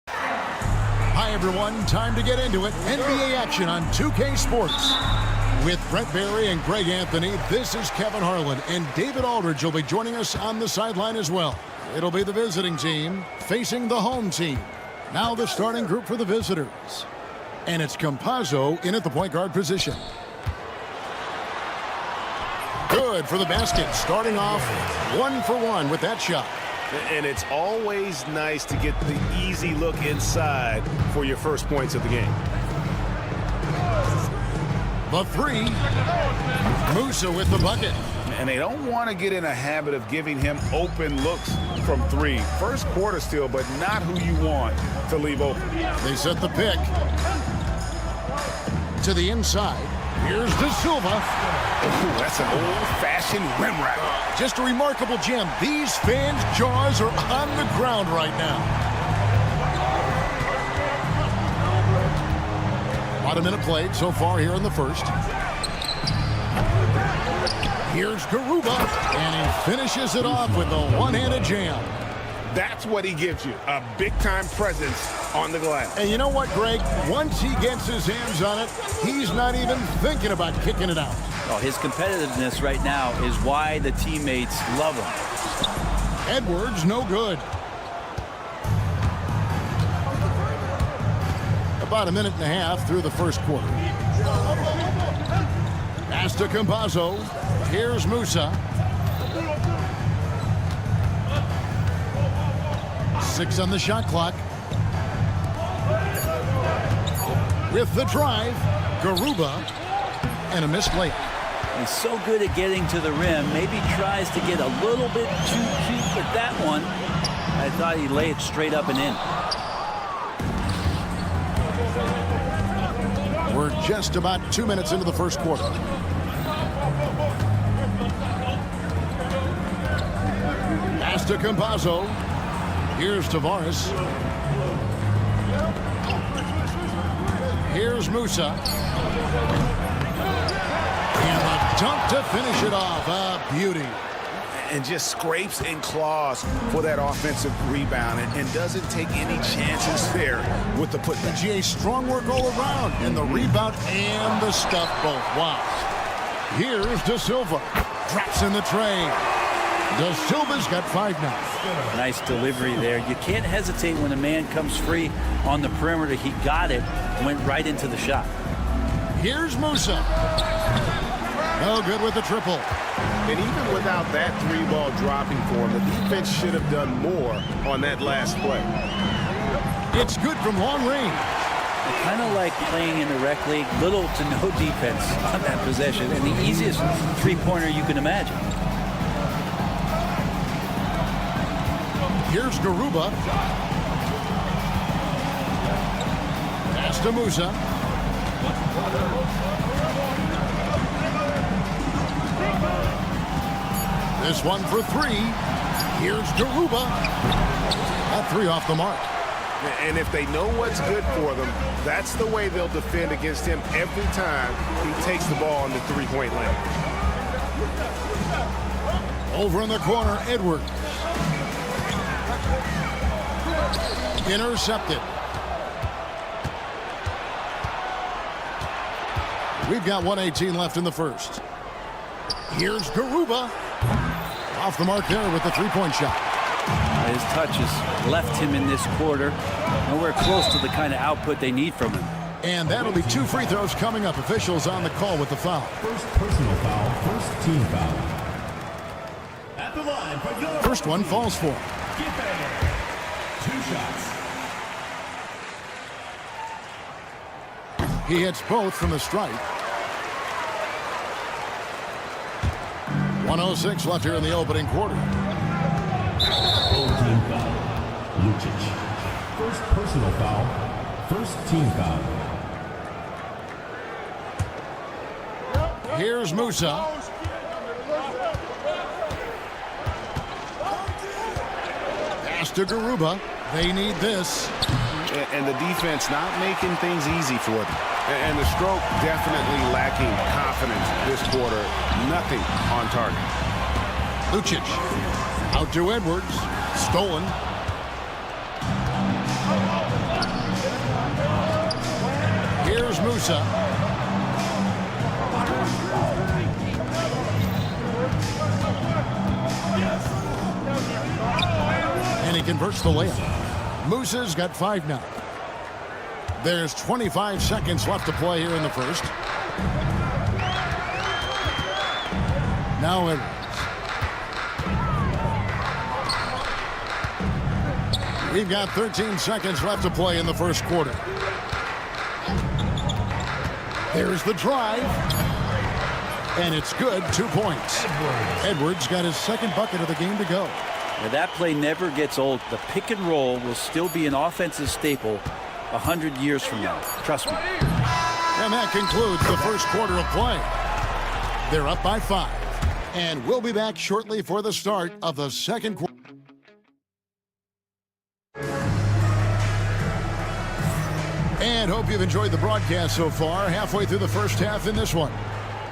Hi, everyone. Time to get into it. NBA action on 2K Sports. With Brett Barry and Greg Anthony, this is Kevin Harlan, and David Aldridge will be joining us on the sideline as well. It'll be the visiting team facing the home team. Now the starting group for the visitors. And it's Campazzo in at the point guard position. Good for the basket, starting off 1-for-1 with that shot. And it's always nice to get the easy look inside for your first points of the game. The three. Musa with the bucket. And they don't want to get in a habit of giving him open looks from three. First quarter still, but not who you want to leave open. They set the pick. To the inside. Here's De Silva. Ooh, that's an old-fashioned rim wrap. Just a remarkable gem. These fans' jaws are on the ground right now. About a minute played so far here in the first. Here's Garuba, and he finishes it off with a one-handed jam. That's what he gives you, a big-time presence on the glass. And you know what, Greg? Once he gets his hands on it, he's not even thinking about kicking it out. Oh, his competitiveness right now is why the teammates love him. Edwards, no good. About a minute and a half through the first quarter. Pass to Campazzo. Here's Musa. 6 on the shot clock. With the drive, Garuba, and a missed layup. He's so good at getting to the rim. Maybe tries to get a little bit too cute with that one. I thought he'd lay it straight up and in. We're just about 2 minutes into the first quarter. Pass to Campazzo. Here's Tavares. Here's Musa. And a dunk to finish it off. A beauty. And just scrapes and claws for that offensive rebound and doesn't take any chances there with the putback. GA, strong work all around in the rebound and the stuff both. Wow. Here's De Silva. Drops in the tray. De Silva's got 5 now. Nice delivery there. You can't hesitate when a man comes free on the perimeter. He got it, went right into the shot. Here's Musa. No good with the triple. And even without that 3-ball dropping for him, the defense should have done more on that last play. It's good from long range. Kind of like playing in the rec league, little to no defense on that possession, and the easiest three-pointer you can imagine. Here's Garuba. Pass to Musa. This one for 3. Here's Garuba. That 3 off the mark. And if they know what's good for them, that's the way they'll defend against him every time he takes the ball in the three-point lane. Over in the corner, Edwards. Intercepted. We've got 1:18 left in the first. Here's Garuba. Off the mark there with the three-point shot. His touches left him in this quarter. Nowhere close to the kind of output they need from him. And that'll be 2 free throws coming up. Officials on the call with the foul. First personal foul, first team foul. At the line, first one falls for. 2 shots. He hits both from the stripe. 1:06 left here in the opening quarter. Full team foul. Lucic. First personal foul. First team foul. Here's Musa. Pass to Garuba. They need this. and the defense not making things easy for them. And the stroke definitely lacking confidence this quarter. Nothing on target. Lucic out to Edwards. Stolen. Here's Musa. And he converts the layup. Musa's got 5 now. There's 25 seconds left to play here in the first. Now Edwards. We've got 13 seconds left to play in the first quarter. There's the drive. And it's good, 2 points. Edwards got his second bucket of the game to go. Now that play never gets old. The pick and roll will still be an offensive staple 100 years from now. Trust me. And that concludes the first quarter of play. They're up by 5. And we'll be back shortly for the start of the second quarter. And hope you've enjoyed the broadcast so far. Halfway through the first half in this one.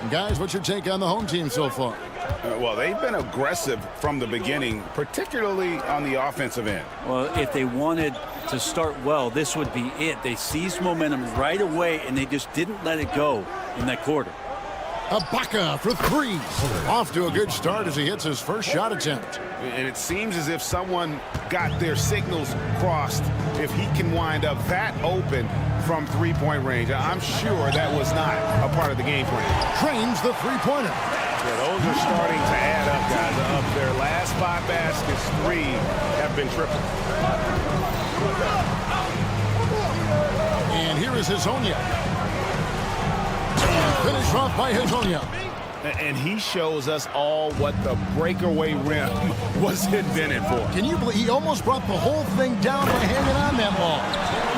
And guys, what's your take on the home team so far? Well, they've been aggressive from the beginning, particularly on the offensive end. Well, if they wanted to start well, this would be it. They seized momentum right away, and they just didn't let it go in that quarter. Ibaka for 3. Off to a good start as he hits his first shot attempt. And it seems as if someone got their signals crossed if he can wind up that open from three-point range. I'm sure that was not a part of the game plan. Trains the three-pointer. Yeah, those are starting to add up, guys. Up their last 5 baskets, 3 have been triple. And here is Hazonia. Finished off by Hazonia. And he shows us all what the breakaway rim was invented for. Can you believe he almost brought the whole thing down by hanging on that ball?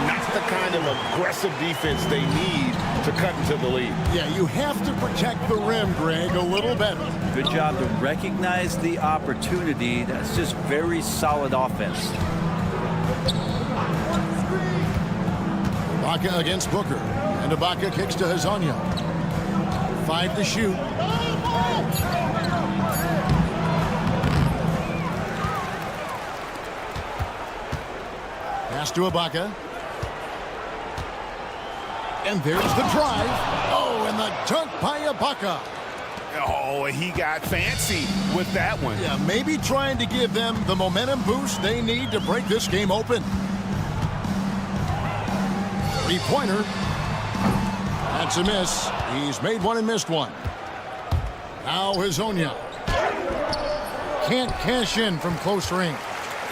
Not the kind of aggressive defense they need to cut into the lead. Yeah, you have to protect the rim, Greg, a little better. Good job to recognize the opportunity. That's just very solid offense. Ibaka against Booker. And Ibaka kicks to Hazonia. 5 to shoot. Pass to Ibaka. And there's the drive. Oh, and the dunk by Ibaka. Oh, he got fancy with that one. Yeah, maybe trying to give them the momentum boost they need to break this game open. Three-pointer. That's a miss. He's made one and missed one. Now Hazonia. Can't cash in from close range.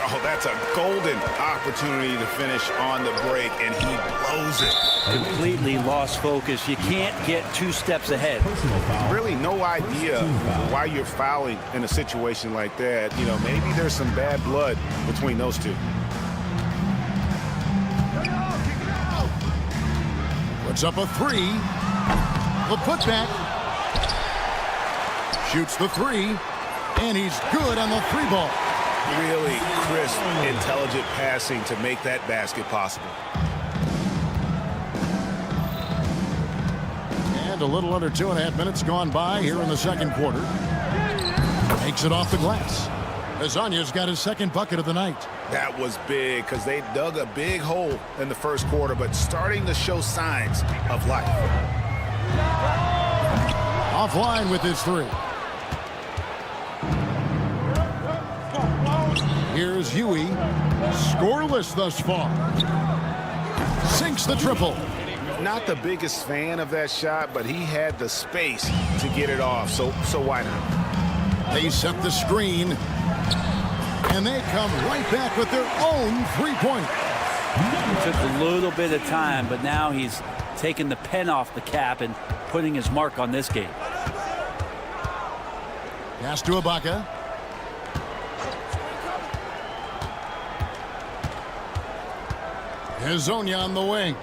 Oh, that's a golden opportunity to finish on the break, and he blows it. Completely lost focus. You can't get 2 steps ahead. Really no idea why you're fouling in a situation like that. You know, maybe there's some bad blood between those two. Puts up a 3. The putback. Shoots the 3. And he's good on the 3-ball. Really crisp, intelligent passing to make that basket possible. And a little under 2.5 minutes gone by here in the second quarter. Takes it off the glass. Hazonia's got his second bucket of the night. That was big because they dug a big hole in the first quarter, but starting to show signs of life. Offline with his 3. Here's Huey. Scoreless thus far. Sinks the triple. Not the biggest fan of that shot, but he had the space to get it off, so why not? They set the screen. And they come right back with their own 3-point. It took a little bit of time, but now he's taking the pen off the cap and putting his mark on this game. Pass to Ibaka. Hazonia on the wing.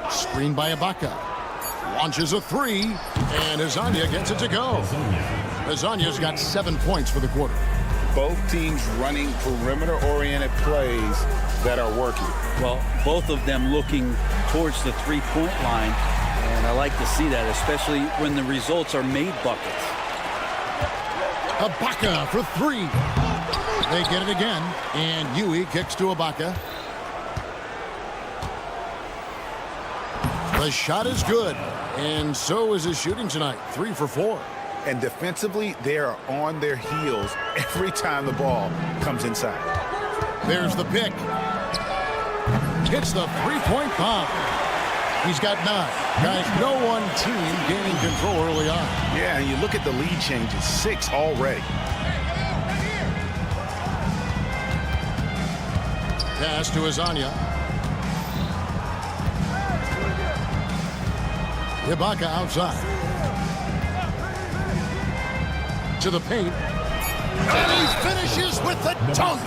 Screen by Ibaka. Launches a 3. And Hazonia gets it to go. Hazonia's got 7 points for the quarter. both teams running perimeter-oriented plays that are working. Well, both of them looking towards the three-point line, and I like to see that, especially when the results are made buckets. Ibaka for three. They get it again, and Yui kicks to Ibaka. The shot is good, and so is his shooting tonight. 3 for 4. And defensively, they are on their heels every time the ball comes inside. There's the pick. Hits the three-point bomb. He's got 9. Guys, no one team gaining control early on. Yeah, and you look at the lead changes, 6 already. Pass to Azania. Ibaka outside. To the paint. And he finishes with the dunk.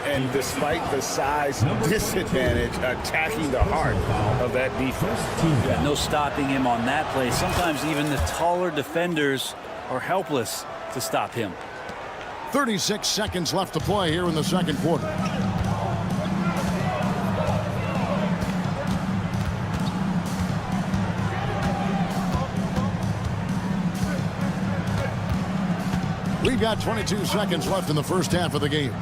And despite the size disadvantage, attacking the heart of that defense. Yeah, no stopping him on that play. Sometimes even the taller defenders are helpless to stop him. 36 seconds left to play here in the second quarter. We've got 22 seconds left in the first half of the game.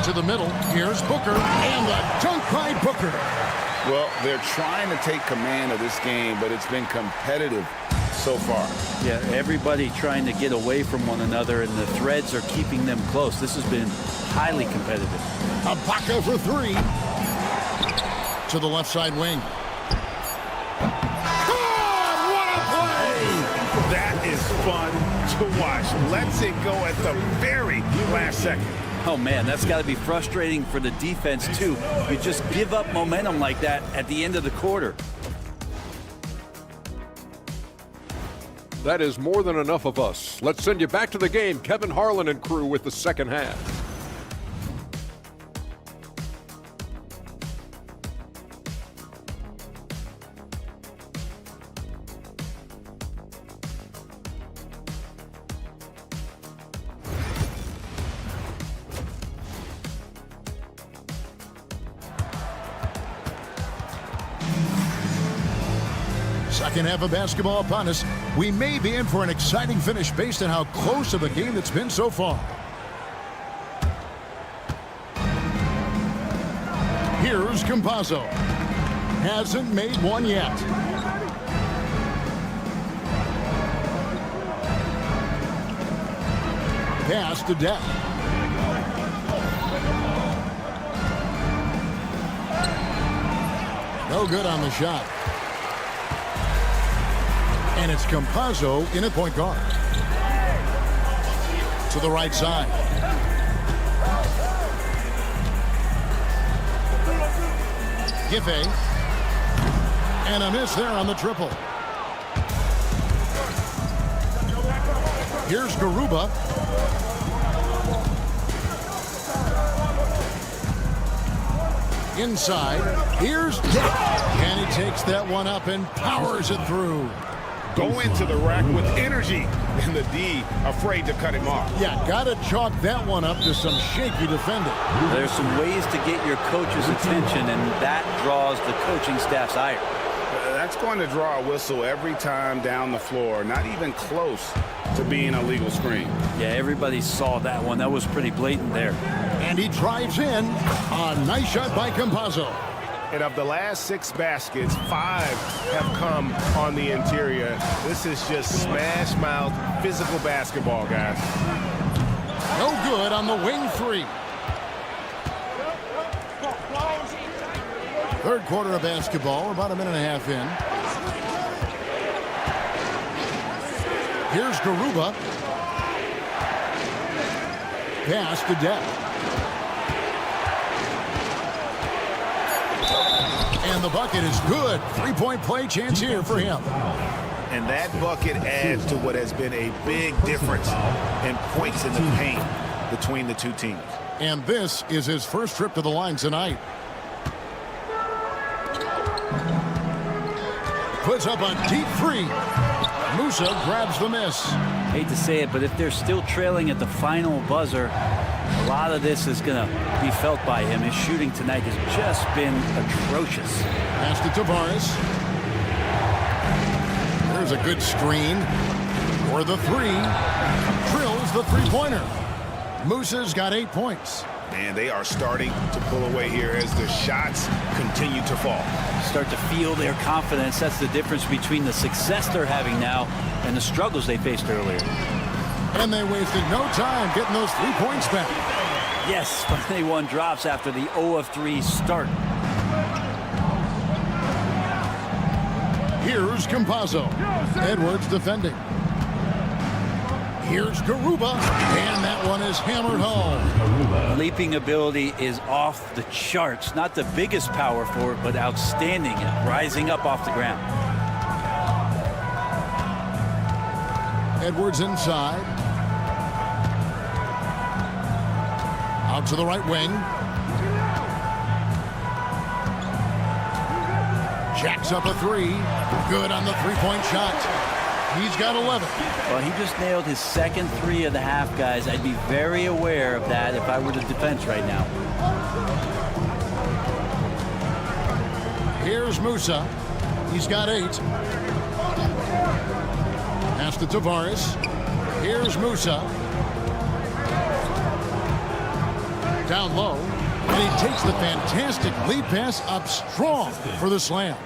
To the middle, here's Booker, and the dunk by Booker. Well, they're trying to take command of this game, but it's been competitive so far. Yeah, everybody trying to get away from one another, and the threads are keeping them close. This has been highly competitive. Ibaka for 3. To the left side wing. That is fun to watch. Lets it go at the very last second. Oh, man, that's got to be frustrating for the defense, too. You just give up momentum like that at the end of the quarter. That is more than enough of us. Let's send you back to the game. Kevin Harlan and crew with the second half. Second half of basketball upon us. We may be in for an exciting finish based on how close of a game it's been so far. Here's Campazzo. Hasn't made one yet. Pass to Depp. No good on the shot. And it's Campazzo in at point guard. To the right side. Giffey. And a miss there on the triple. Here's Garuba. Inside. Here's Depp. And he takes that one up and powers it through. Go into the rack with energy, and the D afraid to cut him off. Yeah, gotta chalk that one up to some shaky defending. There's some ways to get your coach's attention, and that draws the coaching staff's ire. That's going to draw a whistle every time down the floor. Not even close to being a legal screen. Yeah, everybody saw that one. That was pretty blatant there. And he drives in. A nice shot by Campazzo. And of the last 6 baskets, 5 have come on the interior. This is just smash mouth physical basketball, guys. No good on the wing 3. Third quarter of basketball, about a minute and a half in. Here's Garuba. Pass to Depp. And the bucket is good. 3-point play chance here for him. And that bucket adds to what has been a big difference in points in the paint between the two teams. And this is his first trip to the line tonight. Puts up a deep 3. Musa grabs the miss. Hate to say it, but if they're still trailing at the final buzzer, a lot of this is going to be felt by him. His shooting tonight has just been atrocious. Pass to Tavares. There's a good screen for the three. Drills the three-pointer. Musa's got 8 points. Man, they are starting to pull away here as the shots continue to fall. Start to feel their confidence. That's the difference between the success they're having now and the struggles they faced earlier. And they wasted no time getting those 3 points back. Yes, but they won drops after the 0 of 3 start. Here's Campazzo. Edwards defending. Here's Garuba, and that one is hammered home. Leaping ability is off the charts. Not the biggest power forward, but outstanding at rising up off the ground. Edwards inside. Out to the right wing. Jacks up a 3. Good on the three-point shot. He's got 11. Well, he just nailed his second 3 of the half, guys. I'd be very aware of that if I were the defense right now. Here's Musa. He's got 8. Pass to Tavares. Here's Musa. Down low. And he takes the fantastic lead pass up strong for the slam.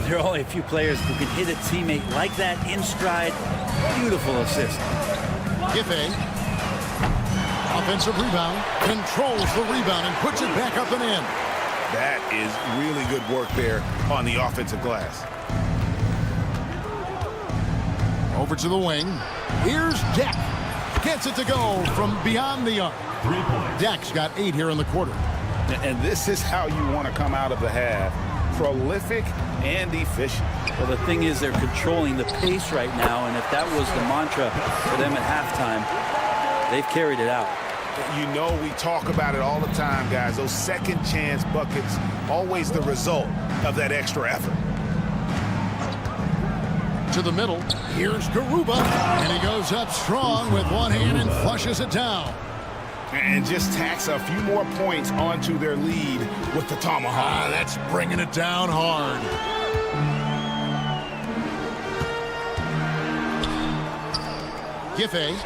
There are only a few players who can hit a teammate like that in stride. Beautiful assist. Giffey. Offensive rebound. Controls the rebound and puts it back up and in. That is really good work there on the offensive glass. Over to the wing. Here's Deck. Gets it to go from beyond the arc. Deck's got 8 here in the quarter. And this is how you want to come out of the half. Prolific and efficient. Well, the thing is, they're controlling the pace right now, and if that was the mantra for them at halftime, they've carried it out. You know, we talk about it all the time, guys. Those second chance buckets, always the result of that extra effort. To the middle. Here's Garuba. And he goes up strong with one hand and flushes it down. And just tacks a few more points onto their lead with the tomahawk. That's bringing it down hard. Giffey.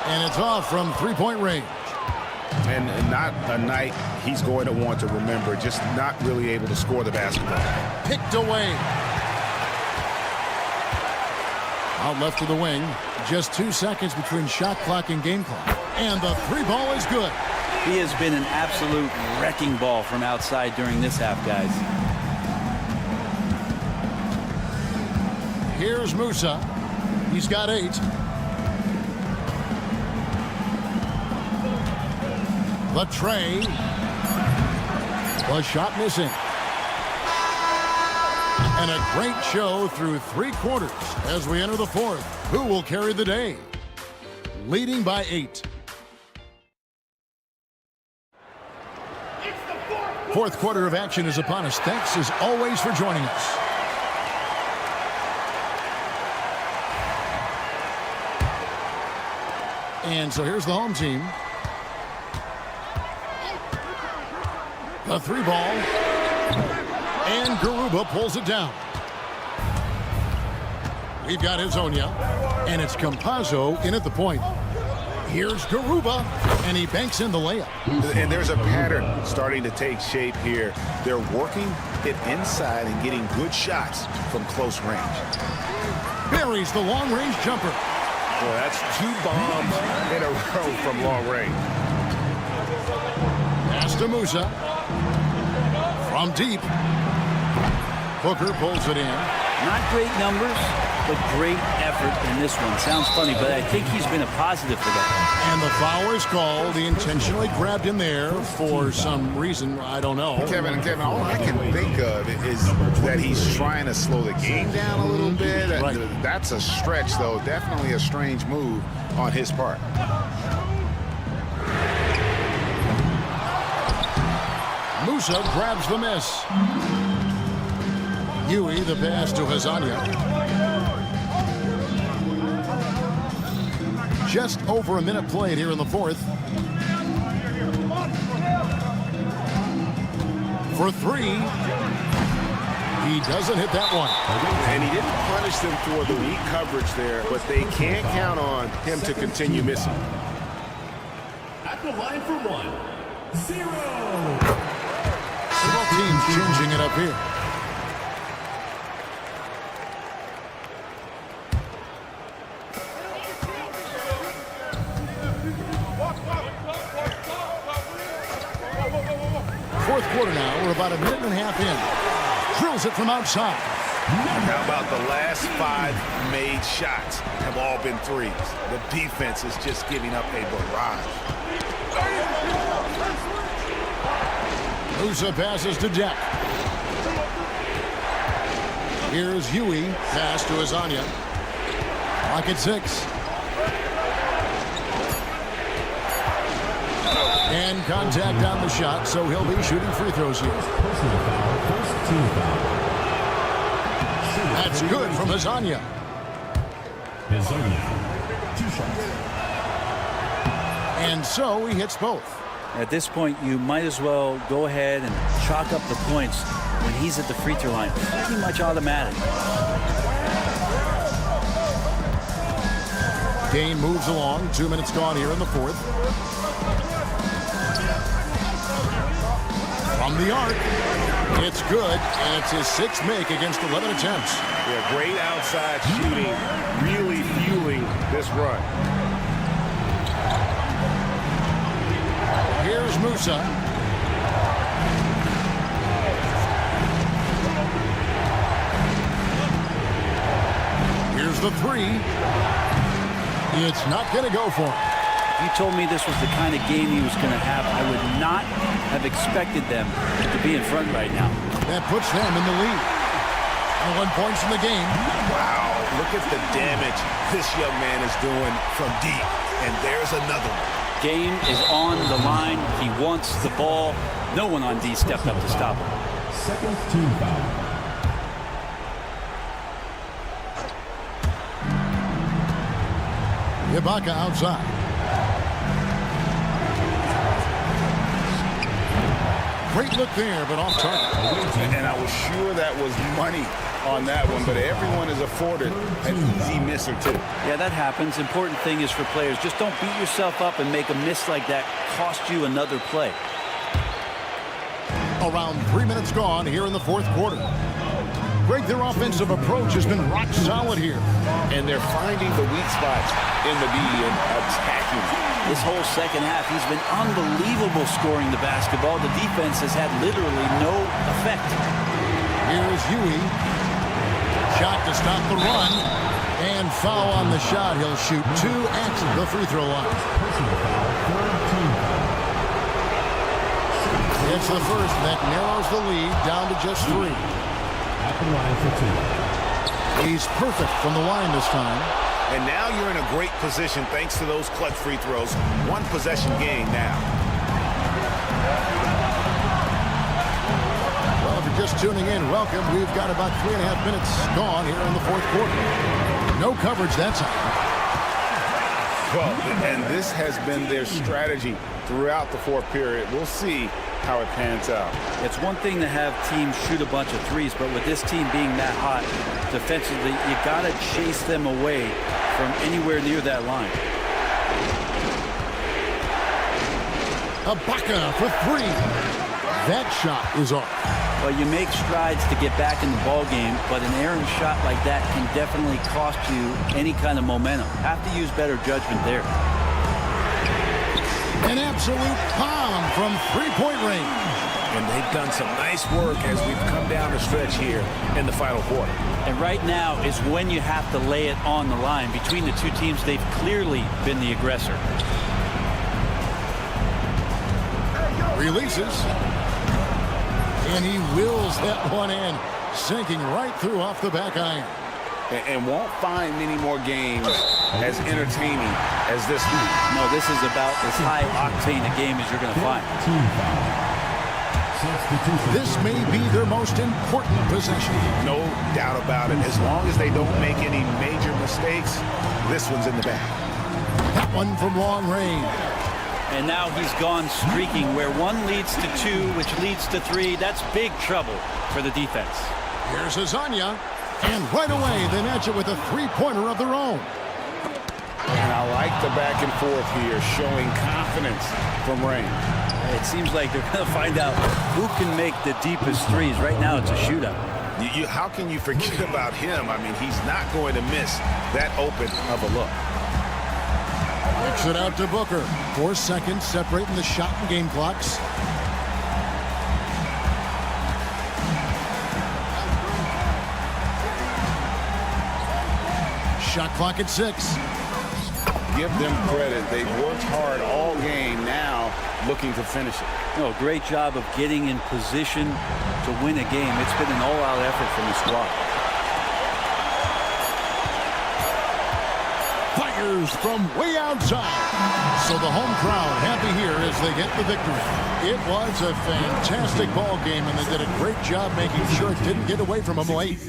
And it's off from three-point range. And not a night he's going to want to remember. Just not really able to score the basketball. Picked away. Out left to the wing. Just 2 seconds between shot clock and game clock. And the 3 ball is good. He has been an absolute wrecking ball from outside during this half, guys. Here's Musa. He's got 8. The tray. The shot missing. And a great show through 3 quarters as we enter the 4th. Who will carry the day? Leading by 8. 4th quarter of action is upon us. Thanks as always for joining us. And so here's the home team. The 3 ball. And Garuba pulls it down. We've got Hezonja. And it's Campazzo in at the point. Here's Garuba. And he banks in the layup. And there's a pattern starting to take shape here. They're working it inside and getting good shots from close range. Buries the long-range jumper. Well, that's 2 bombs in a row from long range. Pass to Musa. From deep. Booker pulls it in. Not great numbers, but great effort in this one. Sounds funny, but I think he's been a positive for that. And the foul is called. He intentionally grabbed him there for some reason. I don't know. Kevin, all I can think of is that he's trying to slow the game down a little bit. Right. That's a stretch, though. Definitely a strange move on his part. Musa grabs the miss. Huey, the pass to Hezonja. just over a minute played here in the fourth. For three. He doesn't hit that one. And he didn't punish them for the weak coverage there, but they can't count on him to continue missing. At the line for 1-0. Several teams changing it up here. Fourth quarter now. We're about a minute and a half in. Drills it from outside. How about the last 5 made shots have all been threes? The defense is just giving up a barrage. Musa passes to Jack. Here's Huey. Pass to Azania. Clock at 6. And contact on the shot, so he'll be shooting free throws here. Personal foul, first team foul. That's good from Azania. Azania, 2 shots. And so he hits both. At this point, you might as well go ahead and chalk up the points when he's at the free throw line. Pretty much automatic. Game moves along. 2 minutes gone here in the fourth. From the arc. It's good, and it's his 6th make against 11 attempts. Yeah, great outside shooting, really fueling this run. Here's Musa. Here's the 3. It's not going to go for him. If you told me this was the kind of game he was going to have, I would not have expected them to be in front right now. That puts them in the lead. 1 point in the game. Wow, look at the damage this young man is doing from deep. And there's another one. Game is on the line. He wants the ball. No one on D stepped up to stop him. Second team foul. Ibaka outside. Great look there, but off target. And I was sure that was money on that one, but everyone is afforded an easy misser too. Yeah, that happens. Important thing is for players, just don't beat yourself up and make a miss like that cost you another play. Around 3 minutes gone here in the fourth quarter. Greg, their offensive approach has been rock solid here. And they're finding the weak spots in the D and attacking. This whole second half, he's been unbelievable scoring the basketball. The defense has had literally no effect. Here's Huey. Shot to stop the run. And foul on the shot. He'll shoot 2 at the free throw line. Personal foul, third team foul. It's the first that narrows the lead down to just 3. At the line for 2. He's perfect from the line this time. And now you're in a great position thanks to those clutch free throws. 1 possession game now. Well, if you're just tuning in, welcome. We've got about 3.5 minutes gone here in the fourth quarter. No coverage that time. Well, and this has been their strategy throughout the fourth period. We'll see how it pans out. It's one thing to have teams shoot a bunch of threes, but with this team being that hot defensively, you got to chase them away from anywhere near that line. Ibaka for 3. That shot is off. Well, you make strides to get back in the ball game, but an errant shot like that can definitely cost you any kind of momentum. Have to use better judgment there. An absolute bomb from 3-point range. And they've done some nice work as we've come down the stretch here in the final quarter. And right now is when you have to lay it on the line. Between the two teams, they've clearly been the aggressor. Releases. And he wills that one in, sinking right through off the back iron. And won't find many more games as entertaining as this one. No, this is about as high octane a game as you're going to find. Team foul. Substitution. This may be their most important possession. No doubt about it. As long as they don't make any major mistakes, this one's in the bag. That one from long range. And now he's gone streaking where one leads to two, which leads to three. That's big trouble for the defense. Here's Azania. And right away, they match it with a three-pointer of their own. And I like the back and forth here, showing confidence from range. It seems like they're going to find out who can make the deepest threes. Right now, it's a shootout. How can you forget about him? I mean, he's not going to miss that open of a look. Works it out to Booker. 4 seconds separating the shot and game clocks. Shot clock at 6. Give them credit. They've worked hard all game, now looking to finish it. No, great job of getting in position to win a game. It's been an all-out effort from the squad. Fires from way outside. So the home crowd happy here as they get the victory. It was a fantastic ball game, and they did a great job making sure it didn't get away from them late.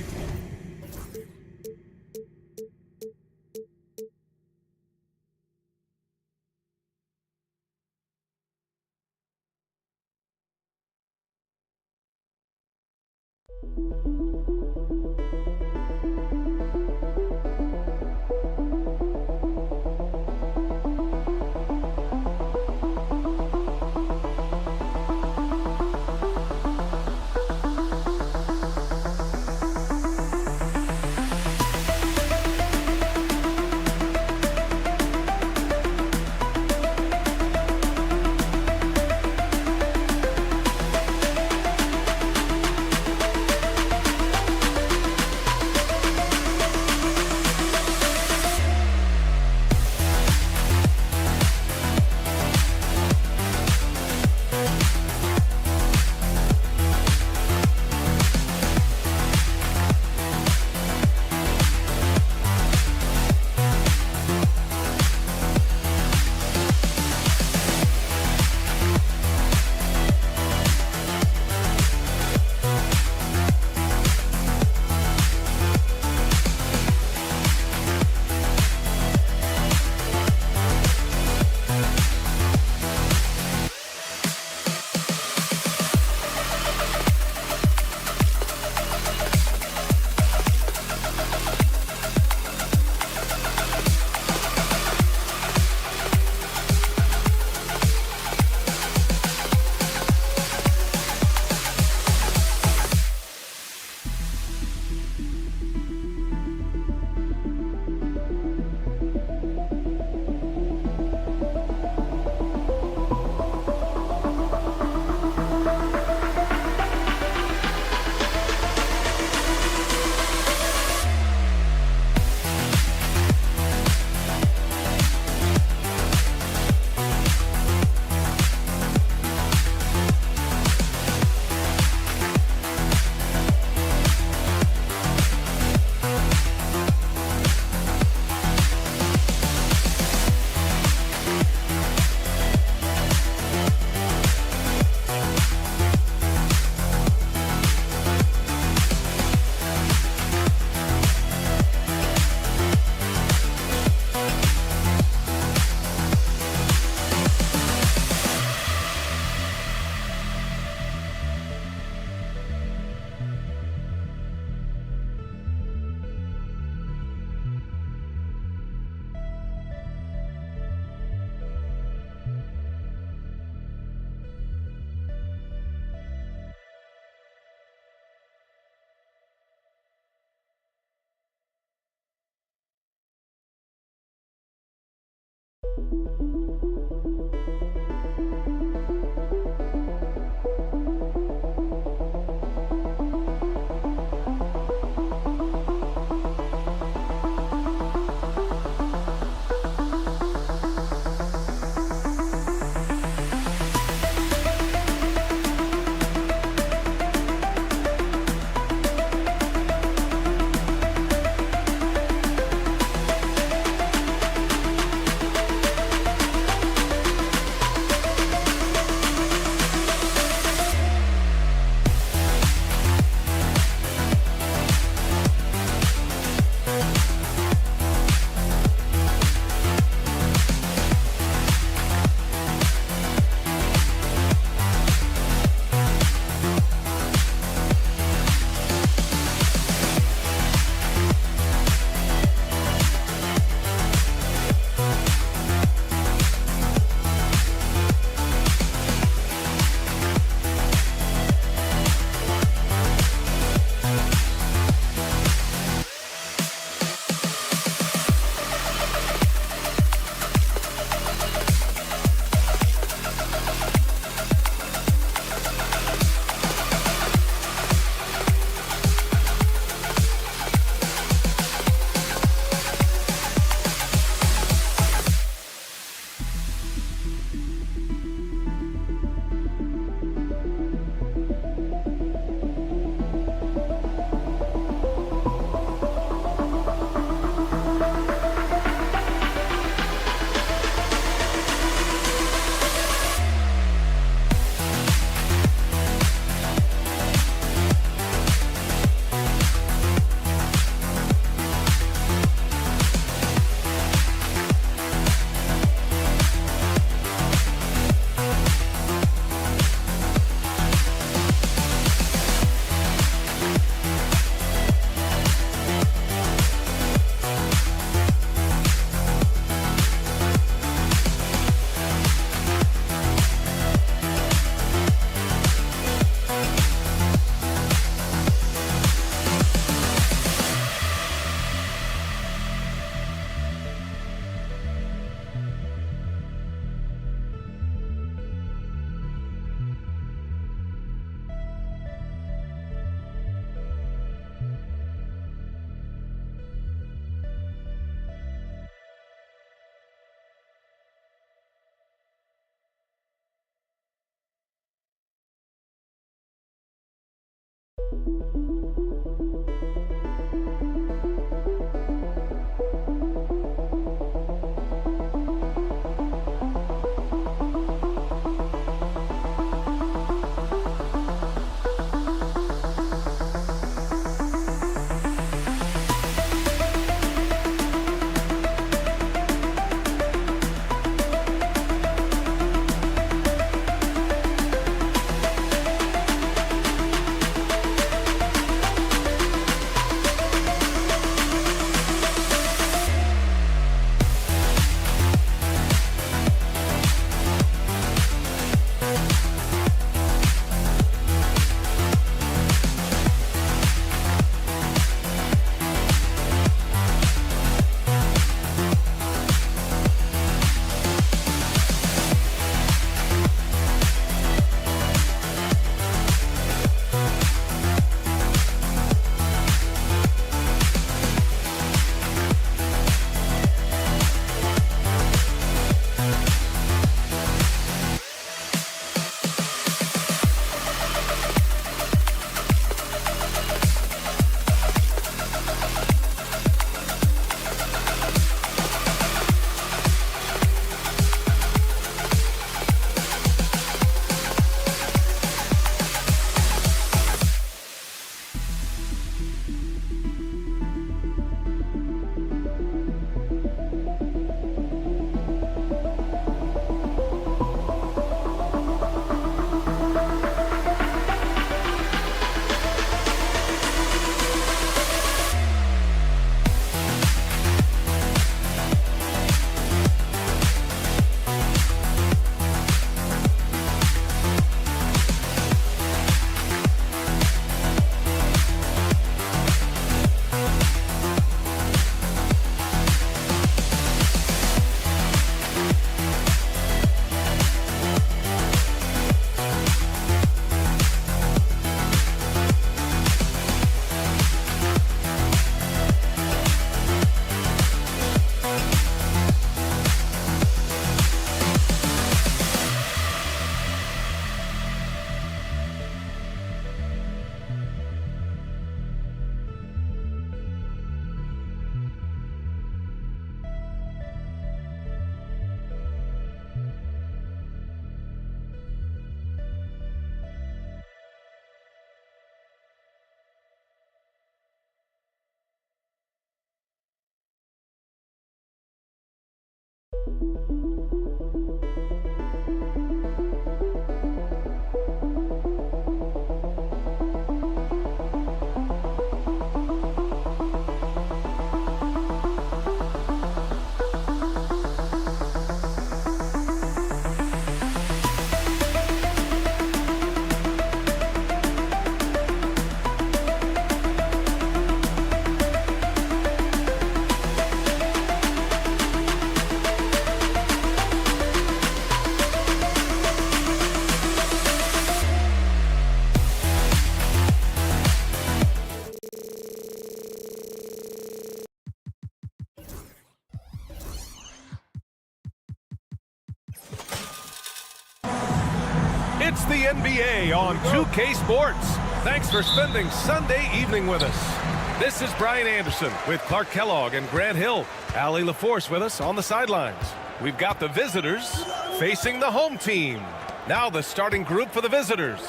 It's the NBA on 2K Sports. Thanks for spending Sunday evening with us. This is Brian Anderson with Clark Kellogg and Grant Hill. Allie LaForce with us on the sidelines. We've got the visitors facing the home team. Now the starting group for the visitors.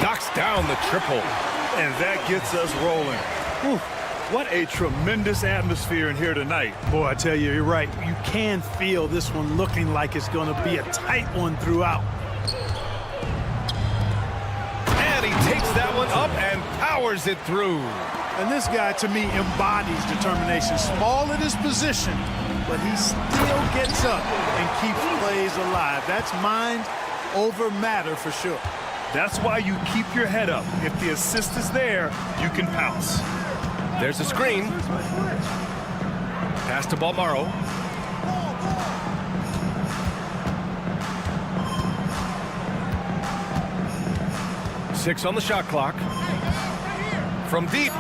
Knocks down the triple. And that gets us rolling. Whew. What a tremendous atmosphere in here tonight. Boy, I tell you, you're right. You can feel this one looking like it's going to be a tight one throughout. And he takes that one up and powers it through. And this guy, to me, embodies determination. Small in his position, but he still gets up and keeps plays alive. That's mind over matter for sure. That's why you keep your head up. If the assist is there, you can pounce. There's a screen. Pass to Balmaro. Six on the shot clock. From deep.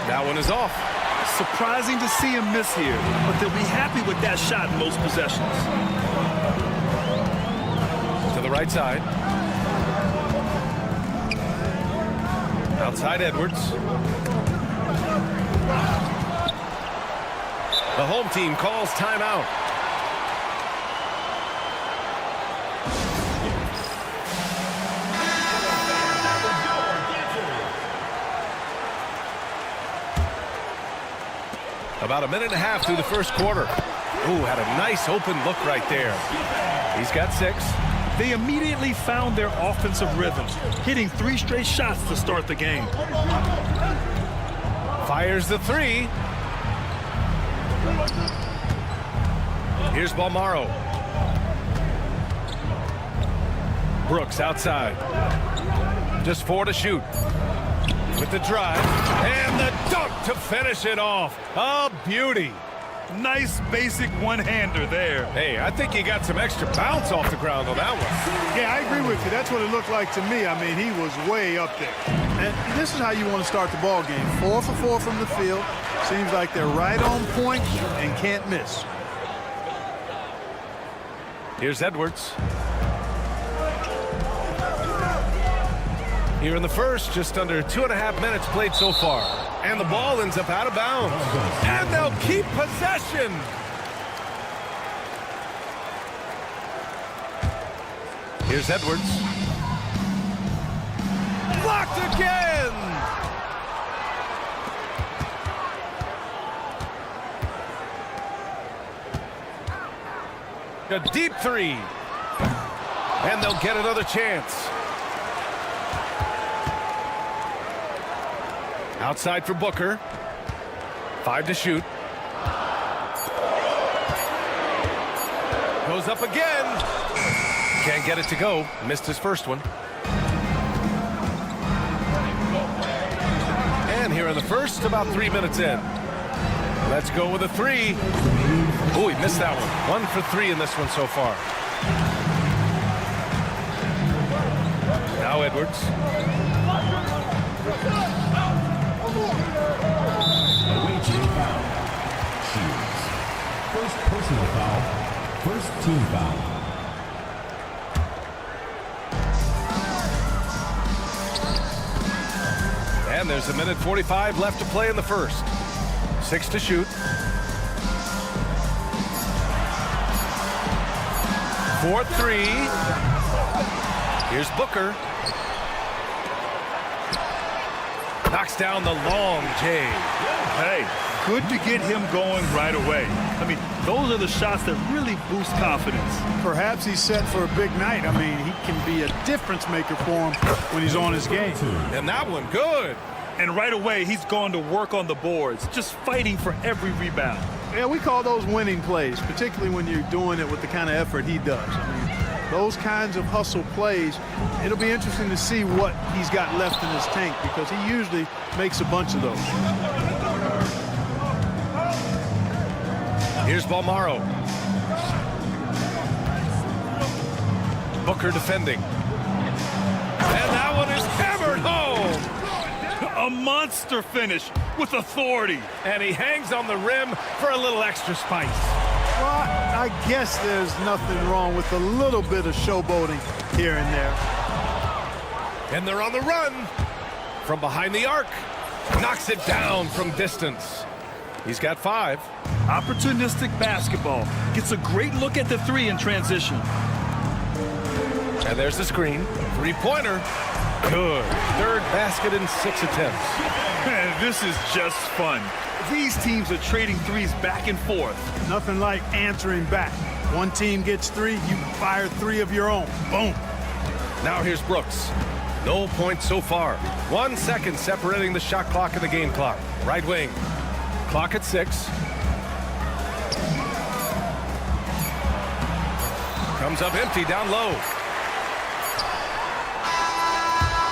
That one is off. Surprising to see him miss here, but they'll be happy with that shot in most possessions. To the right side. Outside Edwards. The home team calls timeout. About a minute and a half through the first quarter. Ooh, had a nice open look right there. He's got 6. They immediately found their offensive rhythm, hitting 3 straight shots to start the game. Fires the 3. Here's Balmaro. Brooks outside. Just 4 to shoot. With the drive. And the dunk to finish it off. A beauty. Nice basic one-hander there. Hey, I think he got some extra bounce off the ground on that one. Yeah, I agree with you. That's what it looked like to me. I mean, he was way up there. And this is how you want to start the ball game. 4 for 4 from the field. Seems like they're right on point and can't miss. Here's Edwards. Here in the first, just under 2.5 minutes played so far. And the ball ends up out of bounds. And they'll keep possession. Here's Edwards. Blocked again. A deep 3. And they'll get another chance. Outside for Booker. 5 to shoot. Goes up again. Can't get it to go. Missed his first one. And here in the first, about 3 minutes in. Let's go with a 3. Oh, he missed that one. 1 for 3 in this one so far. Now Edwards. Away team foul. Shoes. First personal foul. First team foul. And there's 1:45 left to play in the first. 6 to shoot. 4-3. Here's Booker. Knocks down the long J. Hey, good to get him going right away. I mean, those are the shots that really boost confidence. Perhaps he's set for a big night. I mean, he can be a difference maker for him when he's on his game. And that one good. And right away, he's gone to work on the boards, just fighting for every rebound. Yeah, we call those winning plays, particularly when you're doing it with the kind of effort he does. I mean, those kinds of hustle plays, it'll be interesting to see what he's got left in his tank because he usually makes a bunch of those. Here's Balmaro. Booker defending. And that one is hammered home. A monster finish with authority. And he hangs on the rim for a little extra spice. Well, I guess there's nothing wrong with a little bit of showboating here and there. And they're on the run. From behind the arc. Knocks it down from distance. He's got 5. Opportunistic basketball. Gets a great look at the 3 in transition. And there's the screen. 3-pointer. Good. 3rd basket in 6 attempts. Man, this is just fun. These teams are trading 3s back and forth. Nothing like answering back. One team gets 3, you fire 3 of your own. Boom. Now here's Brooks. No points so far. 1 second separating the shot clock and the game clock. Right wing. Clock at 6. Comes up empty down low.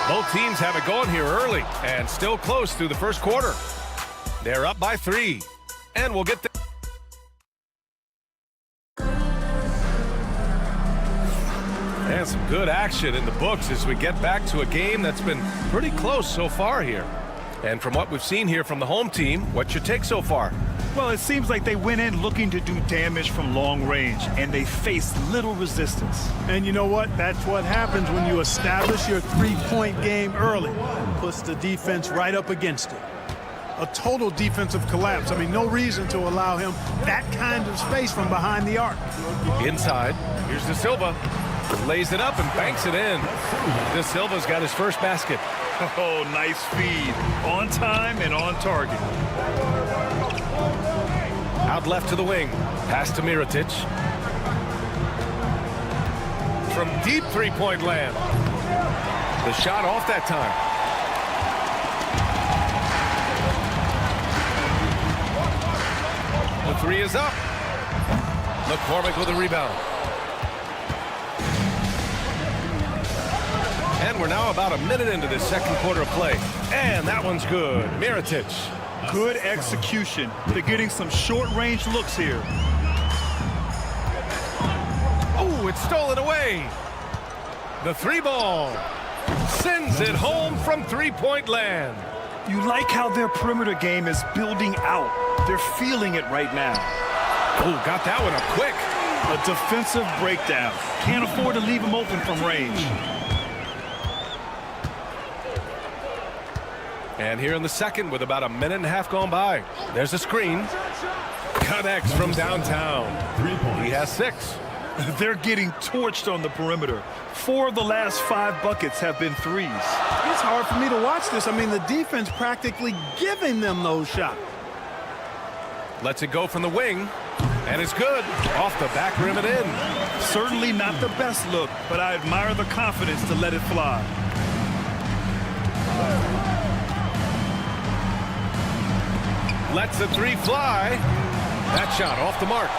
Both teams have it going here early and still close through the first quarter. They're up by 3. And we'll get there. And some good action in the books as we get back to a game that's been pretty close so far here. And from what we've seen here from the home team, what's your take so far? Well, it seems like they went in looking to do damage from long range, and they faced little resistance. And you know what? That's what happens when you establish your three-point game early. Puts the defense right up against it. A total defensive collapse. I mean, no reason to allow him that kind of space from behind the arc. Inside, here's De Silva. Lays it up and banks it in. De Silva's got his first basket. Oh, nice feed. On time and on target. Out left to the wing. Pass to Mirotic. From deep three-point land. The shot off that time. The three is up. McCormick with a rebound. And we're now about a minute into this second quarter of play. And that one's good. Mirotic. Good execution. They're getting some short-range looks here. Oh, it's stolen away. The three ball sends it home from three-point land. You like how their perimeter game is building out. They're feeling it right now. Oh, got that one up quick. A defensive breakdown. Can't afford to leave him open from range. And here in the second with about a minute and a half gone by. There's a screen. Connects from downtown. He has 6. They're getting torched on the perimeter. 4 of the last 5 buckets have been threes. It's hard for me to watch this. I mean, the defense practically giving them those shots. Lets it go from the wing. And it's good. Off the back rim and in. Certainly not the best look, but I admire the confidence to let it fly. Lets the three fly. That shot off the mark.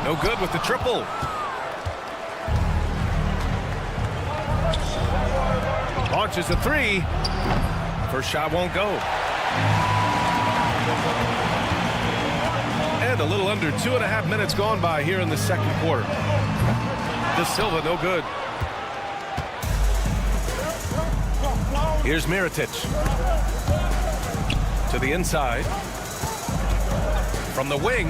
No good with the triple. Launches a three. First shot won't go. And a little under 2.5 minutes gone by here in the second quarter. De Silva, no good. Here's Mirotic. To the inside. From the wing.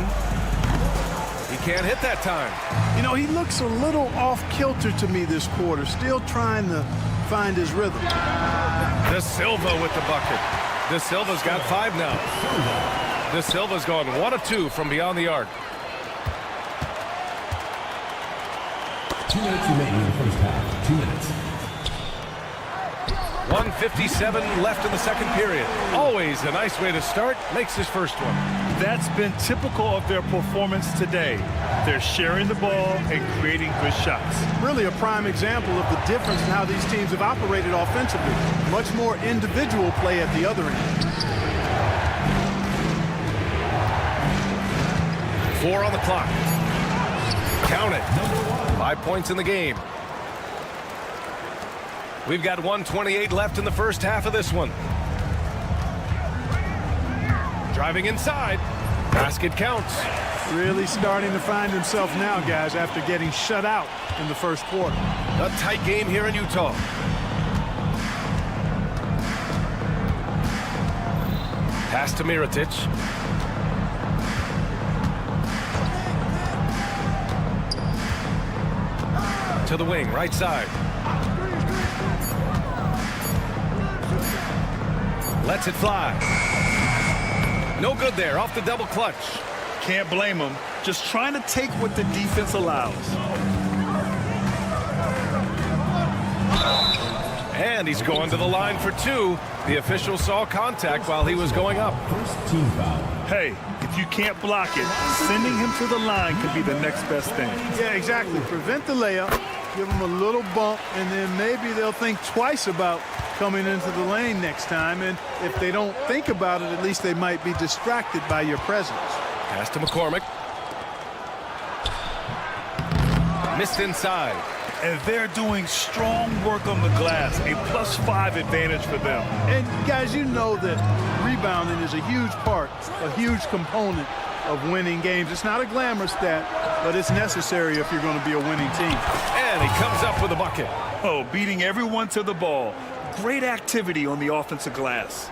He can't hit that time. You know, he looks a little off-kilter to me this quarter. Still trying to find his rhythm. De Silva with the bucket. De Silva's got 5 now. De Silva's gone 1 of 2 from beyond the arc. 2 minutes remaining in the first half. 2 minutes. 1:57 left in the second period. Always a nice way to start. Makes his first one. That's been typical of their performance today. They're sharing the ball and creating good shots. Really a prime example of the difference in how these teams have operated offensively. Much more individual play at the other end. 4 on the clock. Count it. 5 points in the game. We've got 1:28 left in the first half of this one. Driving inside. Basket counts. Really starting to find himself now, guys, after getting shut out in the first quarter. A tight game here in Utah. Pass to Mirotic. To the wing, right side. Lets it fly. No good there, off the double clutch. Can't blame him. Just trying to take what the defense allows. And he's going to the line for 2. The official saw contact while he was going up. First team foul. Hey, if you can't block it, sending him to the line could be the next best thing. Yeah, exactly. Prevent the layup, give them a little bump, and then maybe they'll think twice about coming into the lane next time. And if they don't think about it, at least they might be distracted by your presence. Pass to McCormick. Missed inside. And they're doing strong work on the glass. A +5 advantage for them. And guys, you know that rebounding is a huge part, a huge component of winning games. It's not a glamour stat, but it's necessary if you're going to be a winning team. And he comes up with a bucket. Oh, beating everyone to the ball. Great activity on the offensive glass.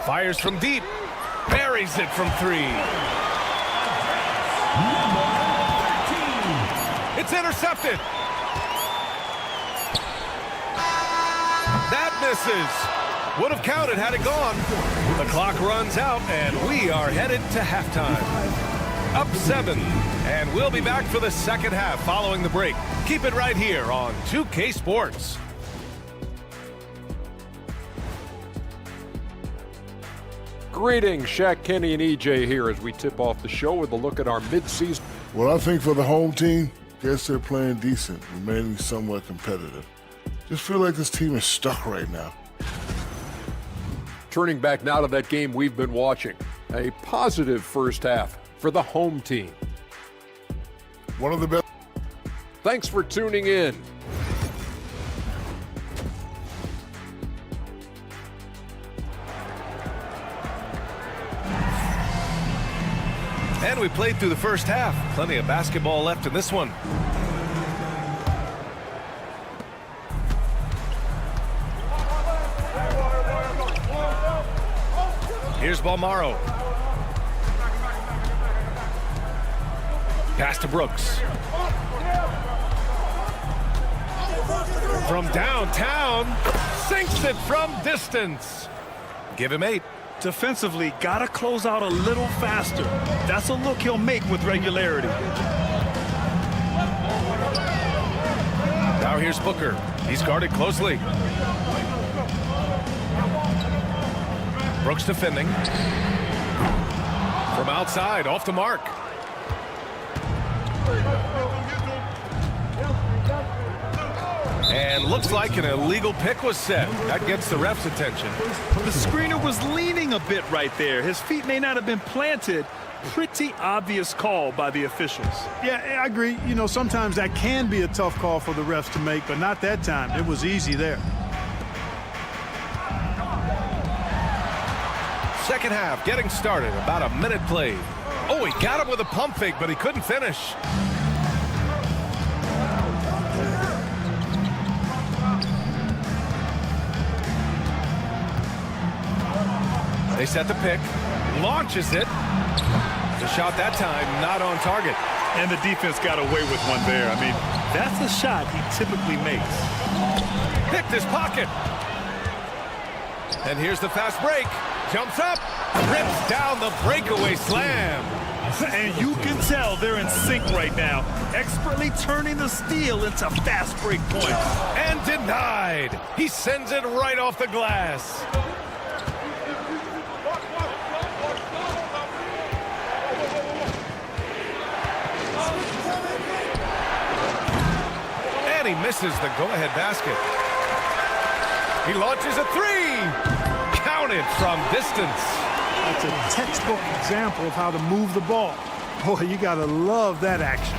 Fires from deep. Buries it from 3. It's intercepted. That misses. Would have counted had it gone. The clock runs out, and we are headed to halftime. Up 7, and we'll be back for the second half following the break. Keep it right here on 2K Sports. Greetings, Shaq, Kenny, and EJ here as we tip off the show with a look at our midseason. Well, I think for the home team, guess they're playing decent, remaining somewhat competitive. Just feel like this team is stuck right now. Turning back now to that game we've been watching. A positive first half for the home team. One of the best. Thanks for tuning in. And we played through the first half. Plenty of basketball left in this one. Here's Balmaro. Pass to Brooks. From downtown, sinks it from distance. Give him 8. Defensively, got to close out a little faster. That's a look he'll make with regularity. Now here's Booker. He's guarded closely. Brooks defending. From outside, off the mark. And looks like an illegal pick was set. That gets the ref's attention. The screener was leaning a bit right there. His feet may not have been planted. Pretty obvious call by the officials. Yeah, I agree. You know, sometimes that can be a tough call for the refs to make, but not that time. It was easy there. Second half getting started. About a minute played. Oh, he got him with a pump fake, but he couldn't finish. They set the pick, launches it. The shot that time not on target. And the defense got away with one there. I mean, that's a shot he typically makes. Picked his pocket. And here's the fast break. Jumps up, rips down the breakaway slam. And you can tell they're in sync right now, expertly turning the steal into fast break points. And denied. He sends it right off the glass. He misses the go-ahead basket. He launches a 3. Counted from distance. That's a textbook example of how to move the ball. Boy, you got to love that action.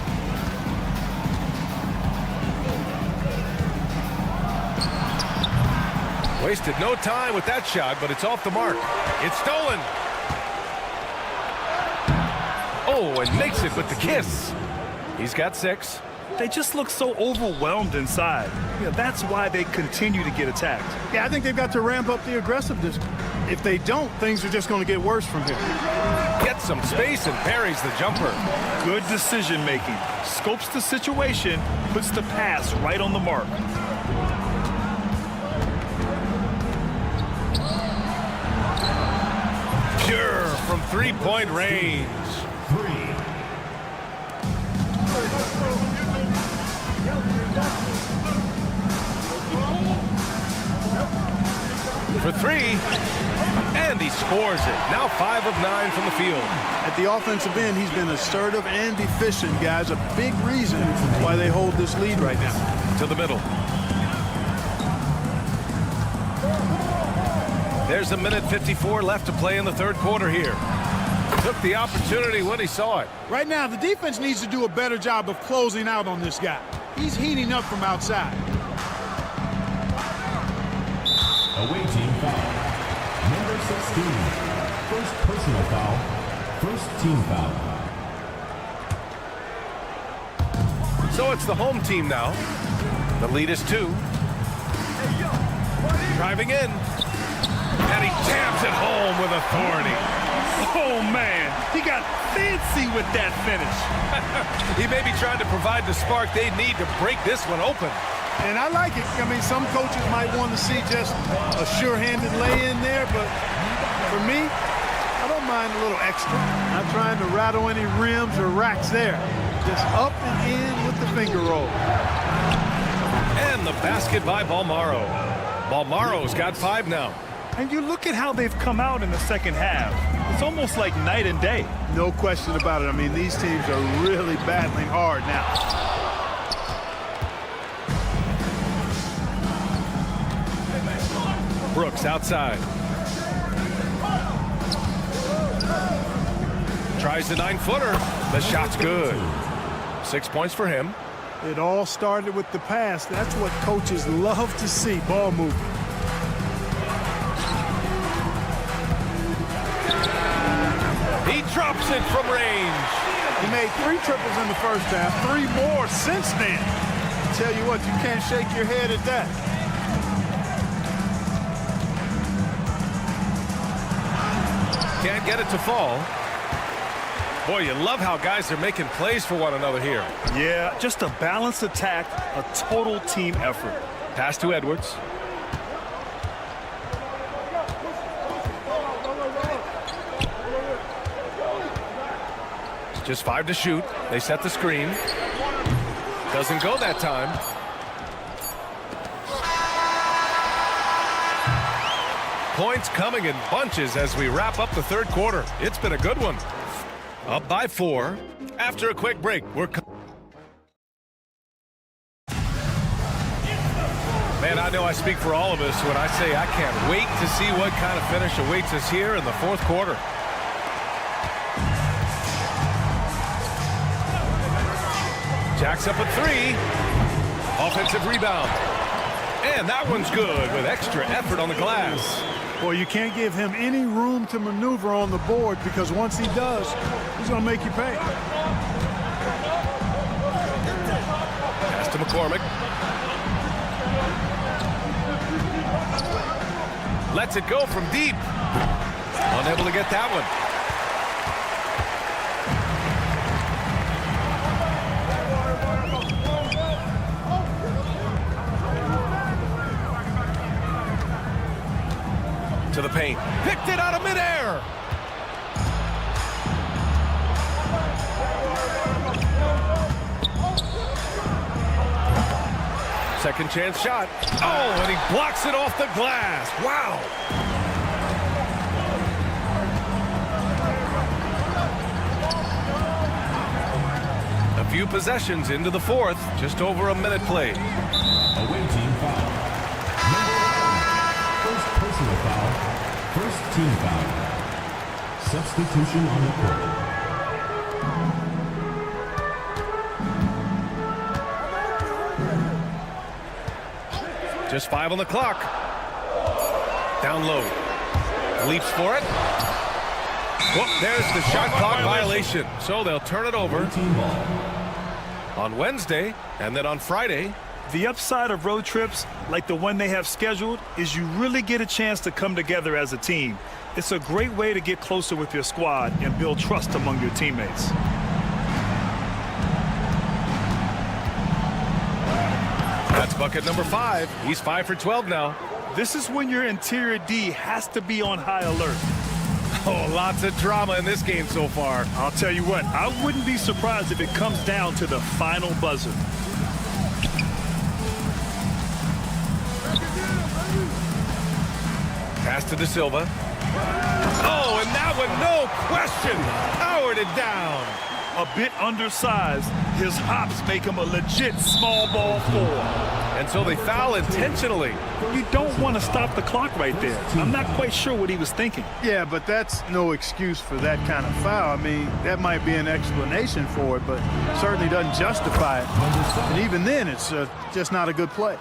Wasted no time with that shot, but it's off the mark. It's stolen. Oh, and makes it with the kiss. He's got 6. They just look so overwhelmed inside. Yeah, that's why they continue to get attacked. Yeah, I think they've got to ramp up the aggressiveness. If they don't, things are just going to get worse from here. Gets some space and parries the jumper. Good decision making. Scopes the situation, puts the pass right on the mark. Pure from three-point range. For 3, and he scores it. Now 5 of 9 from the field. At the offensive end, he's been assertive and efficient, guys. A big reason why they hold this lead right now. To the middle. There's a minute 54 left to play in the third quarter here. Took the opportunity when he saw it. Right now, the defense needs to do a better job of closing out on this guy. He's heating up from outside. Away team foul. Number 16. First personal foul. First team foul. So it's the home team now. The lead is 2. Driving in. And he jams it home with authority. Oh, man. He got fancy with that finish. He may be trying to provide the spark they need to break this one open. And I like it. I mean, some coaches might want to see just a sure-handed lay-in there, but for me, I don't mind a little extra. Not trying to rattle any rims or racks there. Just up and in with the finger roll. And the basket by Balmaro. Balmaro's got 5 now. And you look at how they've come out in the second half. It's almost like night and day. No question about it. I mean, these teams are really battling hard now. Brooks outside. Tries the 9-footer. The shot's good. 6 points for him. It all started with the pass. That's what coaches love to see, ball movement. He drops it from range. He made 3 triples in the first half, 3 more since then. I tell you what, you can't shake your head at that. Can't get it to fall. Boy, you love how guys are making plays for one another here. Yeah, just a balanced attack, a total team effort. Pass to Edwards. Just 5 to shoot. They set the screen. Doesn't go that time. Points coming in bunches as we wrap up the third quarter. It's been a good one. Up by 4. After a quick break, Man, I know I speak for all of us when I say I can't wait to see what kind of finish awaits us here in the fourth quarter. Jacks up at 3. Offensive rebound. And that one's good with extra effort on the glass. Well, you can't give him any room to maneuver on the board because once he does, he's going to make you pay. Pass to McCormick. Lets it go from deep. Unable to get that one. To the paint. Picked it out of midair. Second chance shot. Oh, and he blocks it off the glass. Wow. A few possessions into the fourth. Just over a minute played. Away team foul. Number 1. First personal foul. First team foul. Substitution on the court. Just 5 on the clock. Down low. Leaps for it. Whoop, there's the shot clock violation. So they'll turn it over on Wednesday and then on Friday. The upside of road trips, like the one they have scheduled, is you really get a chance to come together as a team. It's a great way to get closer with your squad and build trust among your teammates. That's bucket number 5. He's 5 for 12 now. This is when your interior D has to be on high alert. Oh, lots of drama in this game so far. I'll tell you what, I wouldn't be surprised if it comes down to the final buzzer. Pass to De Silva. Oh, and that one, no question, powered it down. A bit undersized, his hops make him a legit small ball 4. And so they foul intentionally. You don't want to stop the clock right there. I'm not quite sure what he was thinking. Yeah, but that's no excuse for that kind of foul. I mean, that might be an explanation for it, but certainly doesn't justify it. And even then, it's just not a good play.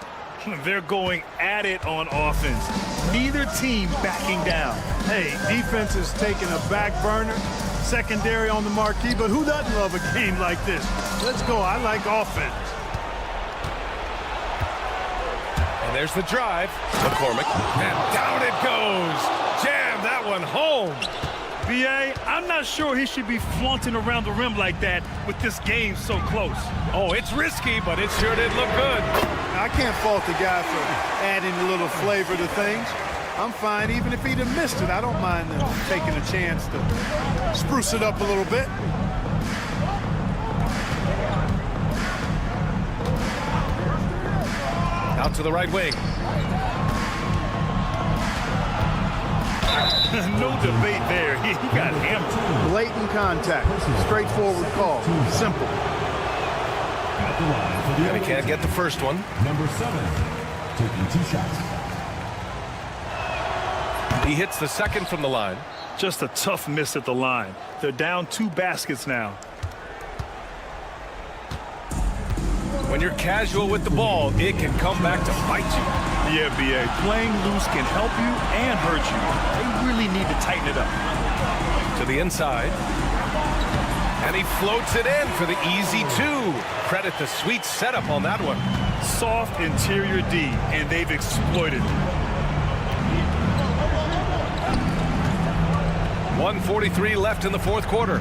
They're going at it on offense. Neither team backing down. Hey, defense is taking a back burner, secondary on the marquee, but who doesn't love a game like this? Let's go. I like offense. And there's the drive. McCormick. And down it goes. Jam that one home. B.A., I'm not sure he should be flaunting around the rim like that with this game so close. Oh, it's risky, but it sure did look good. I can't fault the guy for adding a little flavor to things. I'm fine. Even if he'd have missed it, I don't mind taking a chance to spruce it up a little bit. Out to the right wing. No debate there. He got hammered. Blatant contact. Straightforward call. Simple. At the line for the And he can't get the first one. Number 7, taking 2 shots. He hits the second from the line. Just a tough miss at the line. They're down 2 baskets now. When you're casual with the ball, it can come back to bite you. Yeah, B.A., playing loose can help you and hurt you. They really need to tighten it up. To the inside. And he floats it in for the easy 2. Credit the sweet setup on that one. Soft interior D, and they've exploited it. 1:43 left in the fourth quarter.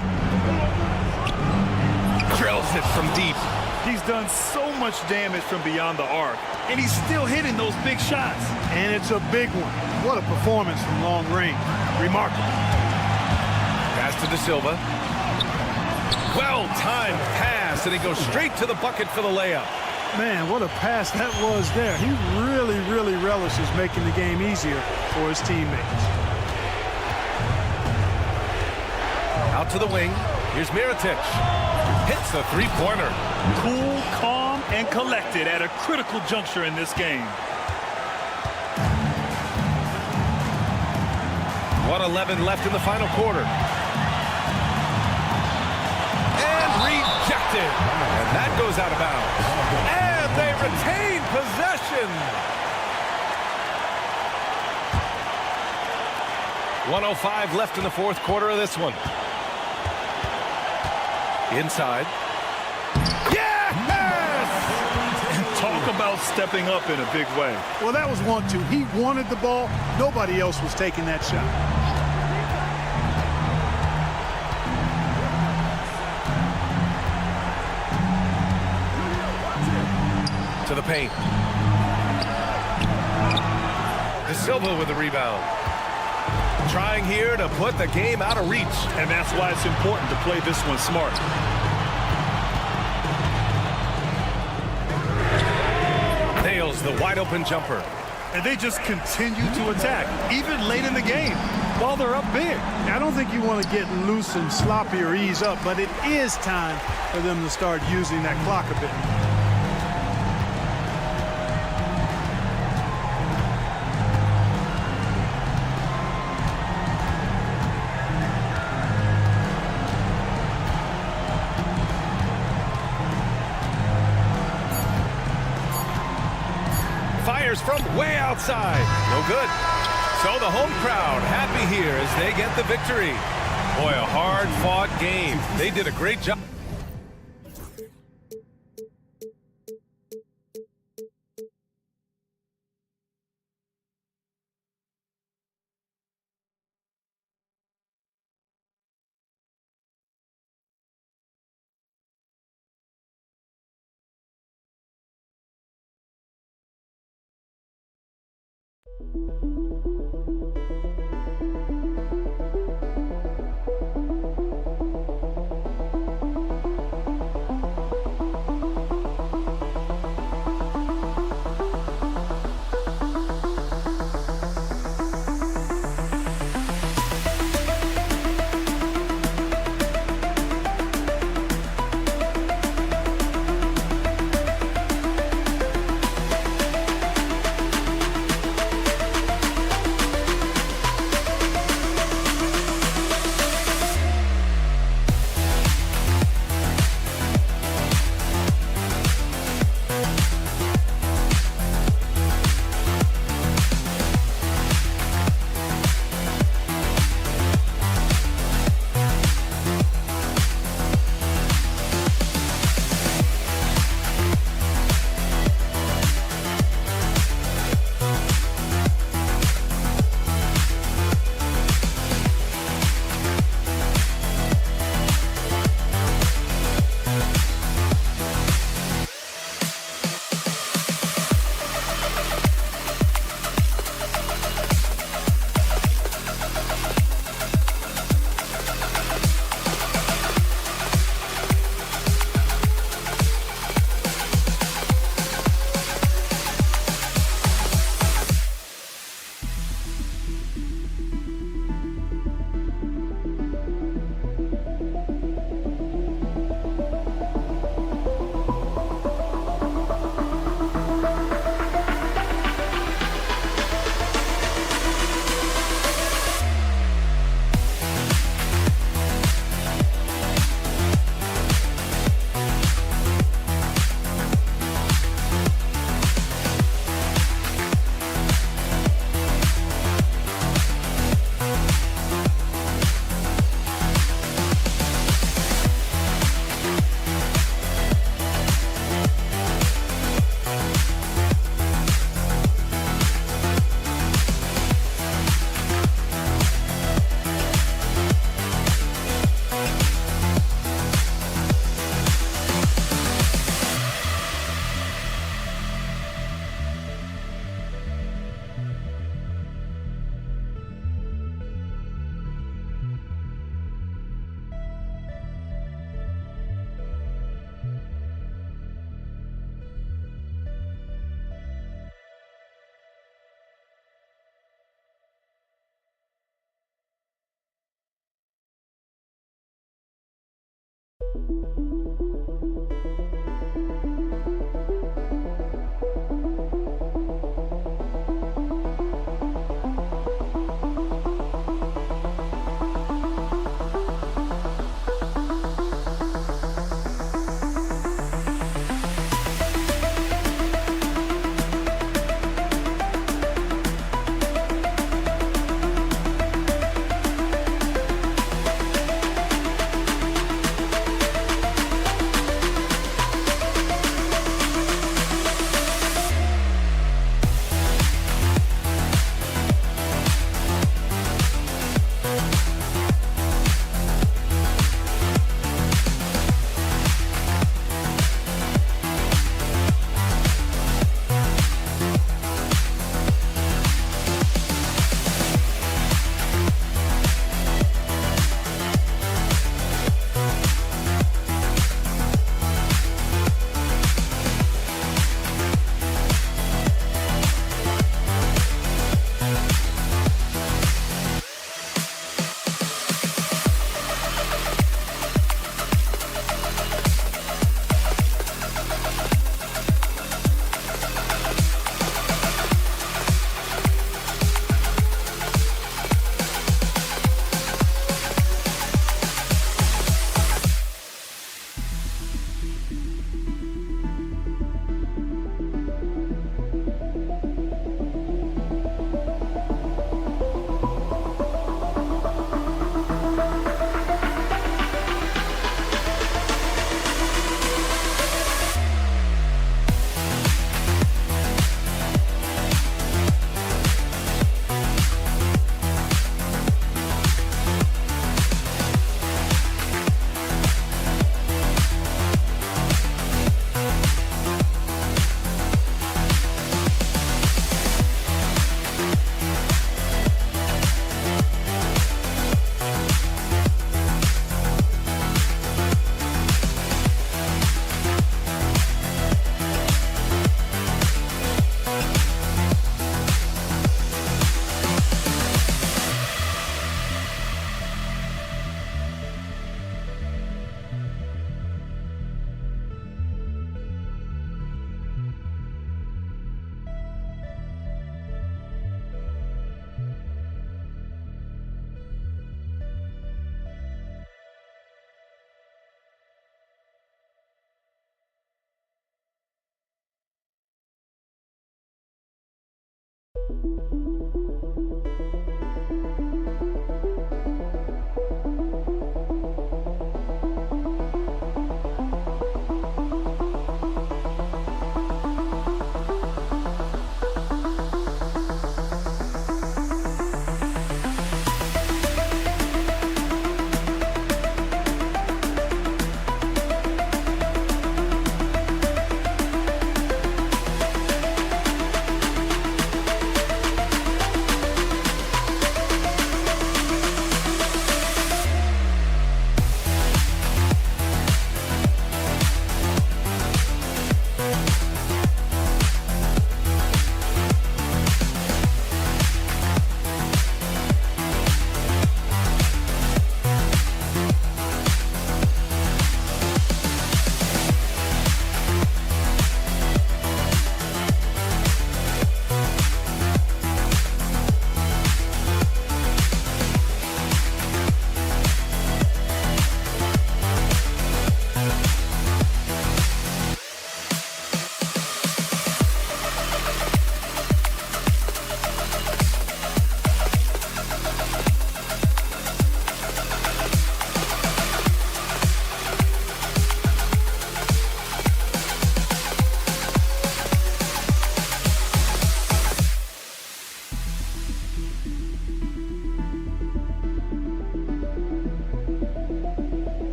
Drills it from deep. He's done so much damage from beyond the arc, and he's still hitting those big shots. And it's a big one. What a performance from long range. Remarkable. Pass to De Silva. Well-timed pass, and he goes straight to the bucket for the layup. Man, what a pass that was there. He really, really relishes making the game easier for his teammates. Out to the wing. Here's Mirotic. Hits the three-pointer. Cool, calm, and collected at a critical juncture in this game. 1:11 left in the final quarter. And rejected. And that goes out of bounds. And they retain possession. 1:05 left in the fourth quarter of this one. Inside. Yes! Talk about stepping up in a big way. Well, that was 1-2. He wanted the ball. Nobody else was taking that shot. To the paint. De Silva with the rebound. Trying here to put the game out of reach. And that's why it's important to play this one smart. Nails the wide open jumper. And they just continue to attack, even late in the game, while they're up big. I don't think you want to get loose and sloppy or ease up, but it is time for them to start using that clock a bit. Fires from way outside. No good. So the home crowd happy here as they get the victory. Boy, a hard-fought game. They did a great job.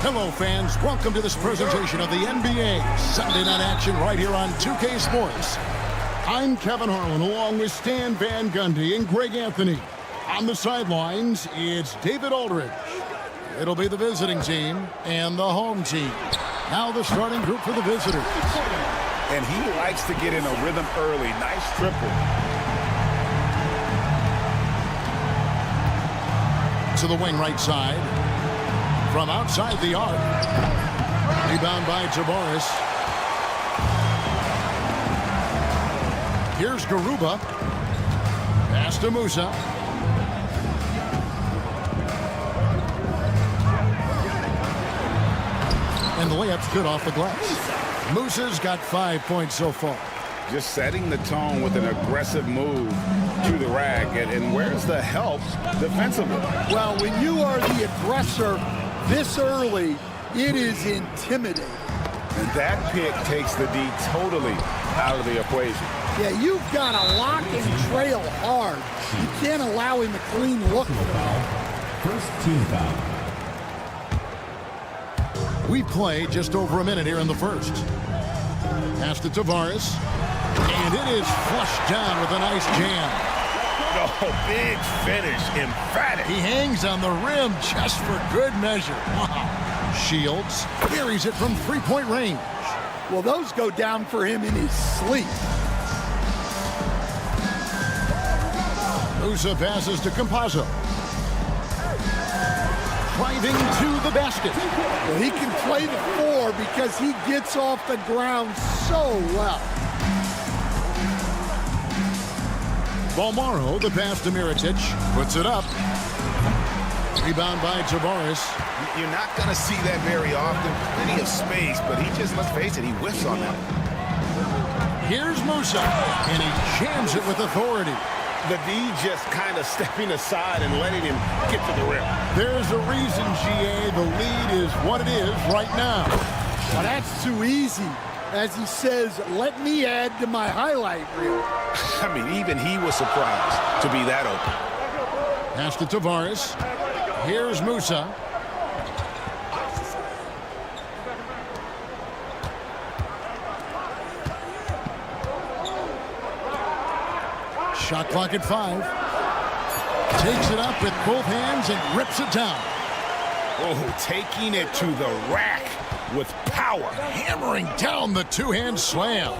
Hello, fans. Welcome to this presentation of the NBA Sunday Night Action right here on 2K Sports. I'm Kevin Harlan along with Stan Van Gundy and Greg Anthony. On the sidelines, it's David Aldridge. It'll be the visiting team and the home team. Now the starting group for the visitors. And he likes to get in a rhythm early. Nice triple. To the wing right side. From outside the arc. Rebound by Tavares. Here's Garuba. Pass to Musa. And the layup's good off the glass. Musa's got 5 points so far. Just setting the tone with an aggressive move to the rack. And where's the help defensively? Well, when you are the aggressor this early, it is intimidating. And that pick takes the D totally out of the equation. Yeah, you've got to lock and trail hard. You can't allow him a clean look. First team foul. We play just over a minute here in the first. Pass to Tavares. And it is flushed down with a nice jam. Oh, big finish, emphatic. He hangs on the rim just for good measure. Wow. Shields carries it from three-point range. Well, those go down for him in his sleep. Musa passes to Campazzo. Driving to the basket. Well, he can play the four because he gets off the ground so well. Balmaro, the pass to Mirotic, puts it up. Rebound by Tavares. You're not going to see that very often. Plenty of space, but he just, let's face it, he whiffs on that. Here's Musa, and he jams it with authority. The D just kind of stepping aside and letting him get to the rim. There's a reason, GA, the lead is what it is right now. Well, that's too easy. As he says, let me add to my highlight reel. I mean, even he was surprised to be that open. Pass to Tavares. Here's Musa. Shot clock at 5. Takes it up with both hands and rips it down. Oh, taking it to the rack with power. Hammering down the two-hand slam.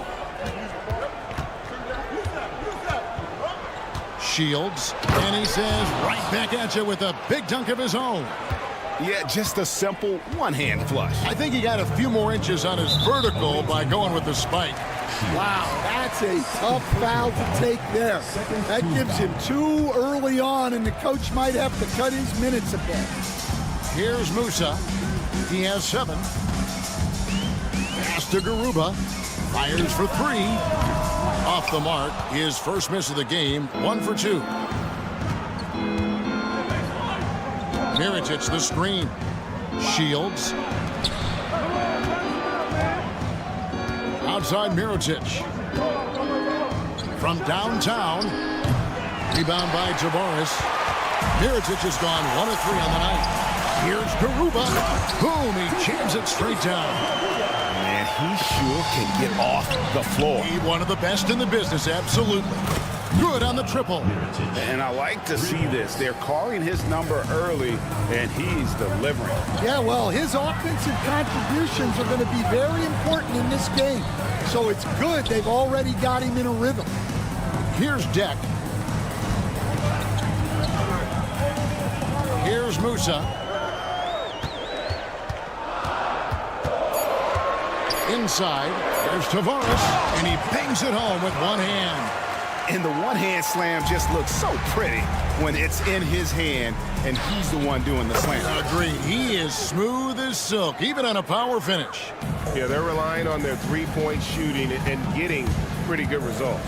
Shields, and he says right back at you with a big dunk of his own. Yeah, just a simple one-hand flush. I think he got a few more inches on his vertical by going with the spike. Wow, that's a tough foul to take there. That gives him 2 early on, and the coach might have to cut his minutes a bit. Here's Musa. He has 7. Pass to Garuba. Fires for 3. Off the mark. His first miss of the game. 1 for 2. Mirotic the screen. Shields. Outside Mirotic. From downtown. Rebound by Tavares. Mirotic has gone 1 of 3 on the night. Here's Garuba. Boom, he jams it straight down. Man, he sure can get off the floor. He's one of the best in the business, absolutely. Good on the triple. And I like to see this. They're calling his number early, and he's delivering. Yeah, well, his offensive contributions are going to be very important in this game. So it's good they've already got him in a rhythm. Here's Deck. Here's Musa. Inside, there's Tavares, and he bangs it home with one hand. And the one-hand slam just looks so pretty when it's in his hand, and he's the one doing the slam. Agreed. He is smooth as silk, even on a power finish. Yeah, they're relying on their three-point shooting and getting pretty good results.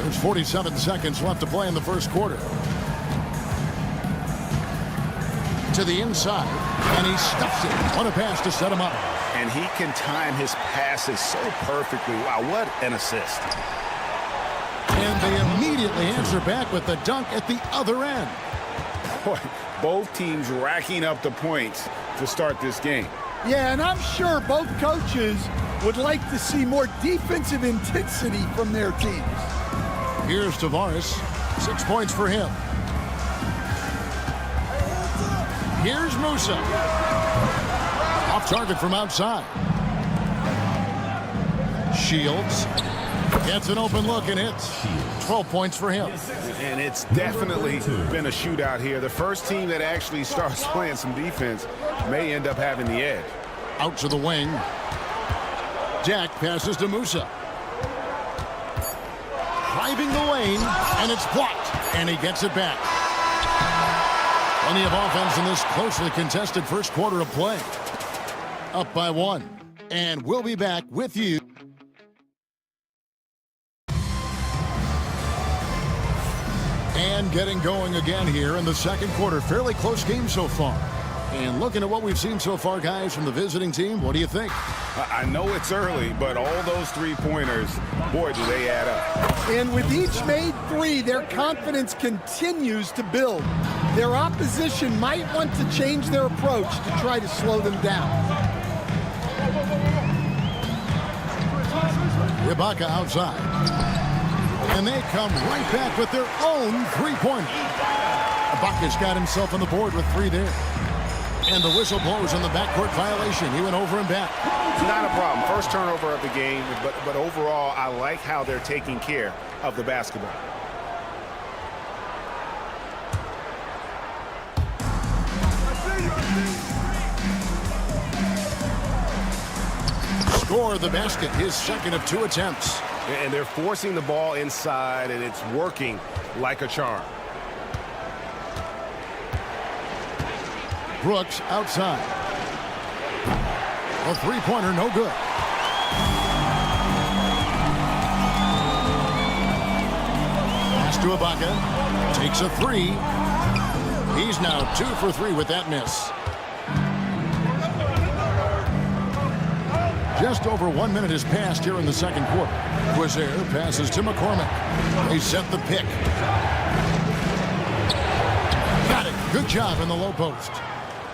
There's 47 seconds left to play in the first quarter. To the inside, and he stuffs it. What a pass to set him up. And he can time his passes so perfectly. Wow, what an assist. And they immediately answer back with the dunk at the other end. Boy, both teams racking up the points to start this game. Yeah, and I'm sure both coaches would like to see more defensive intensity from their teams. Here's Tavares. 6 points for him. Here's Musa. Off target from outside. Shields gets an open look and hits. 12 points for him. And it's definitely been a shootout here. The first team that actually starts playing some defense may end up having the edge. Out to the wing. Jack passes to Musa. Driving the lane, and it's blocked, and he gets it back. Plenty of offense in this closely contested first quarter of play. Up by 1. And we'll be back with you. And getting going again here in the second quarter. Fairly close game so far. And looking at what we've seen so far, guys, from the visiting team, what do you think? I know it's early, but all those three-pointers, boy, do they add up. And with each made 3, their confidence continues to build. Their opposition might want to change their approach to try to slow them down. Ibaka outside. And they come right back with their own three-pointer. Ibaka's got himself on the board with 3 there. And the whistle blows on the backcourt violation. He went over and back. Not a problem. First turnover of the game, but overall, I like how they're taking care of the basketball. Score the basket, his second of 2 attempts. And they're forcing the ball inside, and it's working like a charm. Brooks outside. A three-pointer, no good. Pass to Ibaka. Takes a three. He's now 2 for 3 with that miss. Just over 1 minute has passed here in the second quarter. Quizair passes to McCormick. They set the pick. Got it. Good job in the low post.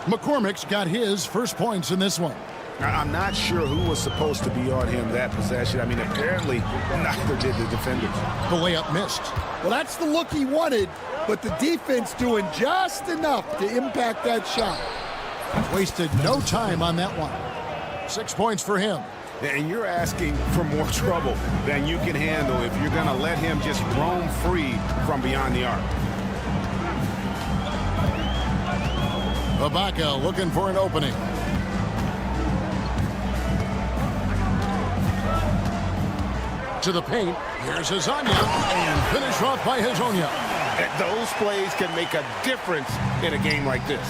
McCormick's got his first points in this one. I'm not sure who was supposed to be on him that possession. I mean, apparently neither did the defenders. The layup missed. Well, that's the look he wanted, but the defense doing just enough to impact that shot. Wasted no time on that one. 6 points for him. And you're asking for more trouble than you can handle if you're going to let him just roam free from beyond the arc. Ibaka looking for an opening. To the paint. Here's Hazonia. And finish off by Hazonia. Those plays can make a difference in a game like this.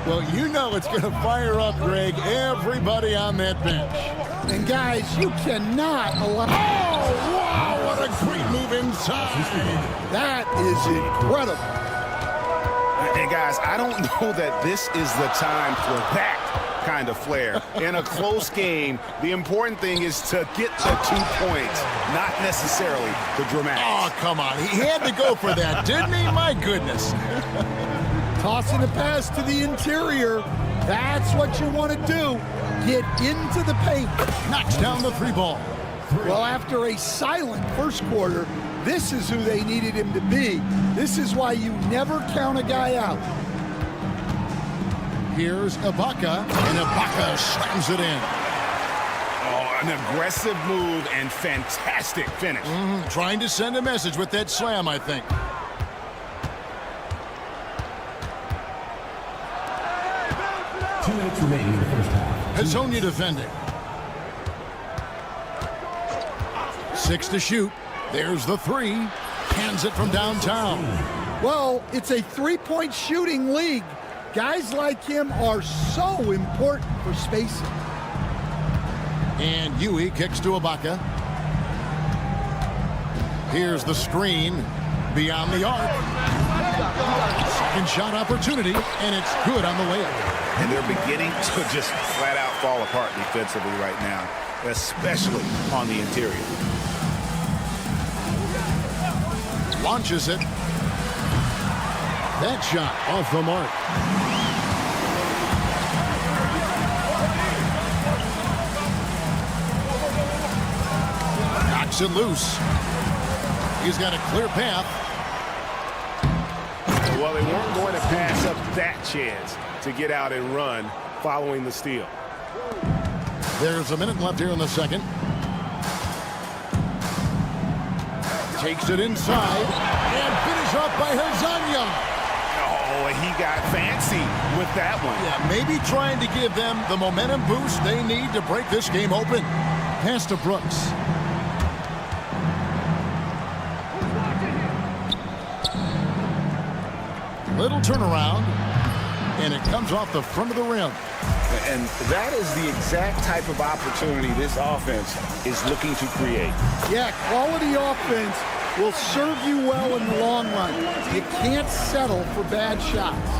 Well, you know it's going to fire up, Greg, everybody on that bench. And guys, you cannot allow... Oh, wow, what a great move inside. That is incredible. And guys, I don't know that this is the time for that kind of flair. In a close game, the important thing is to get the 2 points, not necessarily the dramatics. Oh, come on. He had to go for that, didn't he? My goodness. Tossing a pass to the interior. That's what you want to do. Get into the paint. Knocks down the 3 ball. Well, after a silent first quarter, this is who they needed him to be. This is why you never count a guy out. Here's Ibaka, and Ibaka slams it in. Oh, an aggressive move and fantastic finish. Trying to send a message with that slam, I think. Minutes remaining in the first half. Hazonia defending. 6 to shoot. There's the 3. Hands it from downtown. Well, it's a three-point shooting league. Guys like him are so important for spacing. And Yui kicks to Ibaka. Here's the screen beyond the arc. Second shot opportunity, and it's good on the layup. And they're beginning to just flat out fall apart defensively right now, especially on the interior. Launches it. That shot off the mark. Knocks it loose. He's got a clear path. Well, they weren't going to pass up that chance to get out and run following the steal. There's a minute left here in the second. Takes it inside and finish off by Hazonia. Oh, he got fancy with that one. Yeah, maybe trying to give them the momentum boost they need to break this game open. Pass to Brooks. Little turnaround, and it comes off the front of the rim. And that is the exact type of opportunity this offense is looking to create. Yeah, quality offense will serve you well in the long run. You can't settle for bad shots.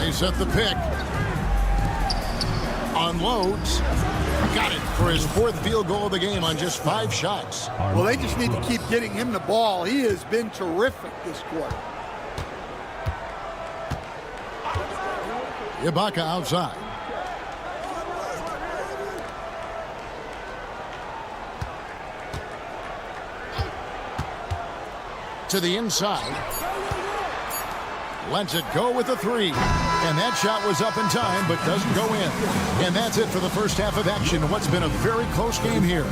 They set the pick. Unloads. Got it for his 4th field goal of the game on just 5 shots. Well, they just need to keep getting him the ball. He has been terrific this quarter. Ibaka outside. To the inside. Lets it go with a 3. And that shot was up in time, but doesn't go in. And that's it for the first half of action. What's been a very close game here.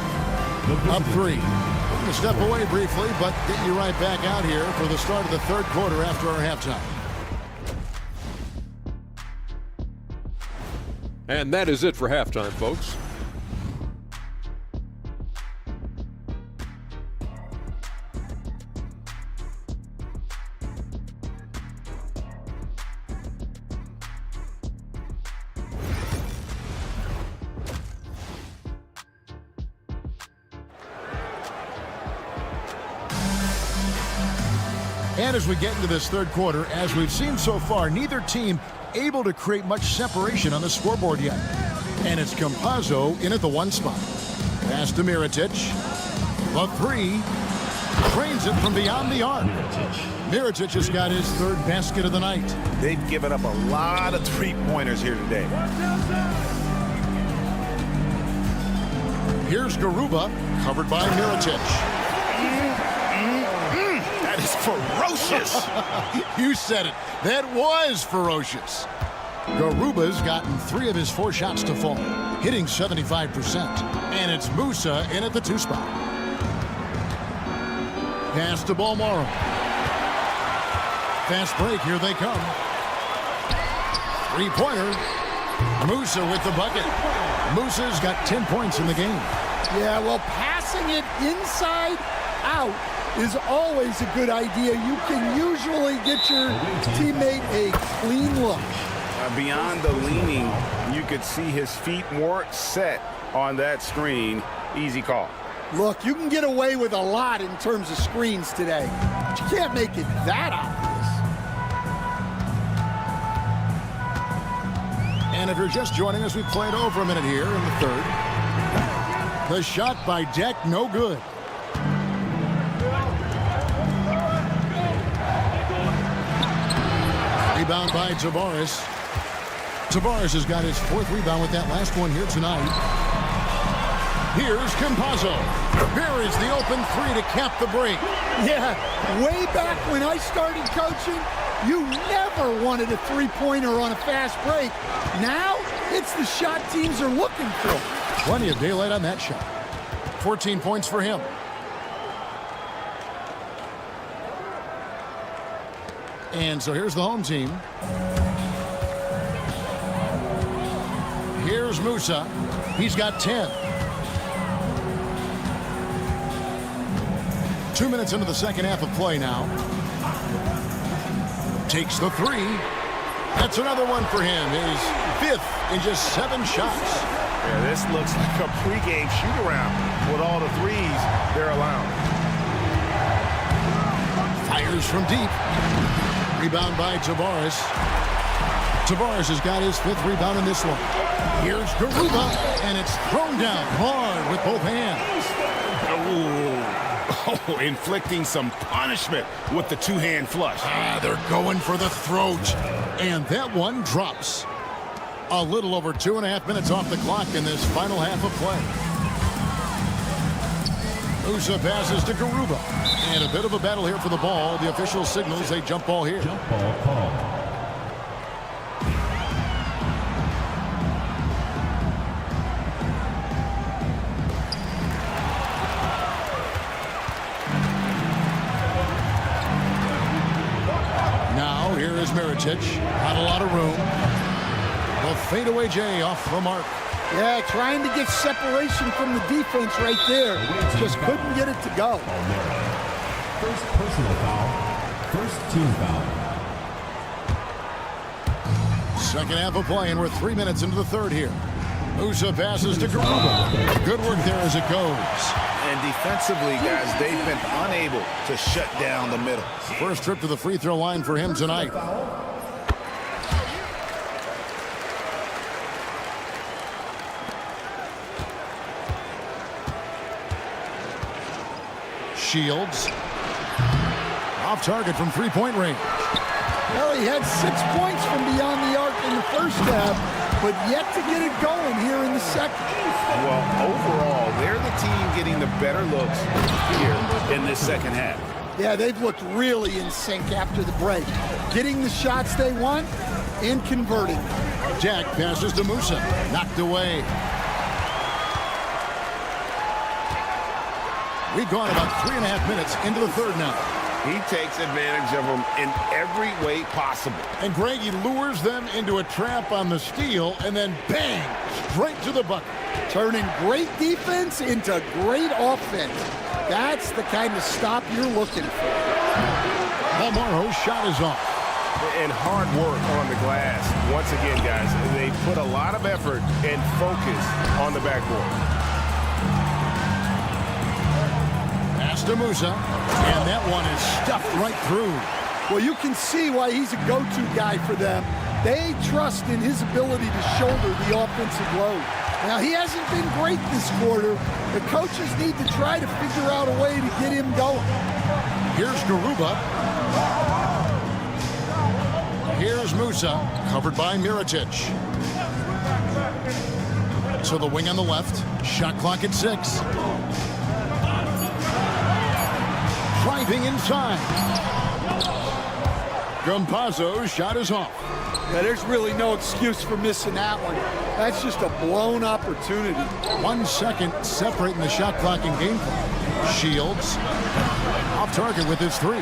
Up 3. We're going to step away briefly, but get you right back out here for the start of the third quarter after our halftime. And that is it for halftime, folks. And as we get into this third quarter, as we've seen so far, neither team able to create much separation on the scoreboard yet. And it's Campazzo in at the 1 spot. Pass to Mirotic. The 3. Trains it from beyond the arc. Mirotic has got his 3rd basket of the night. They've given up a lot of three-pointers here today. Here's Garuba, covered by Mirotic. That is ferocious. You said it. That was ferocious. Garuba's gotten 3 of his 4 shots to fall, hitting 75%. And it's Musa in at the 2 spot. Pass to Balmoro. Fast break, here they come. 3-pointer. Musa with the bucket. Musa's got 10 points in the game. Yeah, well, passing it inside out is always a good idea. You can usually get your teammate a clean look. Beyond the leaning, you could see his feet weren't set on that screen. Easy call. Look, you can get away with a lot in terms of screens today, but you can't make it that obvious. And if you're just joining us, we played over a minute here in the 3rd. The shot by Deck, no good. Rebound by Tavares. Tavares has got his 4th rebound with that last one here tonight. Here's Campazzo. Buries the open 3 to cap the break. Yeah, way back when I started coaching, you never wanted a 3-pointer on a fast break. Now, it's the shot teams are looking for. Plenty of daylight on that shot. 14 points for him. And so here's the home team. Here's Musa. He's got 10. 2 minutes into the second half of play now. Takes the 3. That's another one for him. His 5th in just 7 shots. Yeah, this looks like a pregame shoot-around with all the threes they're allowing. Fires from deep. Rebound by Tavares. Tavares has got his 5th rebound in this one. Here's Garuba, and it's thrown down hard with both hands. Oh, inflicting some punishment with the 2-hand flush. They're going for the throat. And that one drops. A little over 2.5 minutes off the clock in this final half of play. Musa passes to Garuba. And a bit of a battle here for the ball. The official signals a jump ball here. Jump ball call. Now here is Mirotic. Not a lot of room. The fadeaway J off the mark. Yeah, trying to get separation from the defense right there. Just couldn't get it to go. First personal foul. First team foul. Second half of play, and we're 3 minutes into the 3rd here. Musa passes to Garuba. Good work there as it goes. And defensively, guys, they've been unable to shut down the middle. First trip to the free throw line for him tonight. Shields. Off target from 3-point range. Well, he had 6 points from beyond the arc in the first half, but yet to get it going here in the second. Well, overall, they're the team getting the better looks here in this second half. Yeah, they've looked really in sync after the break. Getting the shots they want and converting. Jack passes to Musa. Knocked away. We've gone about 3.5 minutes into the 3rd now. He takes advantage of them in every way possible. And Greg, he lures them into a trap on the steal, and then bang, straight to the bucket. Turning great defense into great offense. That's the kind of stop you're looking for. Balmaro's shot is off. And hard work on the glass. Once again, guys, they put a lot of effort and focus on the backboard. Pass to Musa, and that one is stuffed right through. Well, you can see why he's a go-to guy for them. They trust in his ability to shoulder the offensive load. Now, he hasn't been great this quarter. The coaches need to try to figure out a way to get him going. Here's Garuba. Here's Musa, covered by Mirotic. So the wing on the left, shot clock at 6. Driving inside. Campazzo's shot is off. Yeah, there's really no excuse for missing that one. That's just a blown opportunity. 1 second separating the shot clock and game clock. Shields off target with his 3.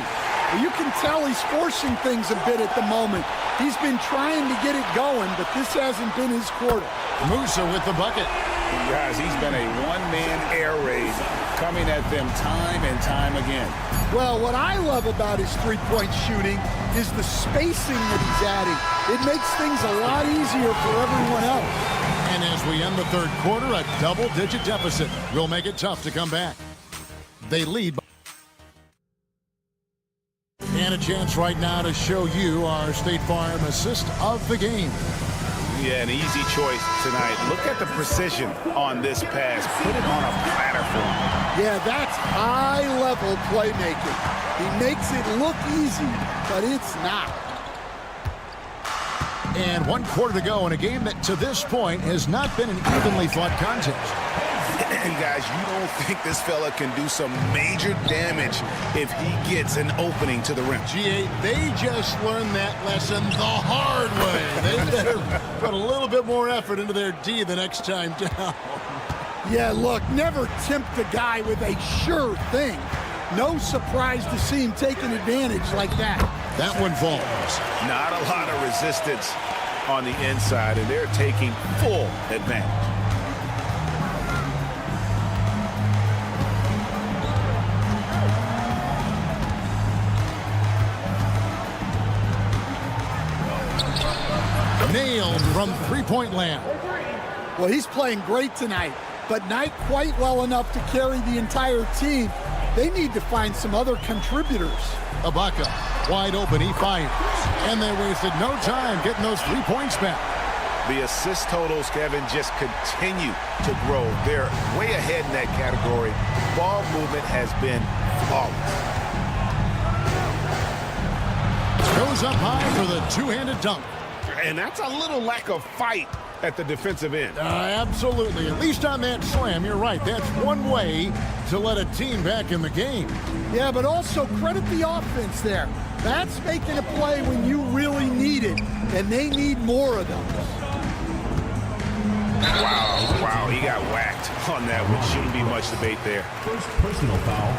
You can tell he's forcing things a bit at the moment. He's been trying to get it going, but this hasn't been his quarter. Musa with the bucket. Guys, he's been a one-man air raid coming at them time and time again. Well, what I love about his three-point shooting is the spacing that he's adding. It makes things a lot easier for everyone else. And as we end the third quarter, a double-digit deficit will make it tough to come back. They lead. And a chance right now to show you our State Farm assist of the game. Yeah, an easy choice tonight. Look at the precision on this pass. Put it on a platter for him. Yeah, that's high-level playmaking. He makes it look easy, but it's not. And 1 quarter to go in a game that, to this point, has not been an evenly fought contest. And guys, you don't think this fella can do some major damage if he gets an opening to the rim. G8, they just learned that lesson the hard way. They better put a little bit more effort into their D the next time down. Yeah, look, never tempt a guy with a sure thing. No surprise to see him taking advantage like that. That one falls. Not a lot of resistance on the inside, and they're taking full advantage. Nailed from three-point land. Well, he's playing great tonight, but not quite well enough to carry the entire team. They need to find some other contributors. Ibaka, wide open, he fires. And they wasted no time getting those 3 points back. The assist totals, Kevin, just continue to grow. They're way ahead in that category. Ball movement has been flawless. Goes up high for the two-handed dunk. And that's a little lack of fight at the defensive end. Absolutely. At least on that slam, you're right. That's one way to let a team back in the game. Yeah, but also credit the offense there. That's making a play when you really need it, and they need more of them. Wow, he got whacked on that one. Shouldn't be much debate there. First personal foul.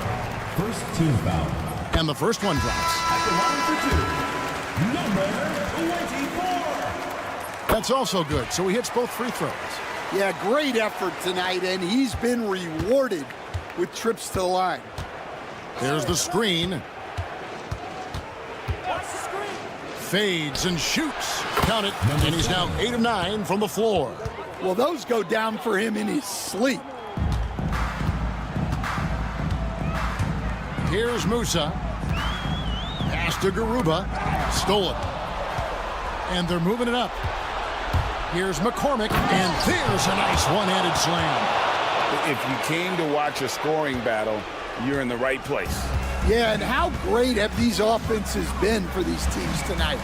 First team foul. And the first one drops. At the line for 2. Number 24. That's also good. So he hits both free throws. Yeah, great effort tonight, and he's been rewarded with trips to the line. There's the screen. Fades and shoots. Count it. And he's now 8 of 9 from the floor. Well, those go down for him in his sleep. Here's Musa. Pass to Garuba. Stolen. And they're moving it up. Here's McCormick, and there's a nice one-handed slam. If you came to watch a scoring battle, you're in the right place. Yeah, and how great have these offenses been for these teams tonight?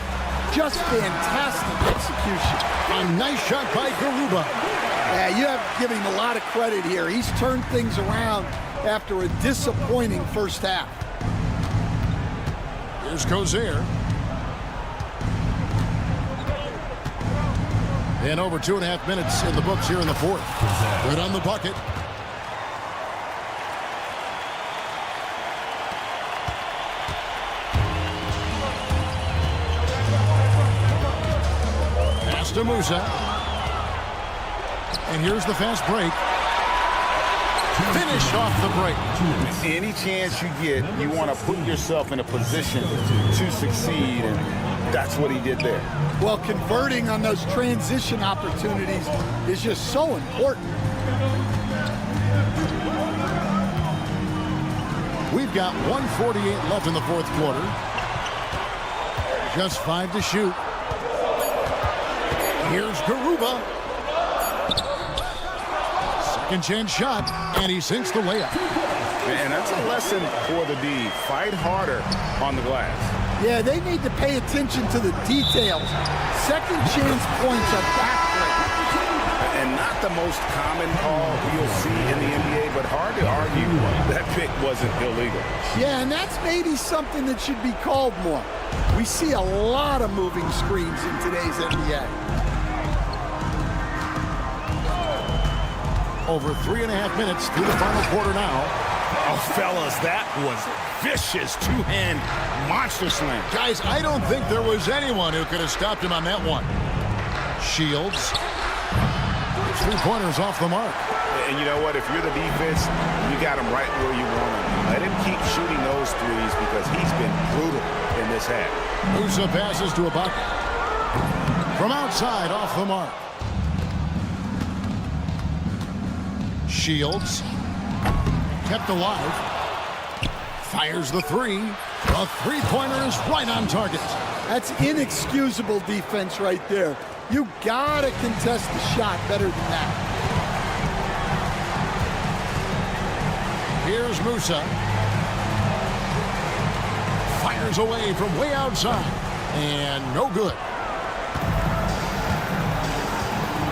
Just fantastic execution. A nice shot by Garuba. Yeah, you have to give him a lot of credit here. He's turned things around after a disappointing first half. Here's Cozier. And over 2.5 minutes in the books here in the fourth. Good on the bucket. Pass to Musa. And here's the fast break. Finish off the break. Any chance you get, you want to put yourself in a position to succeed, and that's what he did there. Well, converting on those transition opportunities is just so important. We've got 1:48 left in the fourth quarter. Just 5 to shoot. Here's Garuba. Second chance shot, and he sinks the layup. And that's a lesson for the D. Fight harder on the glass. Yeah, they need to pay attention to the details. Second chance points are backbreaking. And not the most common call you'll see in the NBA, but hard to argue that pick wasn't illegal. Yeah, and that's maybe something that should be called more. We see a lot of moving screens in today's NBA. Over 3.5 minutes through the final quarter now. Oh, fellas, that was vicious two-hand monster slam. Guys, I don't think there was anyone who could have stopped him on that one. Shields. 3-pointers off the mark. And you know what? If you're the defense, you got him right where you want him. Let him keep shooting those threes because he's been brutal in this half. Musa passes to Ibaka. From outside, off the mark. Shields. Kept alive. Fires the three. The three-pointer is right on target. That's inexcusable defense right there. You gotta contest the shot better than that. Here's Musa. Fires away from way outside. And no good.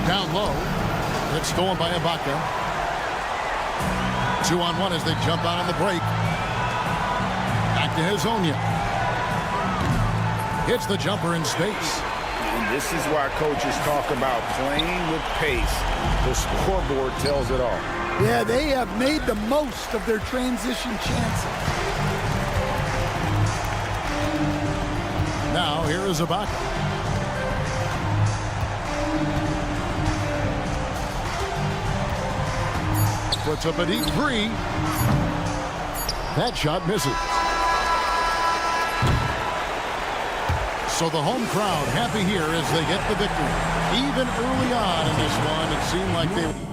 Down low. It's stolen by Ibaka. 2-on-1 as they jump out on the break. Back to Hezonja. Hits the jumper in space. And this is why coaches talk about playing with pace. The scoreboard tells it all. Yeah, they have made the most of their transition chances. Now, here is Ibaka. Puts up a deep three. That shot misses. So the home crowd happy here as they get the victory. Even early on in this one, it seemed like they...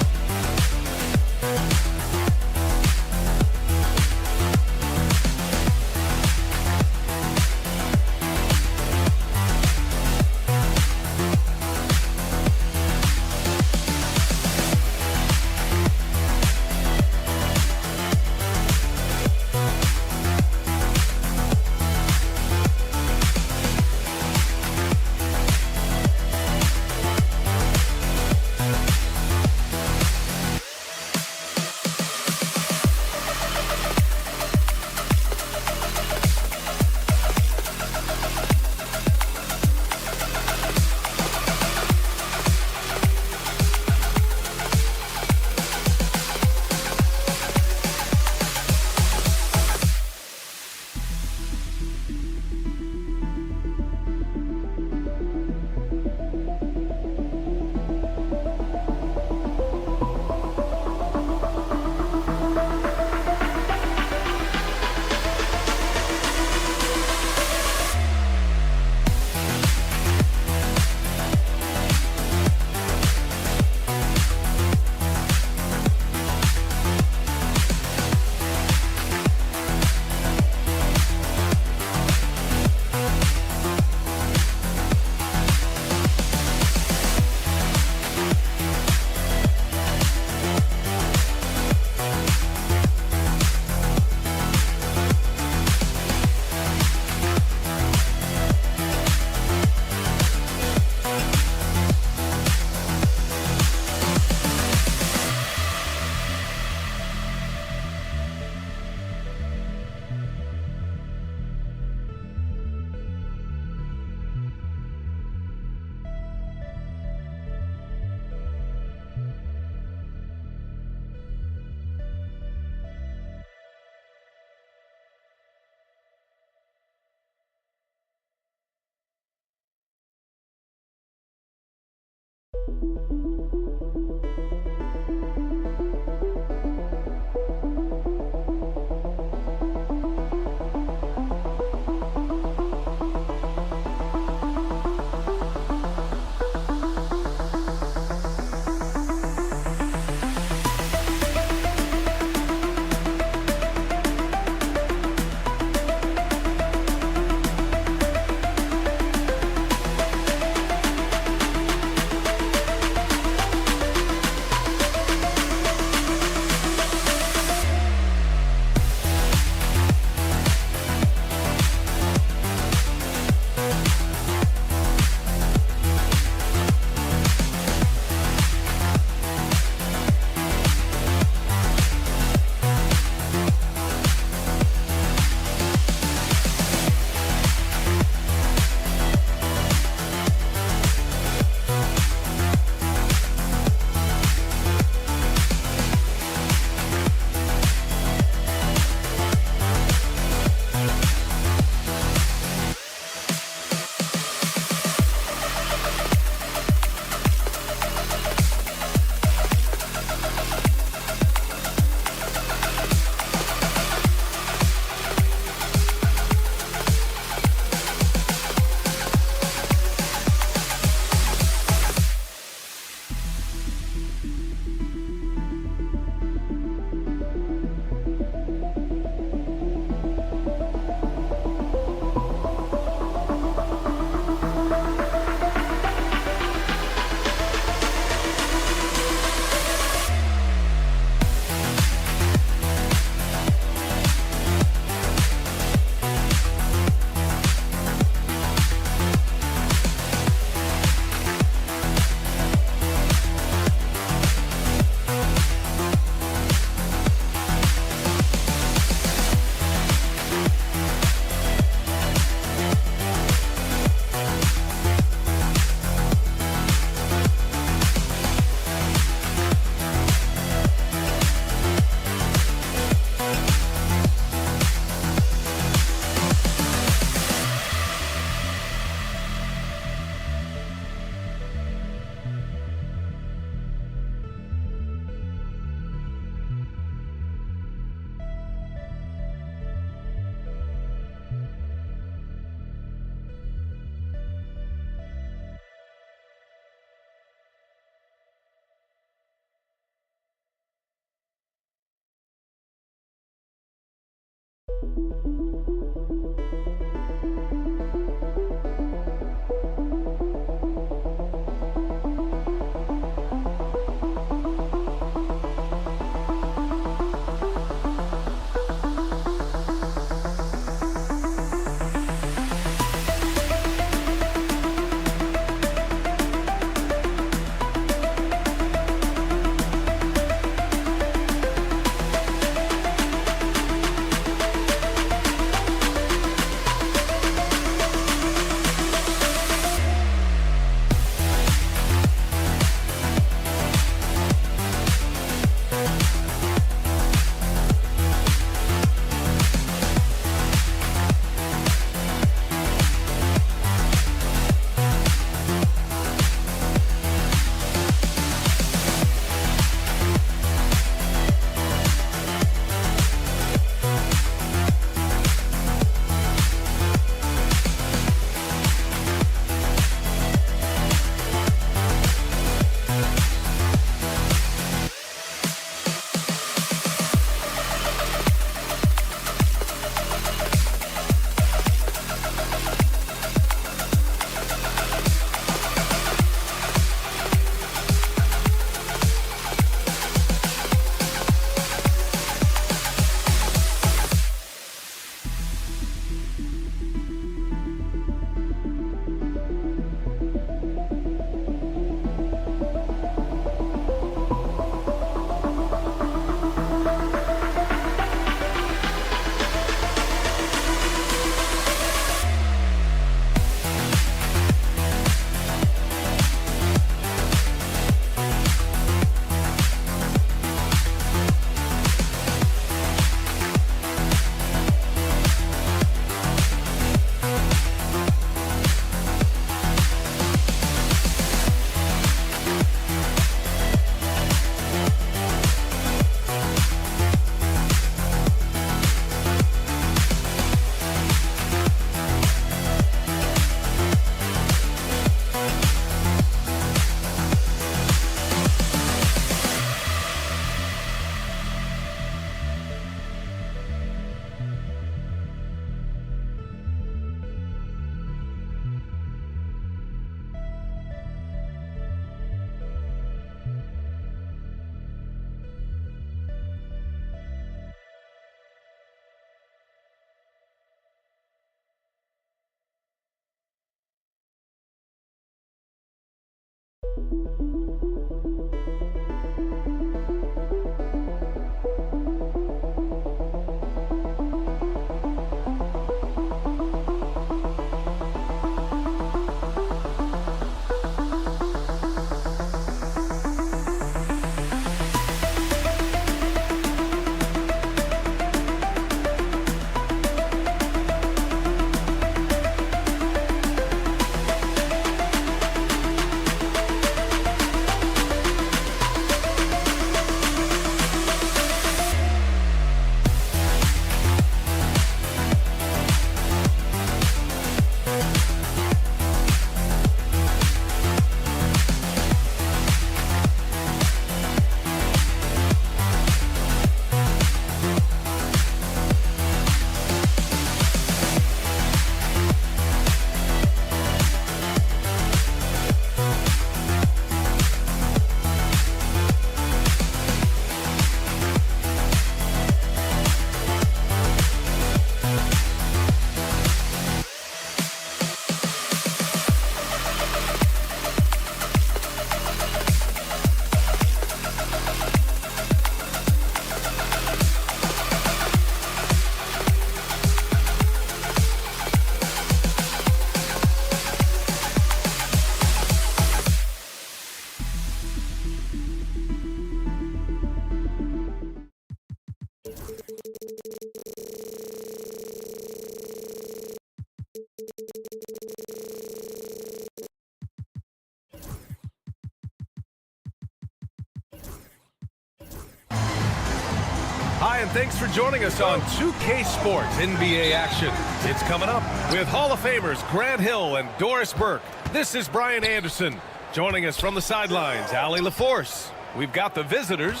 Hi, and thanks for joining us on 2K Sports NBA action. It's coming up with Hall of Famers Grant Hill and Doris Burke. This is Brian Anderson. Joining us from the sidelines, Allie LaForce. We've got the visitors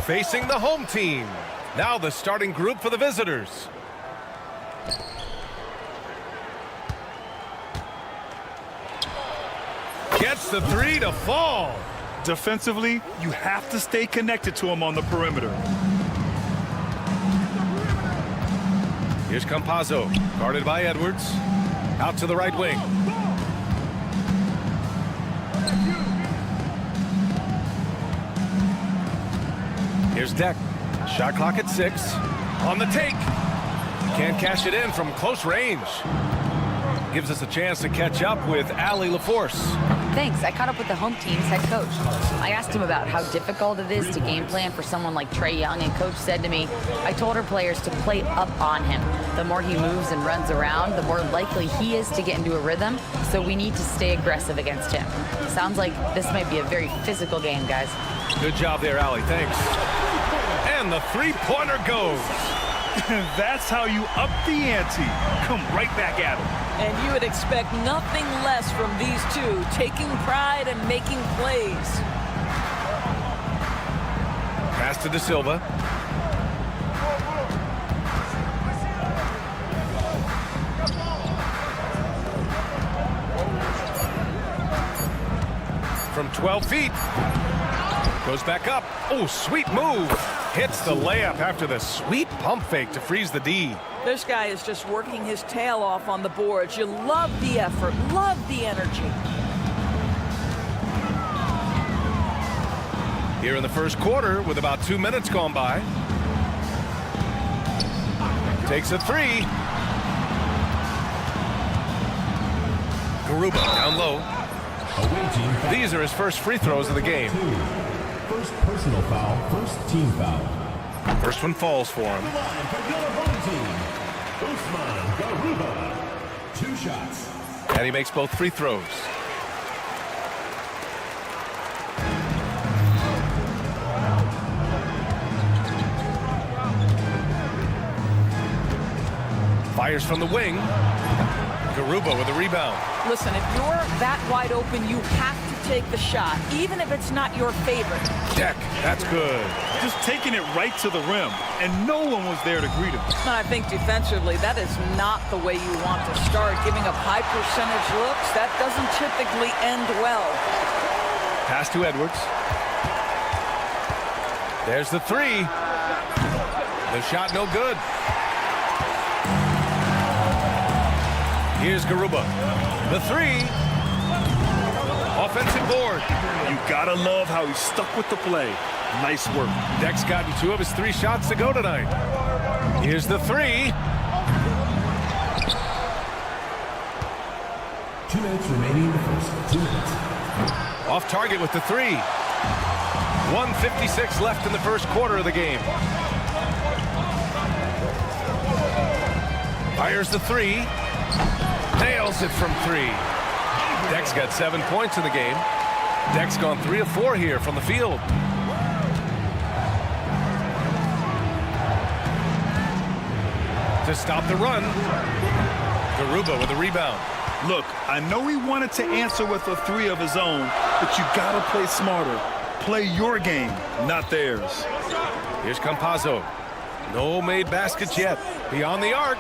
facing the home team. Now the starting group for the visitors. Gets the three to fall. Defensively, you have to stay connected to him on the perimeter. Here's Campazzo, guarded by Edwards. Out to the right wing. Here's Deck. Shot clock at 6. On the take. Can't cash it in from close range. Gives us a chance to catch up with Allie LaForce. Thanks. I caught up with the home team's head coach. I asked him about how difficult it is to game plan for someone like Trae Young, and coach said to me, I told our players to play up on him. The more he moves and runs around, the more likely he is to get into a rhythm, so we need to stay aggressive against him. Sounds like this might be a very physical game, guys. Good job there, Allie. Thanks. And the three-pointer goes. That's how you up the ante. Come right back at him. And you would expect nothing less from these two, taking pride and making plays. Pass to De Silva. From 12 feet. Goes back up. Oh, sweet move. Hits the layup after the sweet pump fake to freeze the D. This guy is just working his tail off on the boards. You love the effort, love the energy. Here in the first quarter with about 2 minutes gone by. Takes a three. Garuba down low. These are his first free throws of the game. First personal foul, first team foul. First one falls for him. Garuba. 2 shots. And he makes both free throws. Fires from the wing. Garuba with a rebound. Listen, if you're that wide open, you have to take the shot, even if it's not your favorite. Deck, that's good. Just taking it right to the rim, and no one was there to greet him. And I think defensively, that is not the way you want to start. Giving up high percentage looks, that doesn't typically end well. Pass to Edwards. There's the three. The shot no good. Here's Garuba. The three. Offensive board. You gotta love how he stuck with the play. Nice work. Deck's gotten 2 of his 3 shots to go tonight. Here's the three. 2 minutes remaining in the first 2 minutes. Off target with the three. 1:56 left in the first quarter of the game. Fires the three. Nails it from 3. Deck's got 7 points in the game. Deck's gone 3 of 4 here from the field. To stop the run, Garuba with a rebound. Look, I know he wanted to answer with a 3 of his own, but you gotta play smarter. Play your game, not theirs. Here's Campazzo. No made baskets yet. Beyond the arc.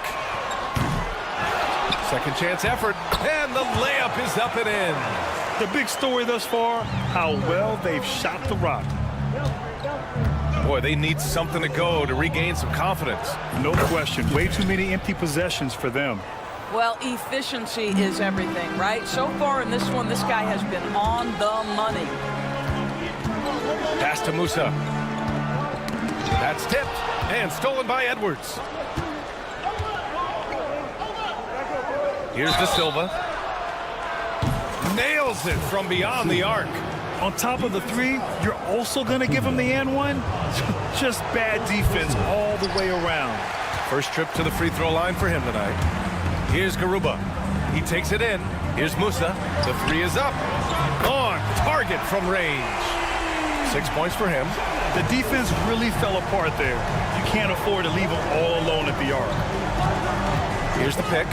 Second chance effort, and the layup is up and in. The big story thus far, how well they've shot the rock. Boy, they need something to go to regain some confidence. No question, way too many empty possessions for them. Well, efficiency is everything, right? So far in this one, this guy has been on the money. Pass to Musa. That's tipped and stolen by Edwards. Here's De Silva. Nails it from beyond the arc. On top of the 3, you're also going to give him the and one? Just bad defense all the way around. First trip to the free throw line for him tonight. Here's Garuba. He takes it in. Here's Musa. The 3 is up. On target from range. 6 points for him. The defense really fell apart there. You can't afford to leave him all alone at the arc. Here's the pick.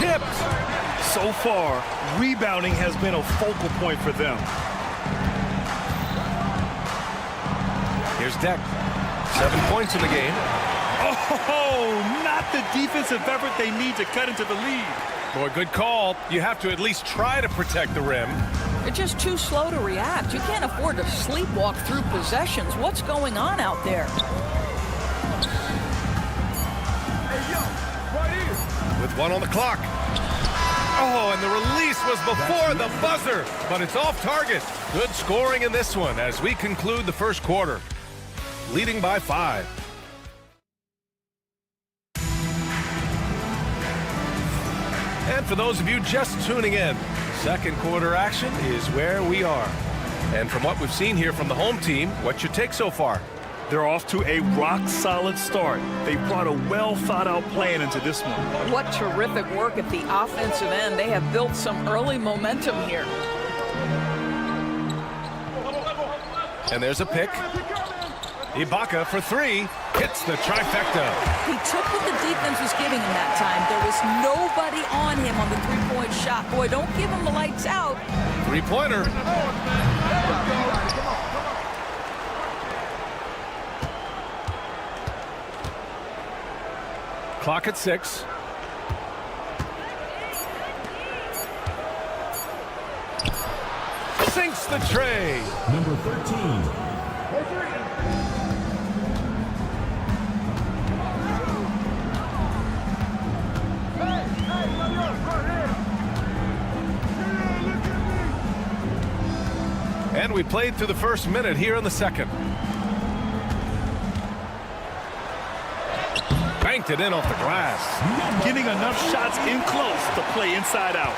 Tipped. So far, rebounding has been a focal point for them. Here's Deck. 7 points in the game. Oh, not the defensive effort they need to cut into the lead. Boy, good call. You have to at least try to protect the rim. They're just too slow to react. You can't afford to sleepwalk through possessions. What's going on out there? With 1 on the clock. Oh, and the release was before the buzzer, but it's off target. Good scoring in this one as we conclude the first quarter. Leading by 5. And for those of you just tuning in, second quarter action is where we are. And from what we've seen here from the home team, what's your take so far? They're off to a rock-solid start. They brought a well-thought-out plan into this one. What terrific work at the offensive end. They have built some early momentum here. And there's a pick. Ibaka for 3. Hits the trifecta. He took what the defense was giving him that time. There was nobody on him on the three-point shot. Boy, don't give him the lights out. Three-pointer. Clock at 6. Sinks the tray. Number 13. And we played through the first minute here in the second. Banked it in off the glass. Getting enough shots in close to play inside out.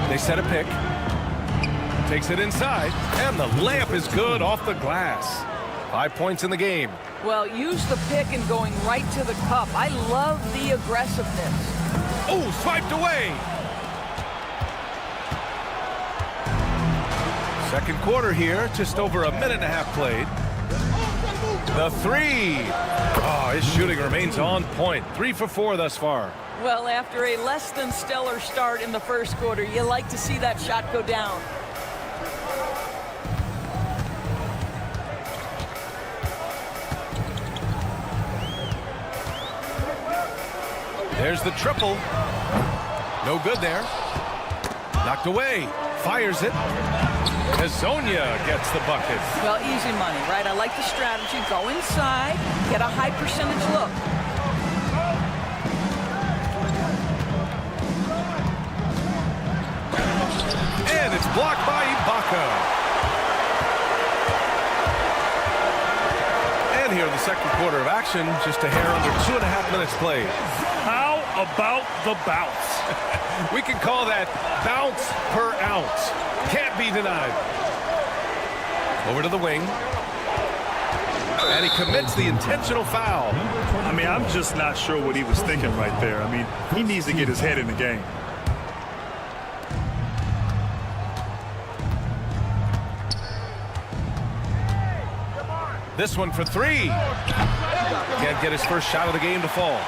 They set a pick. Takes it inside. And the layup is good off the glass. 5 points in the game. Well, use the pick and going right to the cup. I love the aggressiveness. Oh, swiped away. Second quarter here, just over a minute and a half played. The 3. Oh, his shooting remains on point. 3 for 4 thus far. Well, after a less than stellar start in the first quarter, you like to see that shot go down. There's the triple. No good there. Knocked away. Fires it. Hazonia gets the bucket. Well, easy money, right? I like the strategy. Go inside, get a high percentage look. And it's blocked by Ibaka. And here in the second quarter of action, just a hair under 2.5 minutes played. How about the bounce? We can call that bounce per ounce. Can't be denied. Over to the wing. And he commits the intentional foul. I mean, I'm just not sure what he was thinking right there. I mean, he needs to get his head in the game. This one for 3. Can't get his first shot of the game to fall.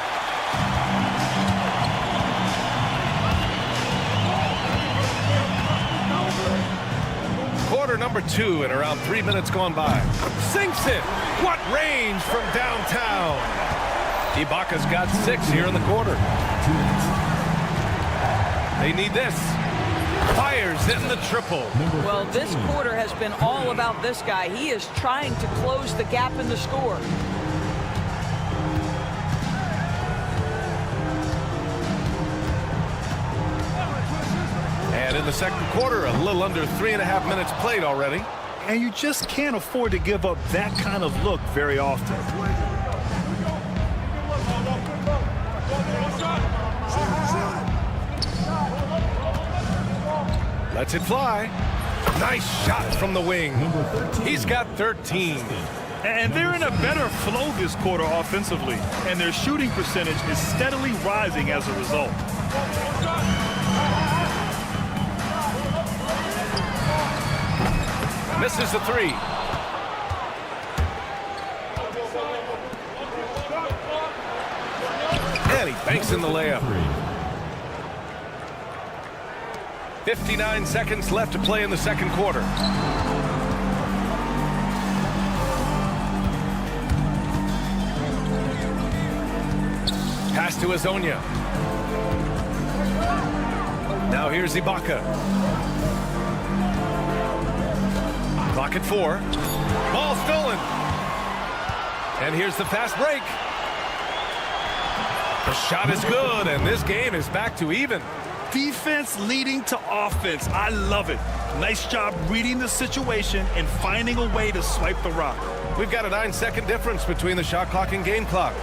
Quarter number 2 and around 3 minutes gone by. Sinks it. What range from downtown. Ibaka's got 6 here in the quarter. They need this. Fires in the triple. Well, this quarter has been all about this guy. He is trying to close the gap in the score. And in the second quarter, a little under 3.5 minutes played already. And you just can't afford to give up that kind of look very often. Lets it fly. Nice shot from the wing. He's got 13. And they're in a better flow this quarter offensively. And their shooting percentage is steadily rising as a result. Misses the 3. And he banks in the layup. 59 seconds left to play in the second quarter. Pass to Azonia. Now here's Ibaka. Clock at 4. Ball stolen. And here's the fast break. The shot is good, and this game is back to even. Defense leading to offense. I love it. Nice job reading the situation and finding a way to swipe the rock. We've got a 9-second difference between the shot clock and game clock.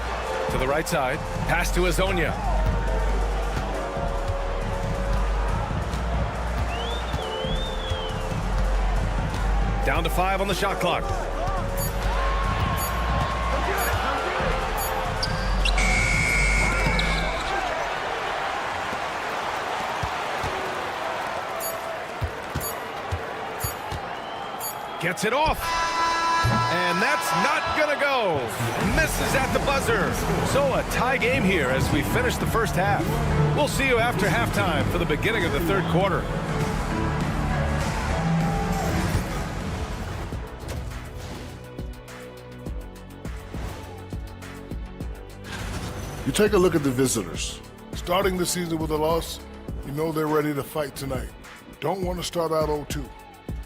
To the right side. Pass to Azonia. Down to 5 on the shot clock. Gets it off. And that's not gonna go. Misses at the buzzer. So a tie game here as we finish the first half. We'll see you after halftime for the beginning of the third quarter. You take a look at the visitors. Starting the season with a loss, you know they're ready to fight tonight. Don't want to start out 0-2.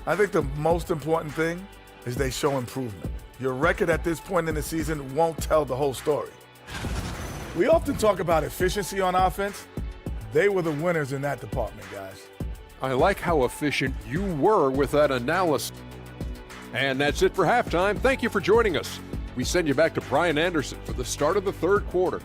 I think the most important thing is they show improvement. Your record at this point in the season won't tell the whole story. We often talk about efficiency on offense. They were the winners in that department, guys. I like how efficient you were with that analysis. And that's it for halftime. Thank you for joining us. We send you back to Brian Anderson for the start of the third quarter.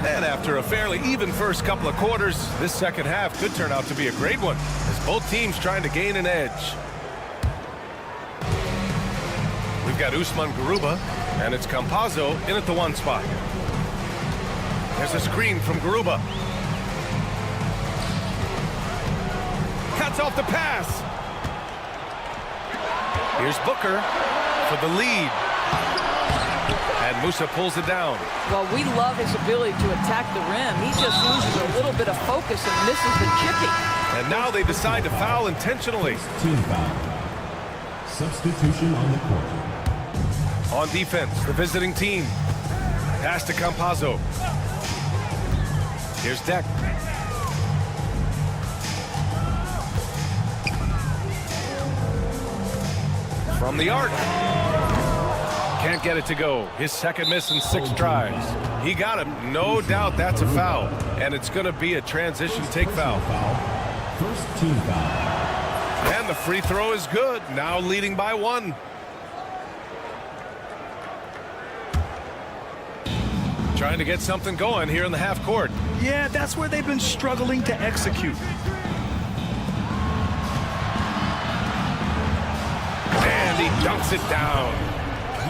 And after a fairly even first couple of quarters, this second half could turn out to be a great one as both teams trying to gain an edge. We've got Usman Garuba, and it's Campazzo in at the 1 spot. There's a screen from Garuba. Cuts off the pass. Here's Booker for the lead. And Musa pulls it down. Well, we love his ability to attack the rim. He just loses a little bit of focus and misses the chippy. And now they decide to foul intentionally. Team foul. Substitution on the court. On defense, the visiting team. Pass to Campazzo. Here's Deck. From the arc. Can't get it to go. His second miss in 6 tries. He got him. No doubt that's a foul. And it's going to be a transition take foul. First team foul. And the free throw is good. Now leading by 1. Trying to get something going here in the half court. Yeah, that's where they've been struggling to execute. And he dunks it down.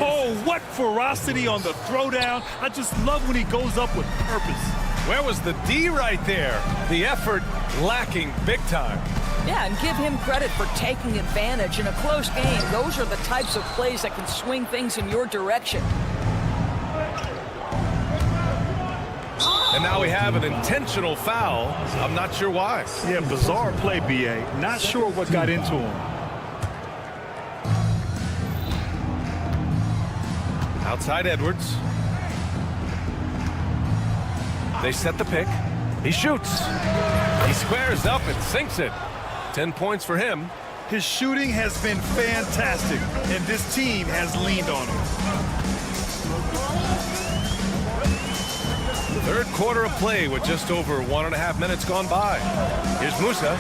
Oh, what ferocity on the throwdown. I just love when he goes up with purpose. Where was the D right there? The effort lacking big time. Yeah, and give him credit for taking advantage in a close game. Those are the types of plays that can swing things in your direction. And now we have an intentional foul. I'm not sure why. Yeah, bizarre play, B.A. Not sure what got into him. Outside Edwards. They set the pick. He shoots. He squares up and sinks it. 10 points for him. His shooting has been fantastic, and this team has leaned on him. Third quarter of play with just over 1.5 minutes gone by. Here's Musa.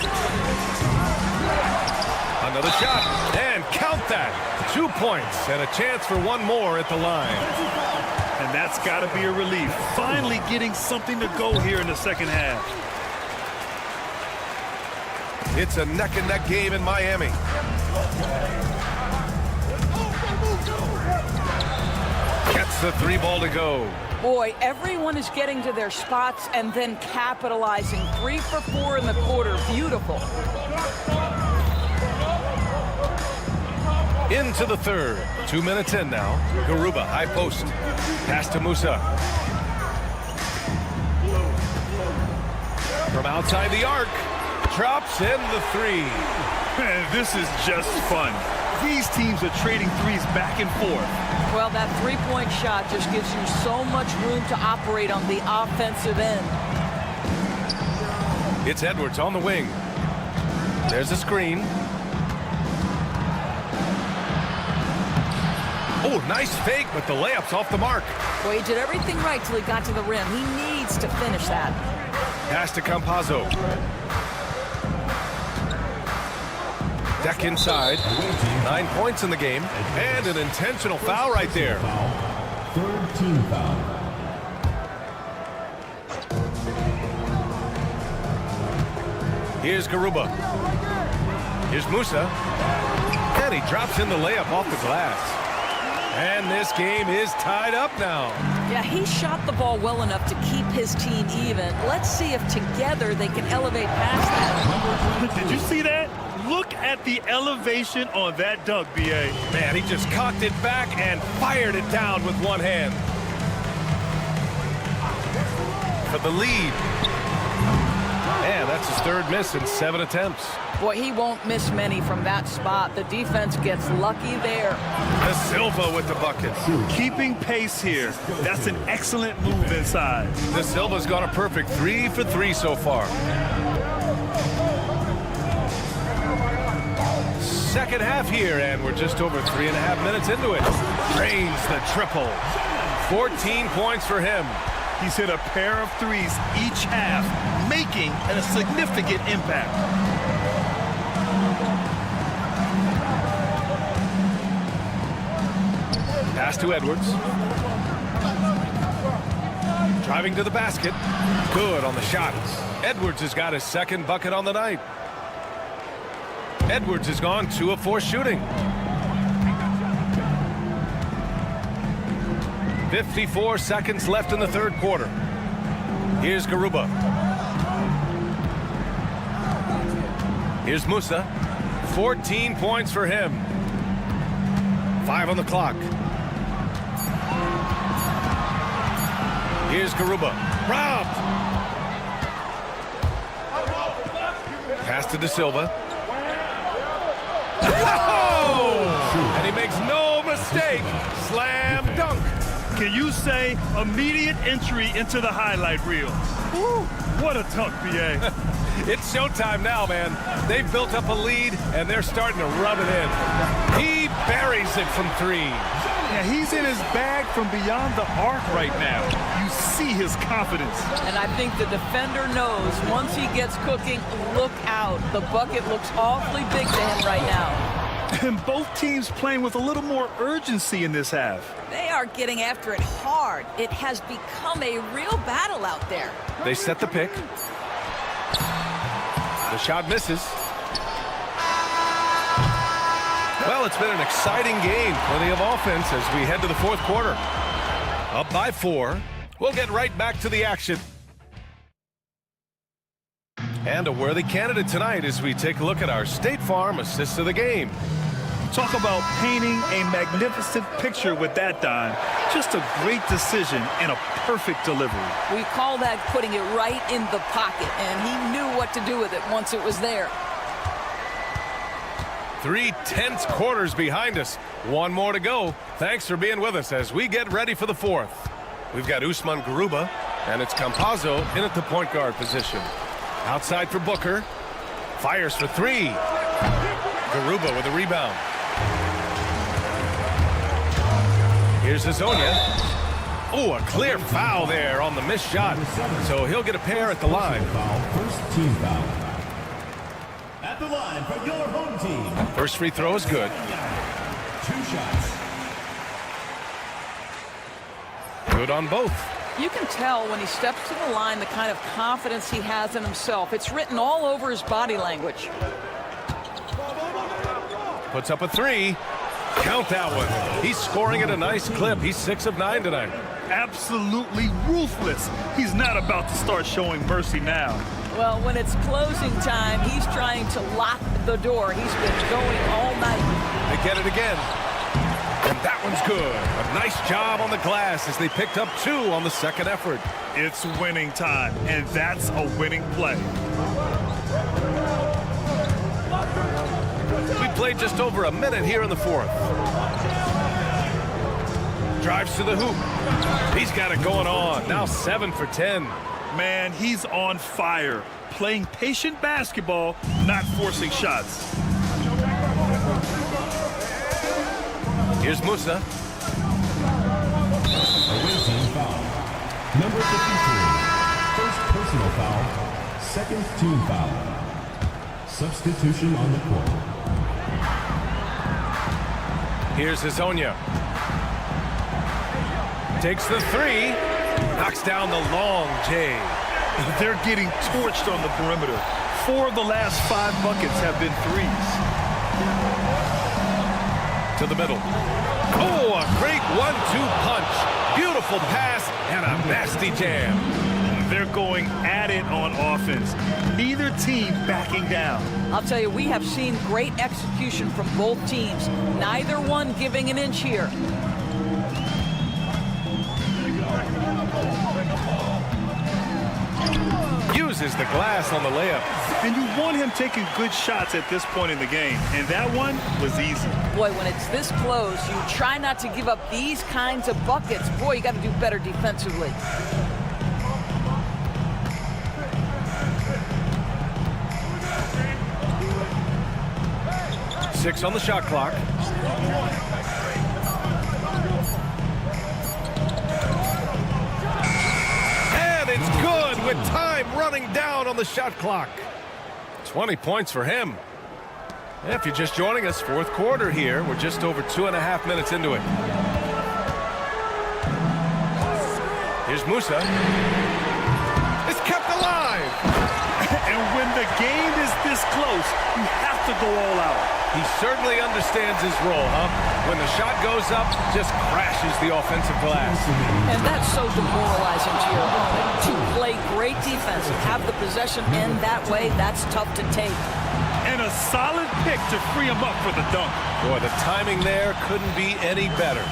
Another shot, and count that. 2 points and a chance for one more at the line. And that's got to be a relief. Finally getting something to go here in the second half. It's a neck-and-neck game in Miami. Gets the 3 ball to go. Boy, everyone is getting to their spots and then capitalizing. 3 for 4 in the quarter. Beautiful. Into the third. 2 minutes in now. Garuba, high post. Pass to Musa. From outside the arc, drops in the three. Man, this is just fun. These teams are trading threes back and forth. Well, that three-point shot just gives you so much room to operate on the offensive end. It's Edwards on the wing. There's a screen. Oh, nice fake, but the layup's off the mark. Well, he did everything right till he got to the rim. He needs to finish that. Pass to Campazzo. Deck inside. 9 points in the game. And an intentional foul right there. Third team foul. Here's Garuba. Here's Musa. And he drops in the layup off the glass. And this game is tied up now. Yeah, he shot the ball well enough to keep his team even. Let's see if together they can elevate past that. Did you see that? Look at the elevation on that dunk, B.A. Man, he just cocked it back and fired it down with one hand. For the lead. And that's his third miss in 7 attempts. Boy, he won't miss many from that spot. The defense gets lucky there. De Silva with the buckets. Keeping pace here. That's an excellent move inside. De Silva's got a perfect 3 for 3 so far. Second half here, and we're just over 3.5 minutes into it. Drains the triple. 14 points for him. He's hit a pair of threes each half, making a significant impact. Pass to Edwards. Driving to the basket. Good on the shot. Edwards has got his second bucket on the night. Edwards has gone 2 of 4 shooting. 54 seconds left in the third quarter. Here's Garuba. Here's Musa. 14 points for him. 5 on the clock. Here's Garuba. Robbed. Pass to De Silva. Oh! And he makes no mistake. Slam dunk. Can you say immediate entry into the highlight reel? Woo, what a dunk, B.A. It's showtime now, man. They've built up a lead, and they're starting to rub it in. He buries it from 3. Yeah, he's in his bag from beyond the arc right now. You see his confidence. And I think the defender knows once he gets cooking, look out. The bucket looks awfully big to him right now. And both teams playing with a little more urgency in this half. They are getting after it hard. It has become a real battle out there. They set the pick. The shot misses. Well, it's been an exciting game. Plenty of offense as we head to the fourth quarter. Up by 4. We'll get right back to the action. And a worthy candidate tonight as we take a look at our State Farm assists of the game. Talk about painting a magnificent picture with that dime. Just a great decision and a perfect delivery. We call that putting it right in the pocket, and he knew what to do with it once it was there. 3 tense quarters behind us. 1 more to go. Thanks for being with us as we get ready for the fourth. We've got Usman Garuba, and it's Campazzo in at the point guard position. Outside for Booker. Fires for 3. Garuba with a rebound. Here's Azonia. Oh, a clear foul there on the missed shot. So he'll get a pair at the line. First team foul. At the line for your home team. First free throw is good. 2 shots. Good on both. You can tell when he steps to the line the kind of confidence he has in himself. It's written all over his body language. Puts up a 3. Count that one. He's scoring at a nice clip. He's 6 of 9 tonight. Absolutely ruthless. He's not about to start showing mercy now. Well, when it's closing time, he's trying to lock the door. He's been going all night. They get it again. And that one's good. A nice job on the glass as they picked up 2 on the second effort. It's winning time, and that's a winning play. We played just over a minute here in the fourth. Drives to the hoop. He's got it going on. Now 7 for 10. Man, he's on fire. Playing patient basketball, not forcing shots. Here's Musa. Away team foul. Number 53. First personal foul. Second team foul. Substitution on the court. Here's Hazonia. Takes the 3. Knocks down the long J. They're getting torched on the perimeter. 4 of the last 5 buckets have been threes. To the middle. Oh, a great 1-2 punch. Beautiful pass and a nasty jam. They're going at it on offense. Neither team backing down. I'll tell you, we have seen great execution from both teams. Neither one giving an inch here. Uses the glass on the layup. And you want him taking good shots at this point in the game. And that one was easy. Boy, when it's this close, you try not to give up these kinds of buckets. Boy, you got to do better defensively. Six on the shot clock. And it's good with time running down on the shot clock. 20 points for him. If you're just joining us, fourth quarter here. We're just over 2.5 minutes into it. Here's Musa. It's kept alive. And when the game is this close, you have to go all out. He certainly understands his role, huh? When the shot goes up, just crashes the offensive glass. And that's so demoralizing to your opponent. To play great defense, have the possession in that way, that's tough to take. And a solid pick to free him up for the dunk. Boy, the timing there couldn't be any better.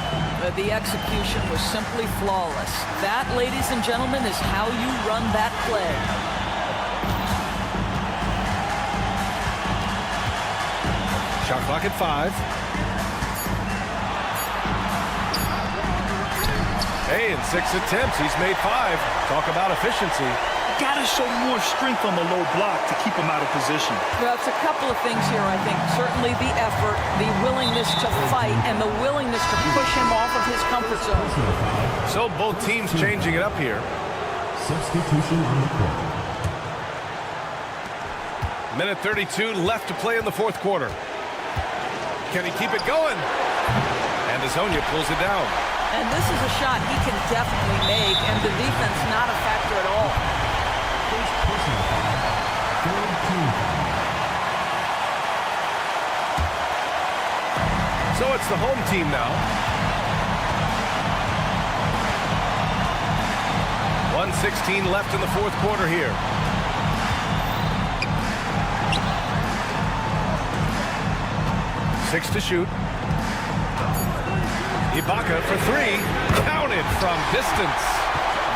The execution was simply flawless. That, ladies and gentlemen, is how you run that play. Shot clock at 5. Hey, in 6 attempts, he's made 5. Talk about efficiency. Got to show more strength on the low block to keep him out of position. Well, it's a couple of things here, I think. Certainly the effort, the willingness to fight, and the willingness to push him off of his comfort zone. So both teams changing it up here. Substitution on the court. Minute 32 left to play in the fourth quarter. Can he keep it going? And Hazonia pulls it down. And this is a shot he can definitely make, and the defense not a factor at all. First personal foul. Third team foul. So it's the home team now. 1:16 left in the fourth quarter here. Six to shoot. Ibaka for 3. Counted from distance.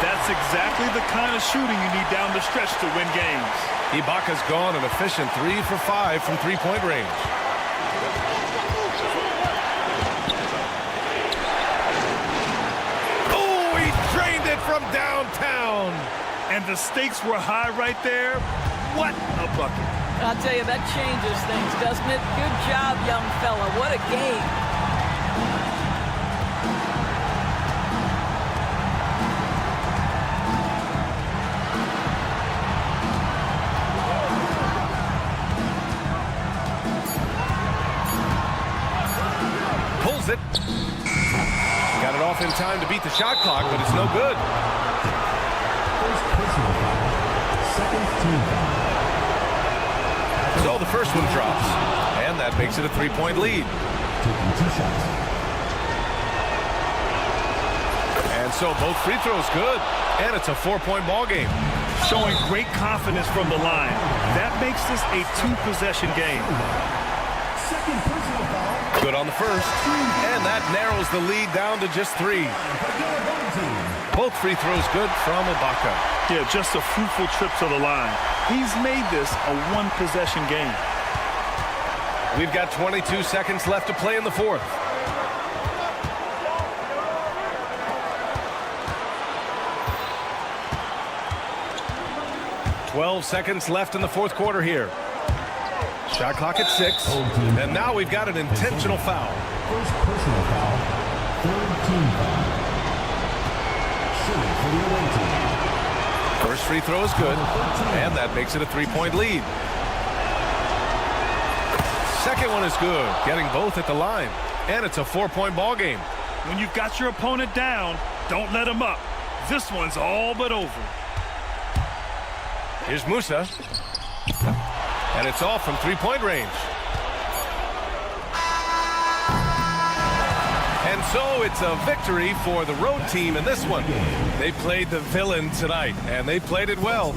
That's exactly the kind of shooting you need down the stretch to win games. Ibaka's gone an efficient 3 for 5 from three-point range. Oh, he drained it from downtown. And the stakes were high right there. What a bucket. I'll tell you, that changes things, doesn't it? Good job, young fella. What a game. Pulls it. Got it off in time to beat the shot clock, but it's no good. First personal foul. Second team foul. So the first one drops, and that makes it a 3-point lead. Taking 2 shots. And so both free throws good, and it's a 4-point ball game. Showing great confidence from the line. That makes this a 2-possession game. Second personal foul. Good on the first. And that narrows the lead down to just 3. Both free throws good from Ibaka. Yeah, just a fruitful trip to the line. He's made this a one-possession game. We've got 22 seconds left to play in the fourth. "12 seconds left in the fourth quarter here. Shot clock at 6. And now we've got an intentional foul. First personal foul, third team foul. Shooting for the away team. First free throw is good, and that makes it a 3-point lead. Second one is good, getting both at the line, and it's a 4-point ball game. When you've got your opponent down, don't let him up. This one's all but over. Here's Musa, and it's off from 3-point range. And so it's a victory for the road team in this one. They played the villain tonight, and they played it well.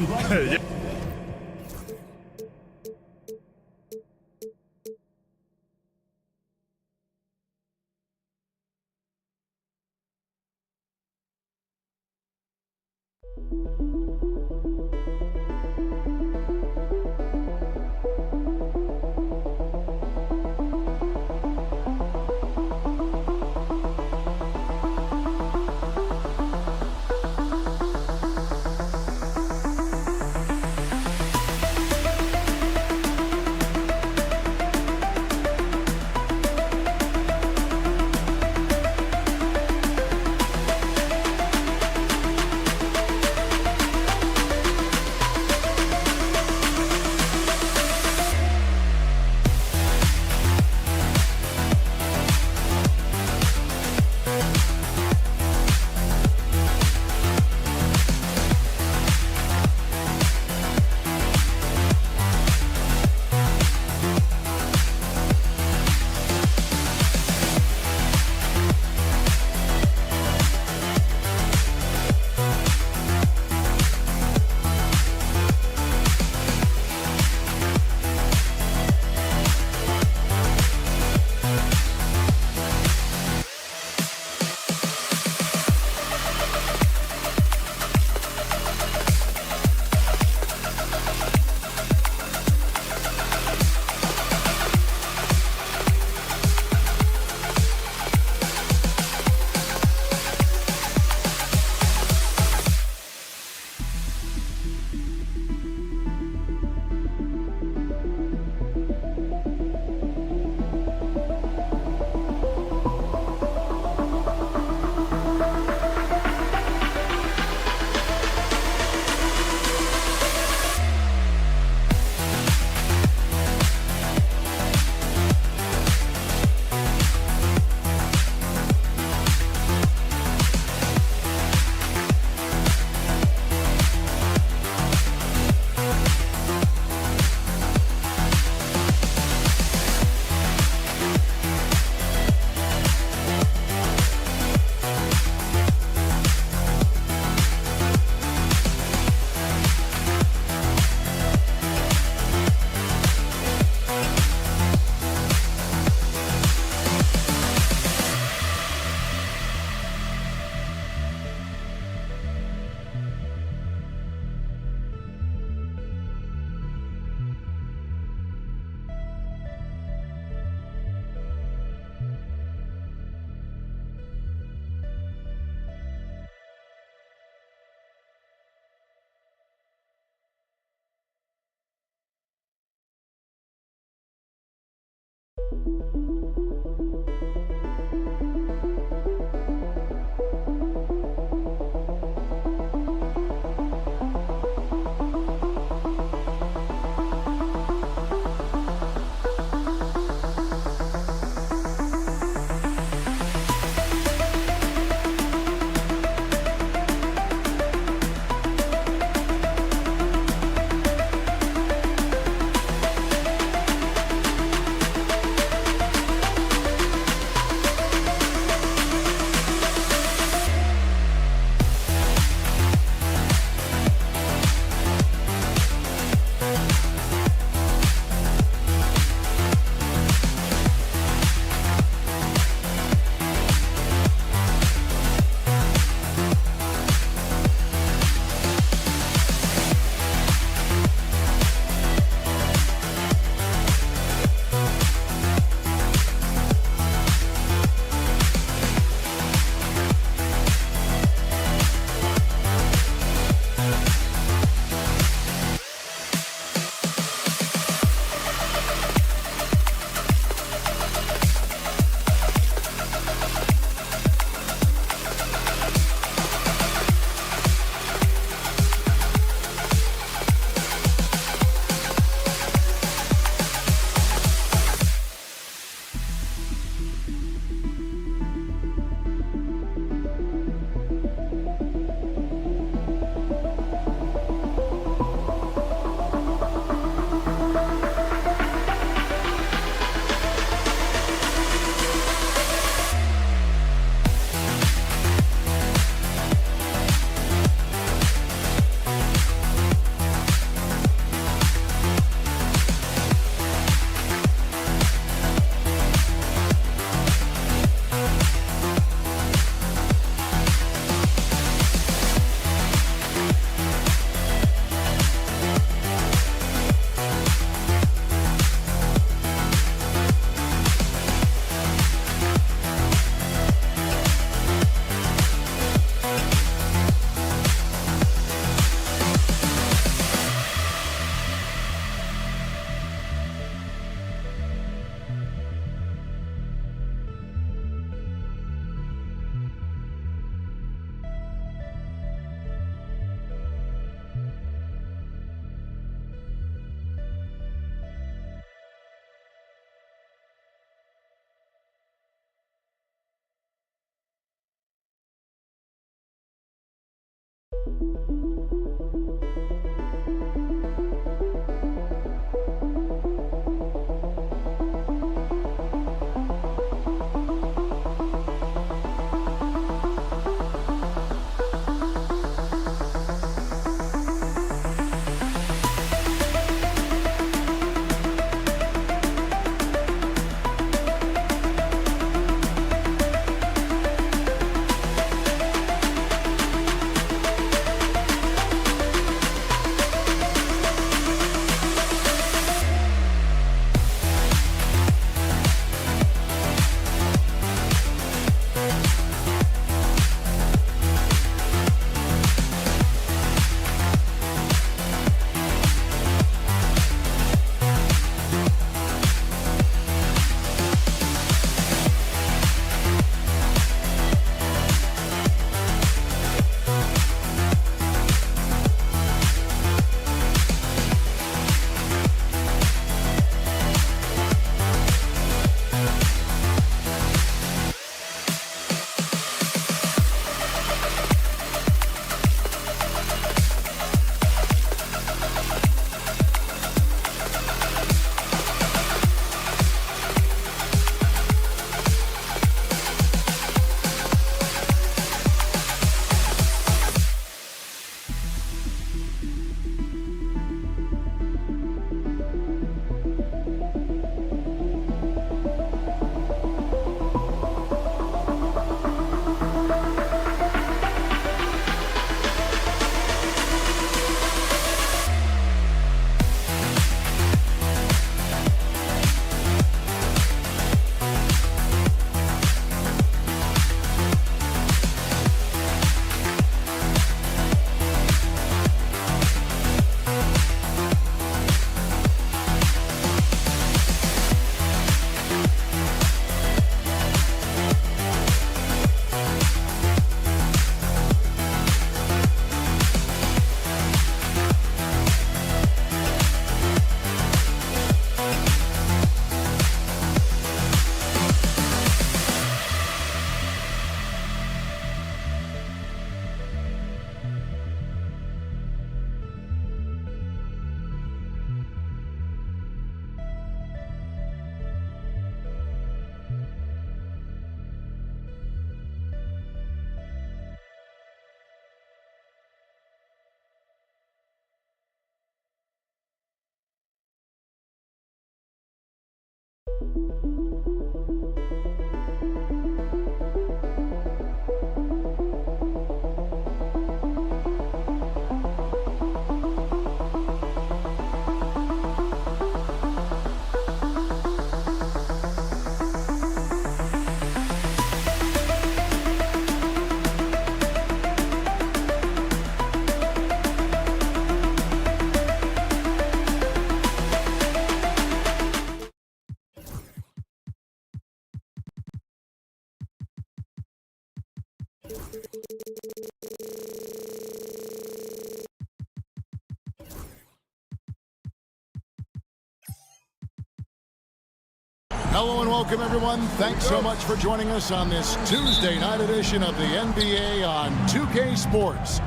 Hello and welcome, everyone. Thanks so much for joining us on this Tuesday night edition of the NBA on 2K Sports.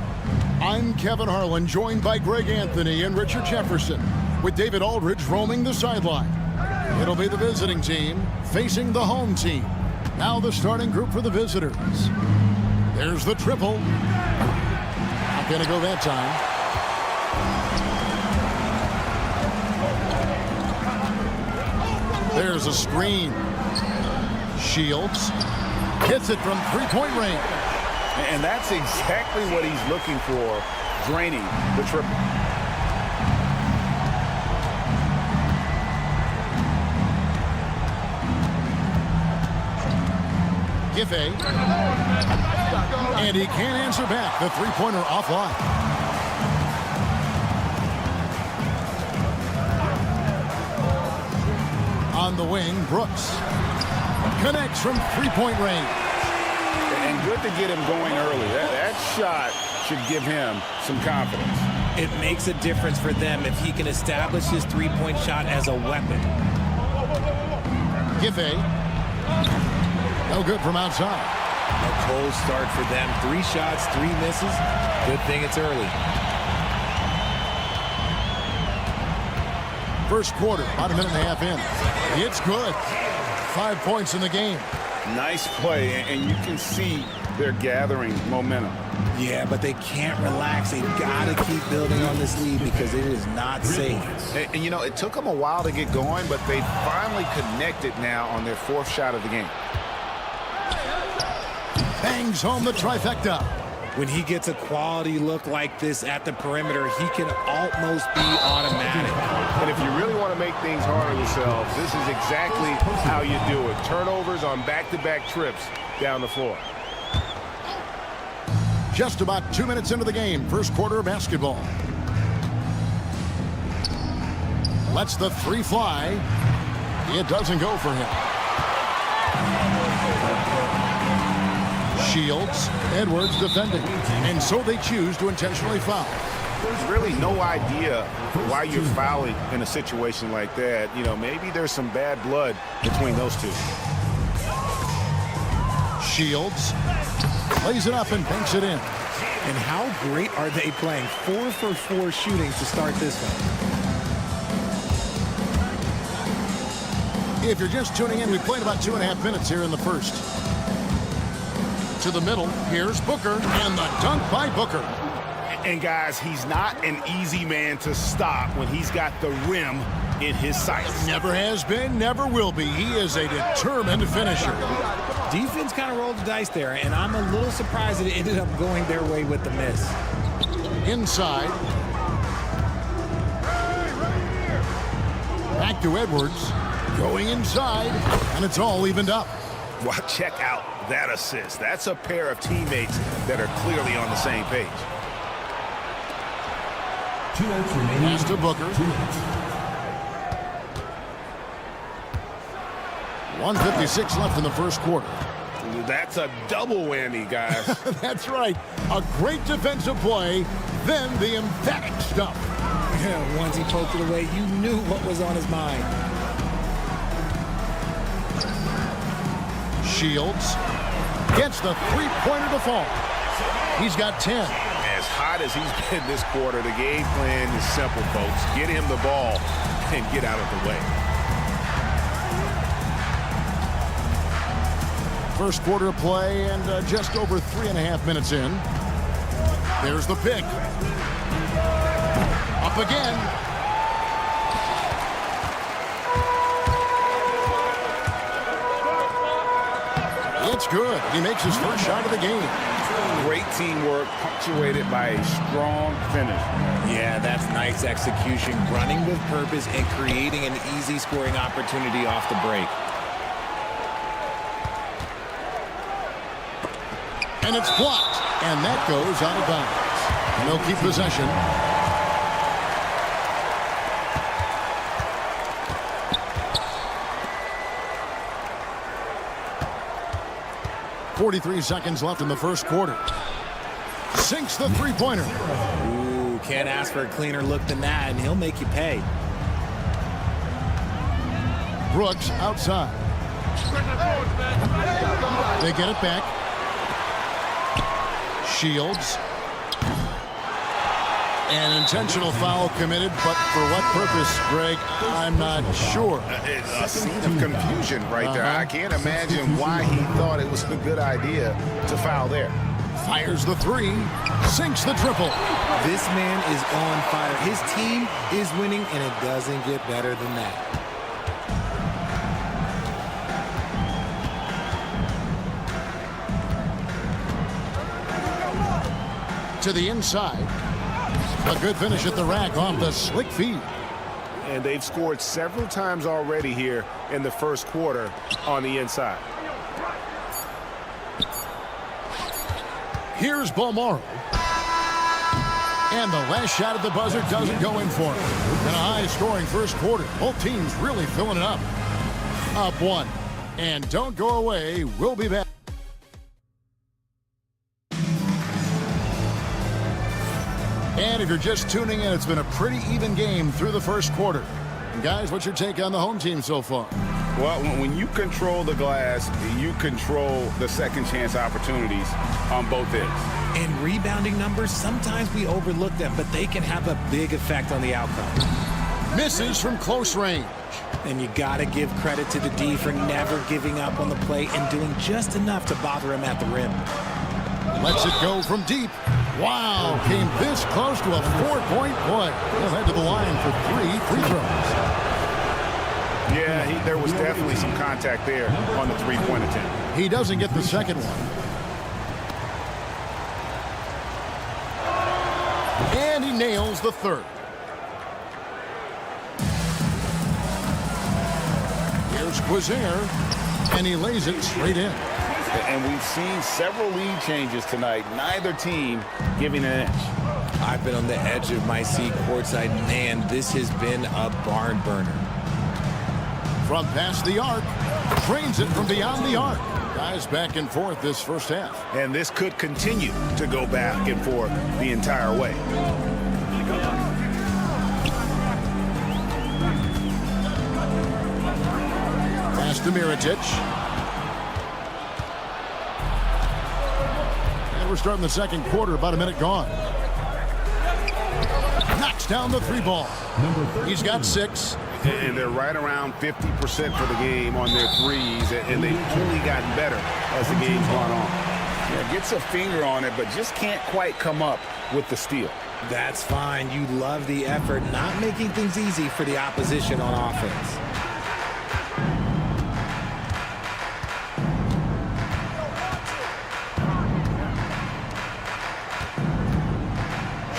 I'm Kevin Harlan, joined by Greg Anthony and Richard Jefferson, with David Aldridge roaming the sideline. It'll be the visiting team facing the home team. Now the starting group for the visitors. There's the triple. Not going to go that time. There's a screen. Shields hits it from three-point range. And that's exactly what he's looking for, draining the triple. Giffey. And he can't answer back. The three-pointer offline. On the wing, Brooks connects from three-point range. And good to get him going early. That shot should give him some confidence. It makes a difference for them if he can establish his three-point shot as a weapon. Giffey. No good from outside. A cold start for them. 3 shots, 3 misses. Good thing it's early. First quarter, about a minute and a half in. It's good. 5 points in the game. Nice play, and you can see they're gathering momentum. Yeah, but they can't relax. They've got to keep building on this lead because it is not safe. And, you know, it took them a while to get going, but they finally connected now on their 4th shot of the game. Bangs home the trifecta. When he gets a quality look like this at the perimeter, he can almost be automatic. And if you really want to make things hard on yourselves, this is exactly how you do it. Turnovers on back-to-back trips down the floor. Just about 2 minutes into the game, first quarter of basketball. Lets the 3 fly. It doesn't go for him. Shields, Edwards defending, and so they choose to intentionally foul. There's really no idea why you're fouling in a situation like that. You know, maybe there's some bad blood between those two. Shields lays it up and banks it in. And how great are they playing? 4 for 4 shooting to start this one. If you're just tuning in, we played about 2.5 minutes here in the first. To the middle, here's Booker, and the dunk by Booker. And guys, he's not an easy man to stop when he's got the rim in his sights. Never has been, never will be. He is a determined finisher. Defense kind of rolled the dice there, and I'm a little surprised that it ended up going their way with the miss. Inside. Back to Edwards. Going inside, and it's all evened up. Well, check out that assist. That's a pair of teammates that are clearly on the same page. 2 minutes remaining. Pass to Booker. 2 minutes. 1:56 left in the first quarter. That's a double whammy, guys. That's right. A great defensive play, then the emphatic stuff. Yeah, once he poked it away, you knew what was on his mind. Shields gets the 3-pointer to fall. He's got 10. As hot as he's been this quarter, the game plan is simple, folks. Get him the ball and get out of the way. First quarter of play and just over 3.5 minutes in. There's the pick. Up again. It's good. He makes his first shot of the game. Great teamwork, punctuated by a strong finish. Yeah, that's nice execution, running with purpose and creating an easy scoring opportunity off the break. And it's blocked, and that goes out of bounds. And they'll keep possession. .43 seconds left in the first quarter. Sinks the 3-pointer. Ooh, can't ask for a cleaner look than that, and he'll make you pay. Brooks outside. They get it back. Shields. An intentional foul committed, but for what purpose, Greg, I'm not sure. It's a scene of confusion right there. I can't imagine why he thought it was a good idea to foul there. Fires the 3, sinks the triple. This man is on fire. His team is winning, and it doesn't get better than that. To the inside. A good finish at the rack off the slick feed. And they've scored several times already here in the first quarter on the inside. Here's Balmaro. And the last shot at the buzzer doesn't go in for him. And a high-scoring first quarter. Both teams really filling it up. Up 1. And don't go away. We'll be back. And if you're just tuning in, it's been a pretty even game through the first quarter. And guys, what's your take on the home team so far? Well, when you control the glass, you control the second chance opportunities on both ends. And rebounding numbers, sometimes we overlook them, but they can have a big effect on the outcome. Misses from close range. And you got to give credit to the D for never giving up on the play and doing just enough to bother him at the rim. Lets it go from deep. Wow, came this close to a 4-point play. He'll head to the line for 3 free throws. Yeah, there was definitely some contact there on the three-point attempt. He doesn't get the second one. And he nails the third. Here's Quizair, and he lays it straight in. And we've seen several lead changes tonight. Neither team giving an inch. I've been on the edge of my seat courtside. Man, this has been a barn burner. From past the arc, drains it from beyond the arc. Guys back and forth this first half. And this could continue to go back and forth the entire way. Pass to Mirotic. And we're starting the second quarter, about a minute gone. Knocks down the 3 ball. He's got 6. And they're right around 50% for the game on their threes, and they've only gotten better as the game's gone on. Yeah, gets a finger on it, but just can't quite come up with the steal. That's fine. You love the effort, not making things easy for the opposition on offense.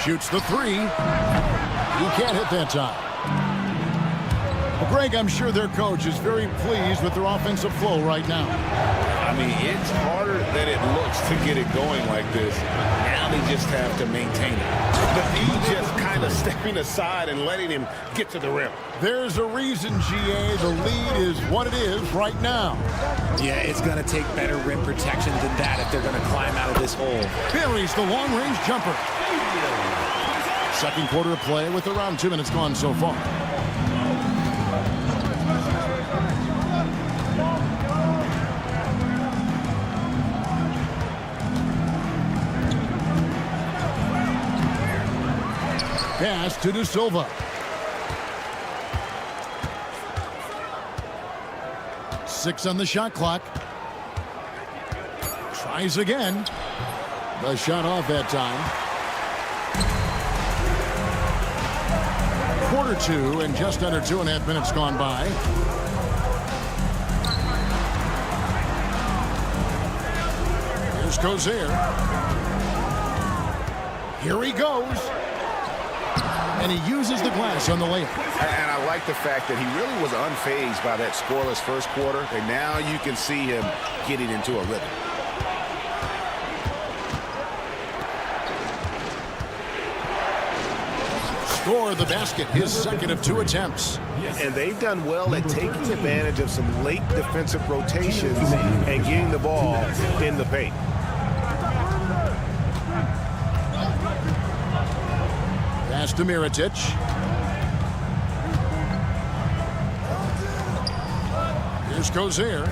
Shoots the 3. He can't hit that time. Well, Greg, I'm sure their coach is very pleased with their offensive flow right now. I mean, it's harder than it looks to get it going like this. Now they just have to maintain it. But he just kind of stepping aside and letting him get to the rim. There's a reason, GA, the lead is what it is right now. Yeah, it's going to take better rim protection than that if they're going to climb out of this hole. Buries the long-range jumper. Second quarter of play with around 2 minutes gone so far. Pass to De Silva. Six on the shot clock. Tries again. The shot off that time. Quarter 2 and just under 2.5 minutes gone by. Here's Quizair. Here he goes. And he uses the glass on the layup. And I like the fact that he really was unfazed by that scoreless first quarter. And now you can see him getting into a rhythm. Score the basket, his second of 2 attempts. And they've done well at taking advantage of some late defensive rotations and getting the ball in the paint. Pass to Mirotic. Here's Quizair.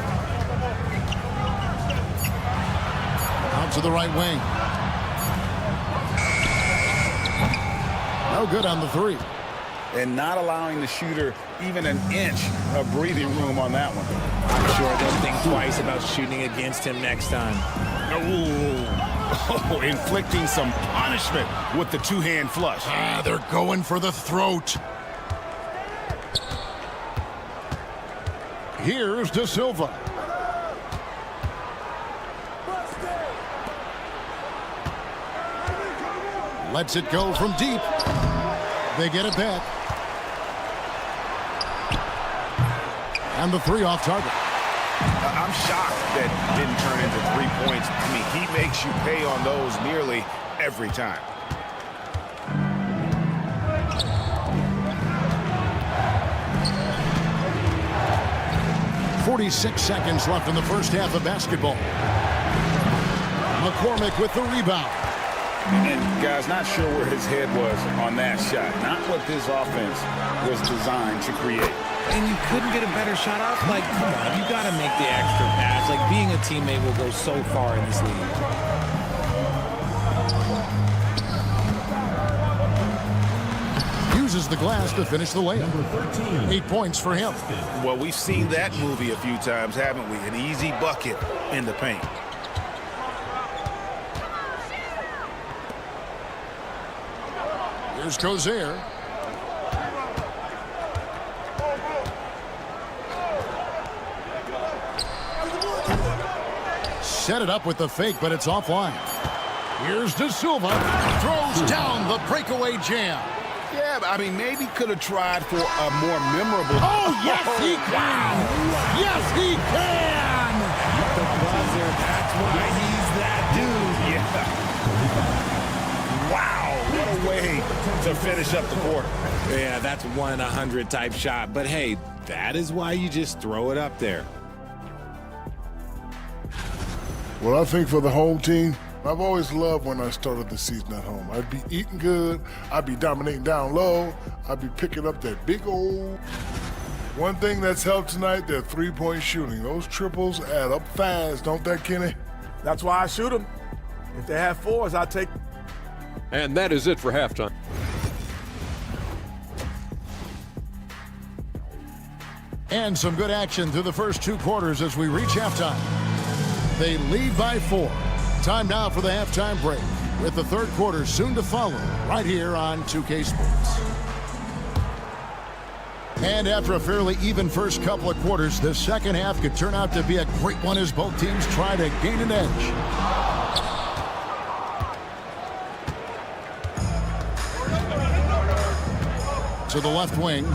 Out to the right wing. No good on the 3. And not allowing the shooter even an inch of breathing room on that one. I'm sure they'll think twice about shooting against him next time. Oh, inflicting some punishment with the two-hand flush. They're going for the throat. Here's De Silva. Lets it go from deep. They get it back. And the 3 off target. I'm shocked that didn't turn into 3 points. I mean, he makes you pay on those nearly every time. .46 seconds left in the first half of basketball. McCormick with the rebound. And guys, not sure where his head was on that shot. Not what this offense was designed to create. And you couldn't get a better shot off? Like, come on, you got to make the extra pass. Like, being a teammate will go so far in this league. Uses the glass to finish the layup. 8 points for him. Well, we've seen that movie a few times, haven't we? An easy bucket in the paint. Here's Cozier. Set it up with the fake, but it's offline. Here's De Silva. Throws down the breakaway jam. Yeah, but I mean, maybe could have tried for a more memorable. Oh, yes, he can. Yes, he can. The buzzer, that's why he's that dude. Yeah. Wow, what a way to finish up the quarter. Yeah, that's 1 in 100 type shot. But hey, that is why you just throw it up there. Well, I think for the home team, I've always loved when I started the season at home. I'd be eating good, I'd be dominating down low, I'd be picking up that big old... One thing that's helped tonight, their three-point shooting. Those triples add up fast, don't they, Kenny? That's why I shoot them. If they have fours, I take. And that is it for halftime. And some good action through the first 2 quarters as we reach halftime. They lead by 4. Time now for the halftime break, with the third quarter soon to follow, right here on 2K Sports. And after a fairly even first couple of quarters, the second half could turn out to be a great one as both teams try to gain an edge. To the left wing.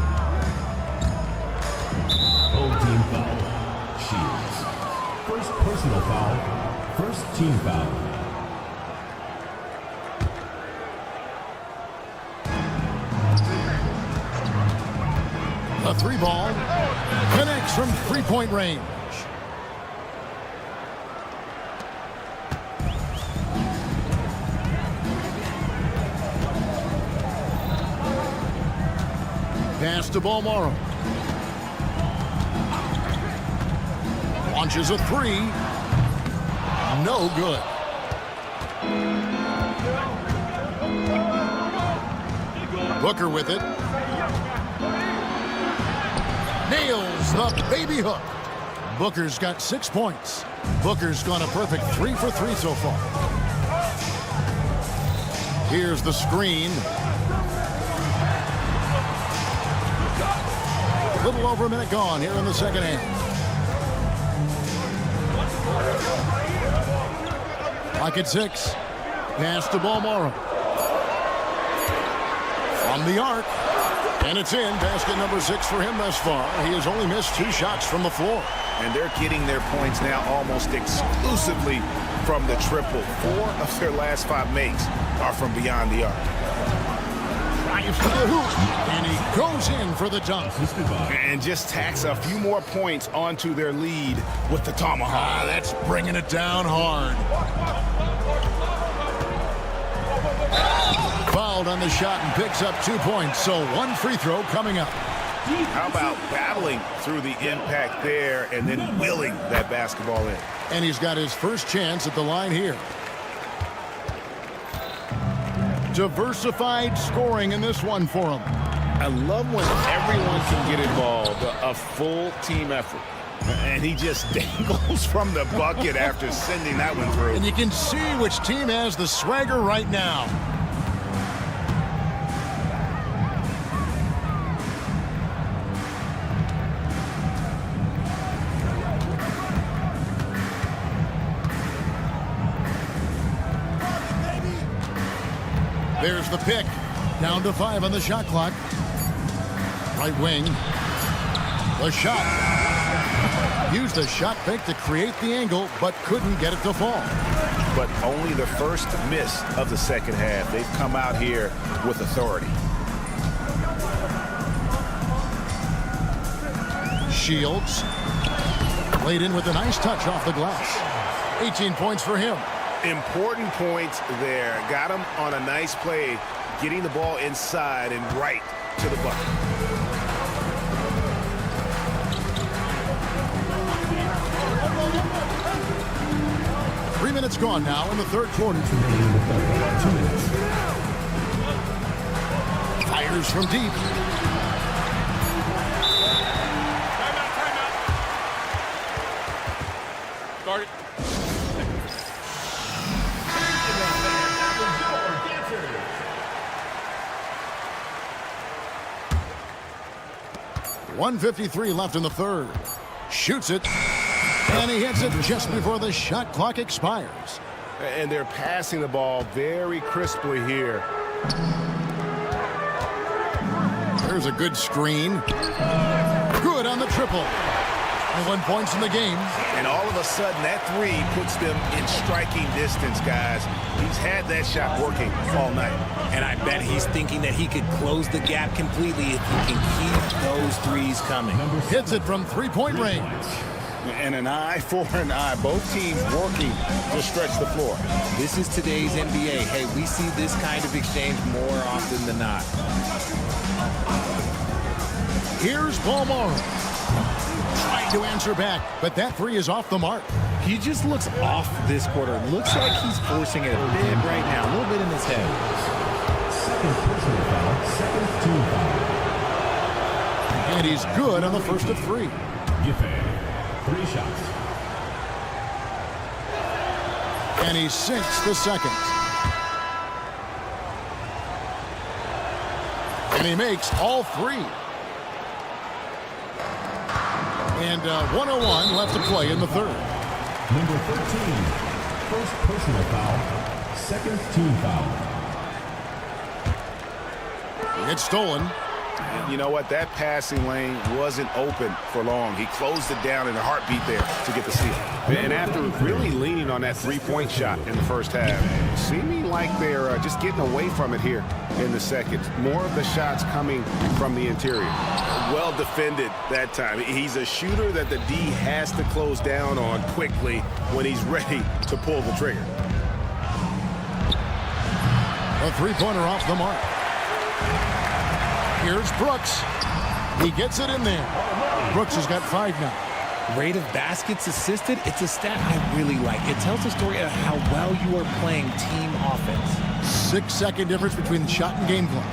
Old team foul. Shields. First personal foul. First team foul. A 3-ball connects from 3-point range. Pass to Balmaro. Launches a 3. No good. Booker with it. Nails the baby hook. Booker's got 6 points. Booker's gone a perfect 3 for 3 so far. Here's the screen. A little over a minute gone here in the second half. Pocket 6. Pass to Balmaro. From the arc. And it's in. Basket number 6 for him thus far. He has only missed 2 shots from the floor. And they're getting their points now almost exclusively from the triple. 4 of their last 5 makes are from beyond the arc. Drives to the hoop. And he goes in for the dunk. And just tacks a few more points onto their lead with the tomahawk. That's bringing it down hard. Fouled on the shot and picks up 2 points. So 1 free throw coming up. How about battling through the impact there and then willing that basketball in? And he's got his first chance at the line here. Diversified scoring in this one for him. I love when everyone can get involved, a full team effort. And he just dangles from the bucket after sending that one through. And you can see which team has the swagger right now. There's the pick. Down to 5 on the shot clock. Right wing. The shot. Used the shot fake to create the angle, but couldn't get it to fall. But only the first miss of the second half. They've come out here with authority. Shields. Laid in with a nice touch off the glass. 18 points for him. Important points there. Got him on a nice play, getting the ball inside and right to the bucket. Three minutes gone now in the third quarter. 2 minutes. Fires from deep. Start it. .153 left in the third. Shoots it. And he hits it just before the shot clock expires. And they're passing the ball very crisply here. There's a good screen. Good on the triple. 1 points in the game. And all of a sudden, that three puts them in striking distance, guys. He's had that shot working all night. And I bet he's thinking that he could close the gap completely if he can keep those threes coming. Hits it from three-point range. And an eye for an eye. Both teams working to stretch the floor. This is today's NBA. Hey, we see this kind of exchange more often than not. Here's Paul Morrow. Trying to answer back, but that three is off the mark. He just looks off this quarter. Looks like he's forcing it a bit right now, a little bit in his head. Second personal foul, second team foul. And he's good on the first of three. Giffey, 3 shots. And he sinks the second. And he makes all three. And 1:01 left to play in the third. Number 13, first personal foul, second team foul. It's stolen. You know what? That passing lane wasn't open for long. He closed it down in a heartbeat there to get the steal. And after really leaning on that three-point shot in the first half, seeming like they're just getting away from it here in the second. More of the shots coming from the interior. Well defended that time. He's a shooter that the D has to close down on quickly when he's ready to pull the trigger. A three-pointer off the mark. Here's Brooks. He gets it in there. Brooks has got 5 now. Rate of baskets assisted, it's a stat I really like. It tells a story of how well you are playing team offense. 6-second difference between the shot and game clock.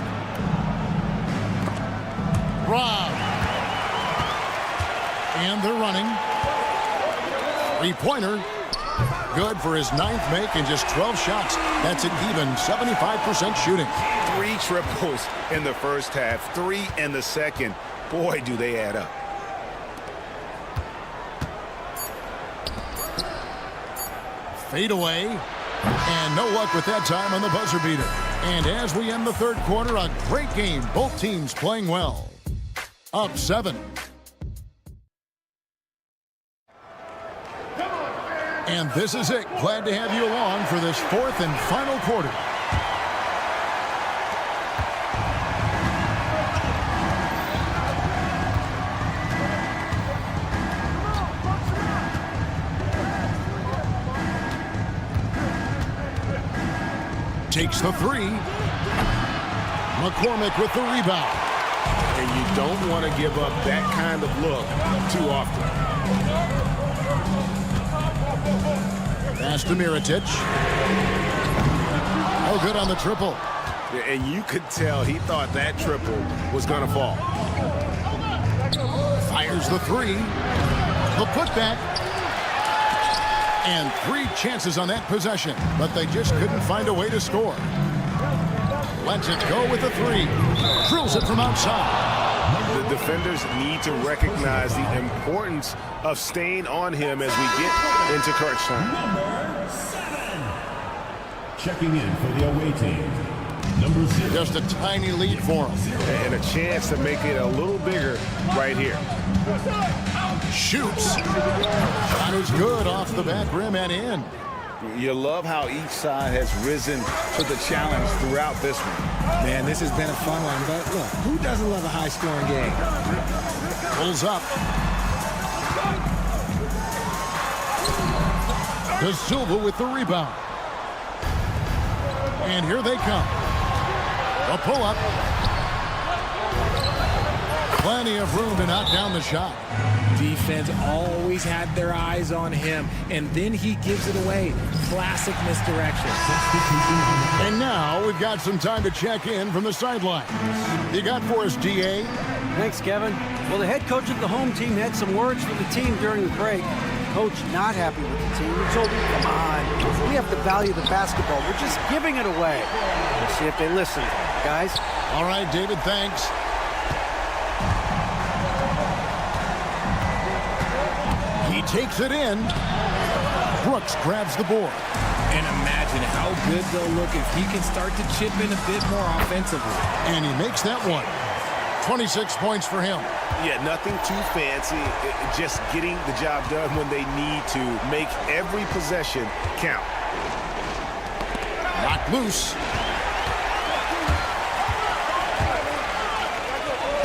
Rob. And they're running. Three-pointer. Good for his 9th make and just 12 shots. That's an even 75% shooting. 3 triples in the first half, 3 in the second. Boy, do they add up. Fade away. And no luck with that time on the buzzer beater. And as we end the third quarter, a great game. Both teams playing well. Up 7. And this is it. Glad to have you along for this 4th and final quarter. Takes the three. McCormick with the rebound. And you don't want to give up that kind of look too often. Pass to Mirotic. Oh, good on the triple. And you could tell he thought that triple was going to fall. Fires the three. The putback. And 3 chances on that possession, but they just couldn't find a way to score. Lets it go with the 3. Drills it from outside. The defenders need to recognize the importance of staying on him as we get into crunch time. Number 7. Checking in for the away team. Number 0. Just a tiny lead for him. And a chance to make it a little bigger right here. Shoots. Shot is good off the back rim and in. You love how each side has risen to the challenge throughout this one. Man, this has been a fun one, but look, who doesn't love a high-scoring game? Pulls up. De Silva with the rebound. And here they come. A pull-up. Plenty of room to knock down the shot. Defense always had their eyes on him, and then he gives it away. Classic misdirection. And now we've got some time to check in from the sideline. You got for us, DA? Thanks, Kevin. Well, the head coach of the home team had some words for the team during the break. Coach not happy with the team. He told them, come on, we have to value the basketball. We're just giving it away. We'll see if they listen, guys. All right, David, thanks. He takes it in. Brooks grabs the board. And imagine how good they'll look if he can start to chip in a bit more offensively. And he makes that one. 26 points for him. Yeah, nothing too fancy. Just getting the job done when they need to. Make every possession count. Knocked loose.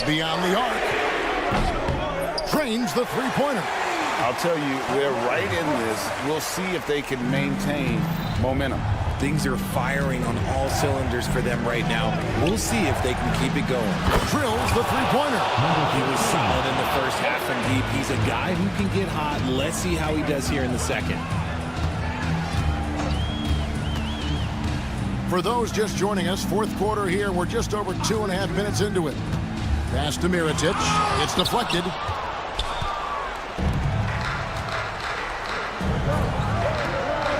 Beyond the arc. Drains the three-pointer. I'll tell you, they're right in this. We'll see if they can maintain momentum. Things are firing on all cylinders for them right now. We'll see if they can keep it going. Drills the three-pointer. He was solid in the first half from deep. He's a guy who can get hot. Let's see how he does here in the second. For those just joining us, fourth quarter here. We're just over 2.5 minutes into it. Pass to Mirotic. It's deflected.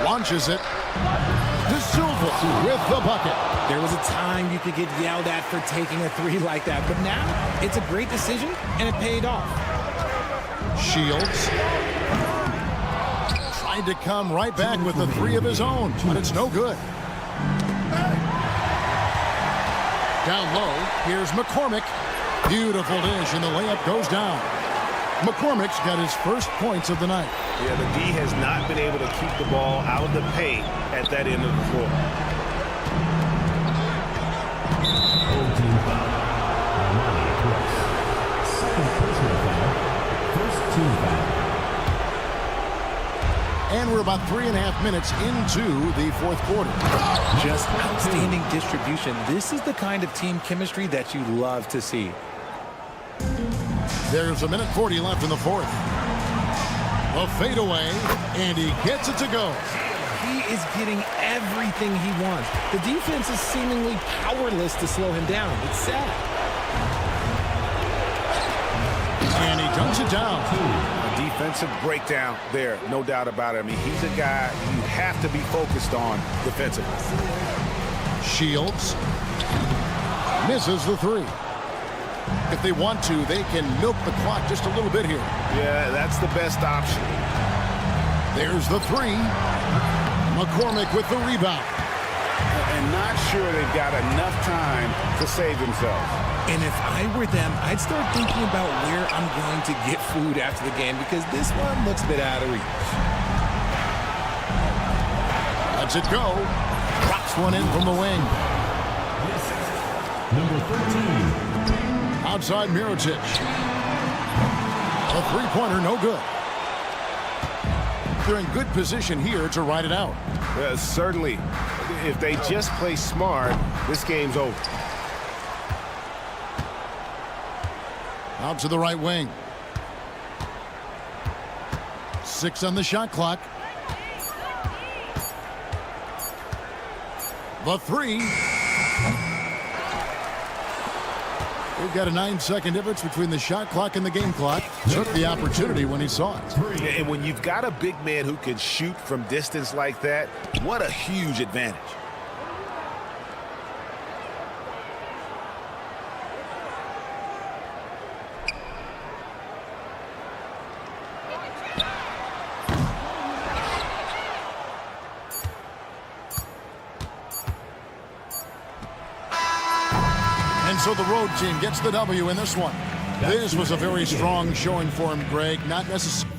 Launches it. De Silva with the bucket. There was a time you could get yelled at for taking a three like that, but now it's a great decision, and it paid off. Shields. Tried to come right back with the three of his own, but it's no good. Down low, here's McCormick. Beautiful dish, and the layup goes down. McCormick's got his first points of the night. Yeah, the D has not been able to keep the ball out of the paint at that end of the floor. Second personal foul. First team foul. And we're about 3.5 minutes into the fourth quarter. Just outstanding distribution. This is the kind of team chemistry that you love to see. There's 1:40 left in the fourth. A fadeaway, and he gets it to go. He is getting everything he wants. The defense is seemingly powerless to slow him down. It's sad. And he dunks it down. A defensive breakdown there, no doubt about it. I mean, he's a guy you have to be focused on defensively. Shields misses the three. If they want to, they can milk the clock just a little bit here. Yeah, that's the best option. There's the three. McCormick with the rebound. And not sure they've got enough time to save themselves. And if I were them, I'd start thinking about where I'm going to get food after the game because this one looks a bit out of reach. Lets it go. Drops one in from the wing. Number 13. Outside Mirotic. A three-pointer, no good. They're in good position here to ride it out. Certainly. If they just play smart, this game's over. Out to the right wing. 6 on the shot clock. The three. We've got a 9-second difference between the shot clock and the game clock. Took the opportunity when he saw it. And when you've got a big man who can shoot from distance like that, what a huge advantage. So the road team gets the W in this one. This was a very strong showing for him, Greg. Not necessarily.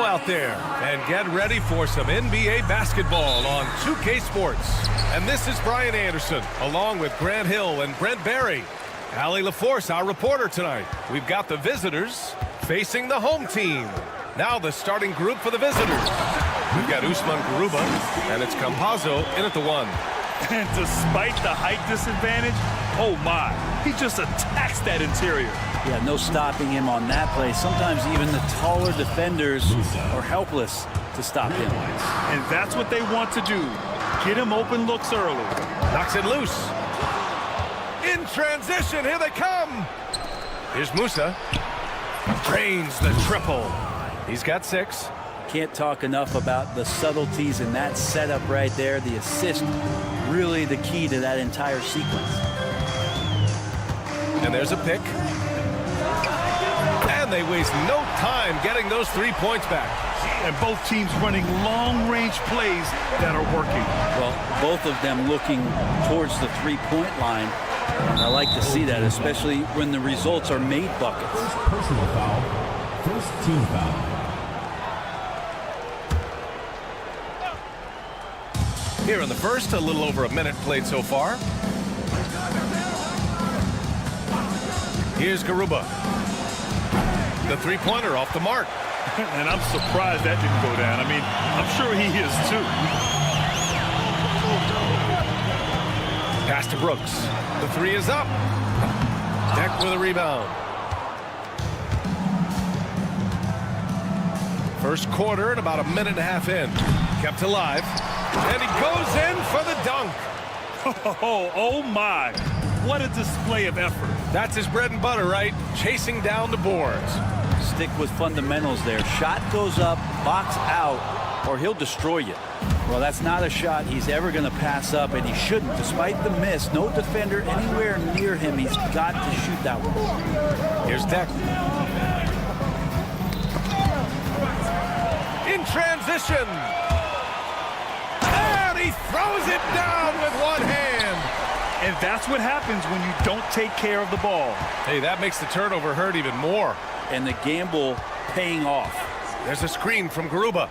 out there and get ready for some NBA basketball on 2K Sports. And this is Brian Anderson along with Grant Hill and Brent Barry. Allie LaForce, our reporter tonight. We've got the visitors facing the home team. Now the starting group for the visitors. We've got Usman Garuba, and it's Campazzo in at the 1. And despite the height disadvantage, oh my, he just attacks that interior. Yeah, no stopping him on that play. Sometimes even the taller defenders are helpless to stop him. And that's what they want to do. Get him open looks early. Knocks it loose. In transition, here they come. Here's Musa. Drains the triple. He's got 6. Can't talk enough about the subtleties in that setup right there. The assist, really the key to that entire sequence. And there's a pick. And they waste no time getting those 3 points back. And both teams running long-range plays that are working. Well, both of them looking towards the three-point line. And I like to see that, especially when the results are made buckets. First personal foul. First team foul. Here in the first, a little over a minute played so far. Here's Garuba. The three-pointer off the mark. And I'm surprised that didn't go down. I mean, I'm sure he is too. Pass to Brooks. The 3 is up. Deck with a rebound. First quarter and about a minute and a half in. Kept alive. And he goes in for the dunk. Oh my. What a display of effort. That's his bread and butter, right? Chasing down the boards. Stick with fundamentals there. Shot goes up, box out, or he'll destroy you. Well, that's not a shot he's ever going to pass up, and he shouldn't. Despite the miss, no defender anywhere near him. He's got to shoot that one. Here's Deck. In transition. And he throws it down with one hand. And that's what happens when you don't take care of the ball. Hey, that makes the turnover hurt even more. And the gamble paying off. There's a screen from Garuba.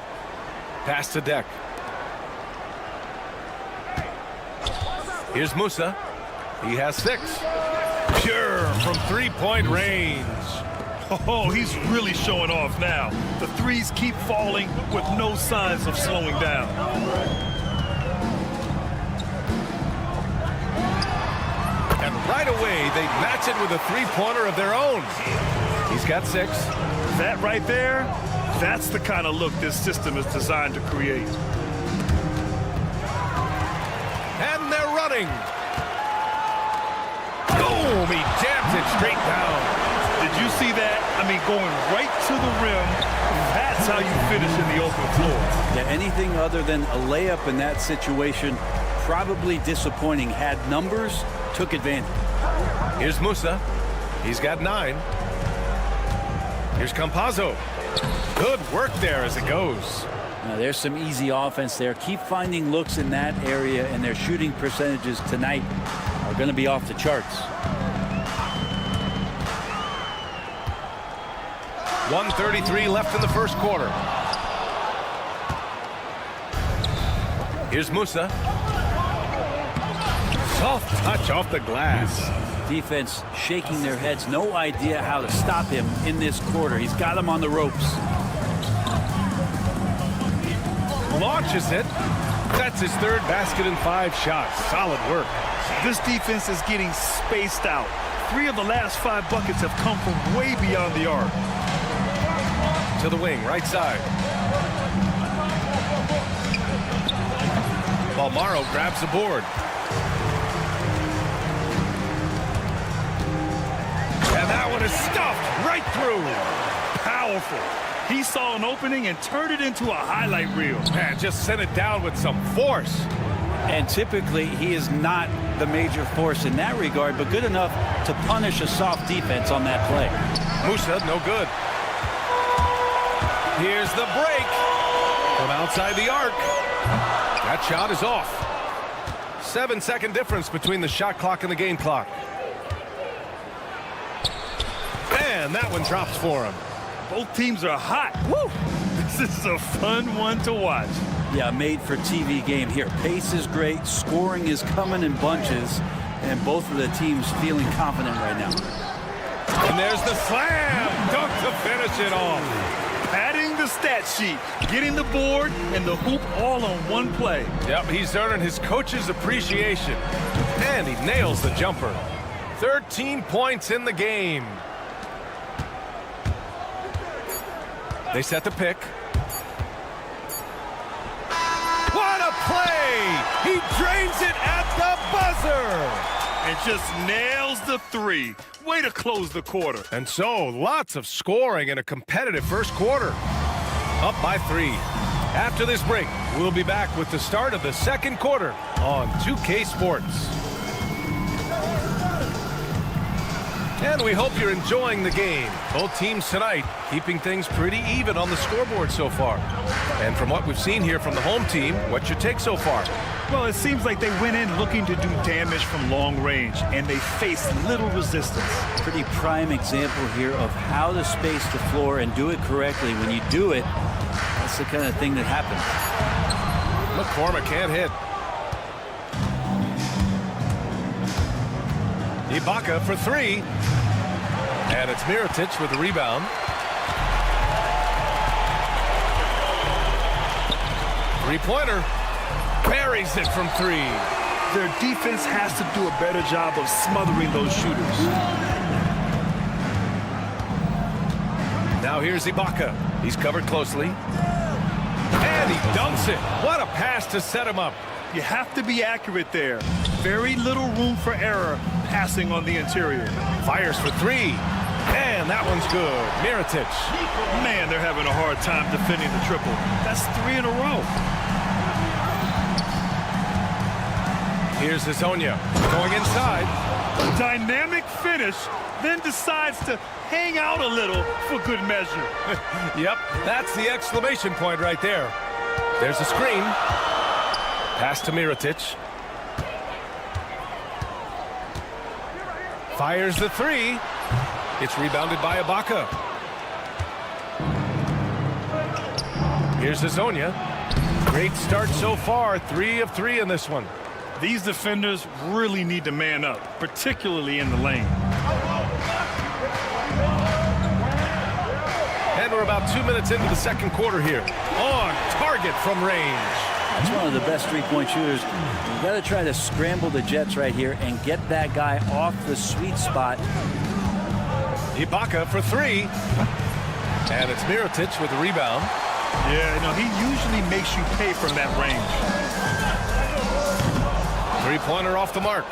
Pass to Deck. Here's Musa. He has 6. Pure from three-point range. Oh, he's really showing off now. The threes keep falling with no signs of slowing down. And right away, they match it with a three-pointer of their own. He's got 6. That right there, that's the kind of look this system is designed to create. And they're running. Boom! He jams it straight down. Did you see that? I mean, going right to the rim. That's how you finish in the open floor. Yeah, anything other than a layup in that situation, probably disappointing. Had numbers, took advantage. Here's Musa. He's got 9. Here's Campazzo. Good work there as it goes. Now, there's some easy offense there. Keep finding looks in that area, and their shooting percentages tonight are going to be off the charts. 1:33 left in the first quarter. Here's Musa. Soft touch off the glass. Defense shaking their heads. No idea how to stop him in this quarter. He's got him on the ropes. Launches it. That's his 3rd basket in 5 shots. Solid work. This defense is getting spaced out. 3 of the last 5 buckets have come from way beyond the arc. To the wing, right side. Balmaro grabs the board. And that one is stuffed right through. Powerful. He saw an opening and turned it into a highlight reel. Man, just sent it down with some force. And typically, he is not the major force in that regard, but good enough to punish a soft defense on that play. Musa, no good. Here's the break from outside the arc. That shot is off. 7-second difference between the shot clock and the game clock. And that one drops for him. Both teams are hot. Woo! This This is a fun one to watch. Yeah, made for TV game here. Pace is great, scoring is coming in bunches, and both of the teams feeling confident right now. And there's the slam! Dunk to finish it off. Padding the stat sheet, getting the board and the hoop all on one play. Yep, he's earning his coach's appreciation. And he nails the jumper. 13 points in the game. They set the pick. What a play! He drains it at the buzzer! And just nails the three. Way to close the quarter. And so, lots of scoring in a competitive first quarter. Up by 3. After this break, we'll be back with the start of the second quarter on 2K Sports. And we hope you're enjoying the game. Both teams tonight keeping things pretty even on the scoreboard so far. And from what we've seen here from the home team, what's your take so far? Well, it seems like they went in looking to do damage from long range, and they faced little resistance. Pretty prime example here of how to space the floor and do it correctly. When you do it, that's the kind of thing that happens. McCormick can't hit. Ibaka for 3. And it's Mirotic with the rebound. Three-pointer. Buries it from 3. Their defense has to do a better job of smothering those shooters. Now here's Ibaka. He's covered closely. And he dunks it. What a pass to set him up. You have to be accurate there. Very little room for error passing on the interior. Fires for 3. And that one's good. Mirotic. Man, they're having a hard time defending the triple. That's 3 in a row. Here's Hazonia going inside. A dynamic finish, then decides to hang out a little for good measure. Yep, that's the exclamation point right there. There's a screen. Pass to Mirotic. Fires the 3. It's rebounded by Ibaka. Here's Hazonia. Great start so far. 3 of 3 in this one. These defenders really need to man up, particularly in the lane. And we're about 2 minutes into the second quarter here. On target from range. That's one of the best three-point shooters. You've got to try to scramble the Jets right here and get that guy off the sweet spot. Ibaka for 3. And it's Mirotic with the rebound. Yeah, you know, he usually makes you pay from that range. Three-pointer off the mark.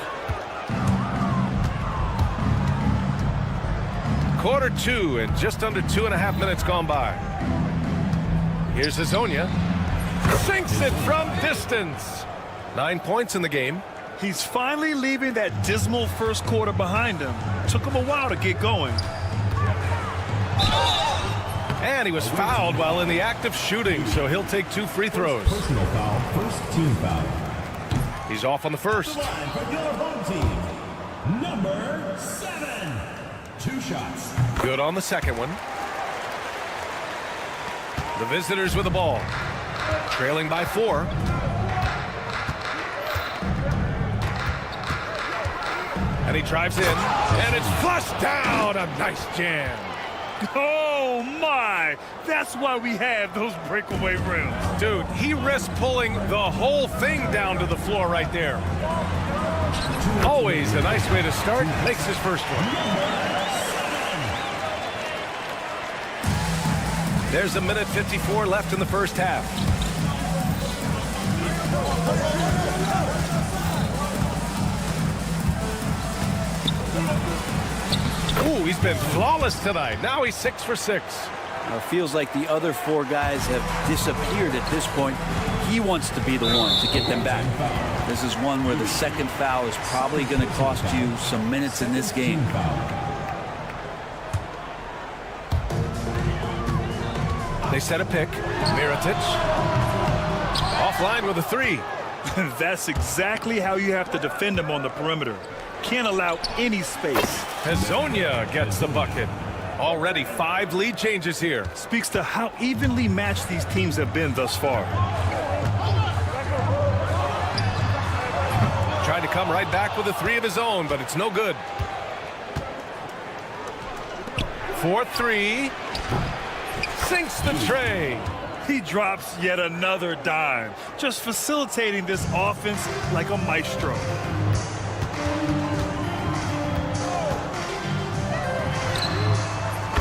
Quarter 2 and just under 2.5 minutes gone by. Here's Hazonia. Sinks it from distance. 9 points in the game. He's finally leaving that dismal first quarter behind him. Took him a while to get going. And he was fouled while in the act of shooting, so he'll take 2 free throws. Personal foul, first team foul. He's off on the first. For your home team, number 7. 2 shots. Good on the second one. The visitors with the ball. Trailing by 4. And he drives in. And it's flushed down. A nice jam. Oh, my. That's why we have those breakaway rims. Dude, he risks pulling the whole thing down to the floor right there. Always a nice way to start. Makes his first one. There's 1:54 left in the first half. Ooh, he's been flawless tonight. Now he's 6 for 6. It feels like the other 4 guys have disappeared at this point. He wants to be the one to get them back. This is one where the second foul is probably going to cost you some minutes in this game. They set a pick. Mirotic. Offline with a 3. That's exactly how you have to defend him on the perimeter. Can't allow any space. Hazonia gets the bucket. Already 5 lead changes here. Speaks to how evenly matched these teams have been thus far. Tried to come right back with a 3 of his own, but it's no good. 4-3. Sinks the tray. He drops yet another dime, just facilitating this offense like a maestro.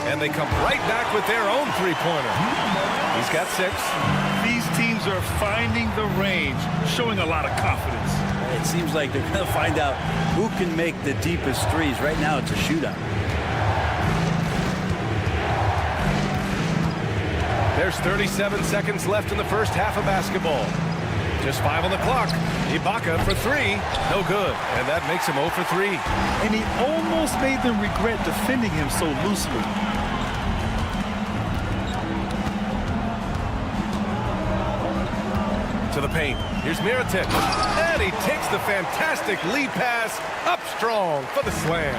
And they come right back with their own 3-pointer. He's got 6. These teams are finding the range, showing a lot of confidence. It seems like they're going to find out who can make the deepest threes. Right now, it's a shootout. There's 37 seconds left in the first half of basketball. Just 5 on the clock. Ibaka for 3. No good. And that makes him 0 for 3. And he almost made them regret defending him so loosely. To the paint. Here's Mirotic. And he takes the fantastic lead pass up strong for the slam.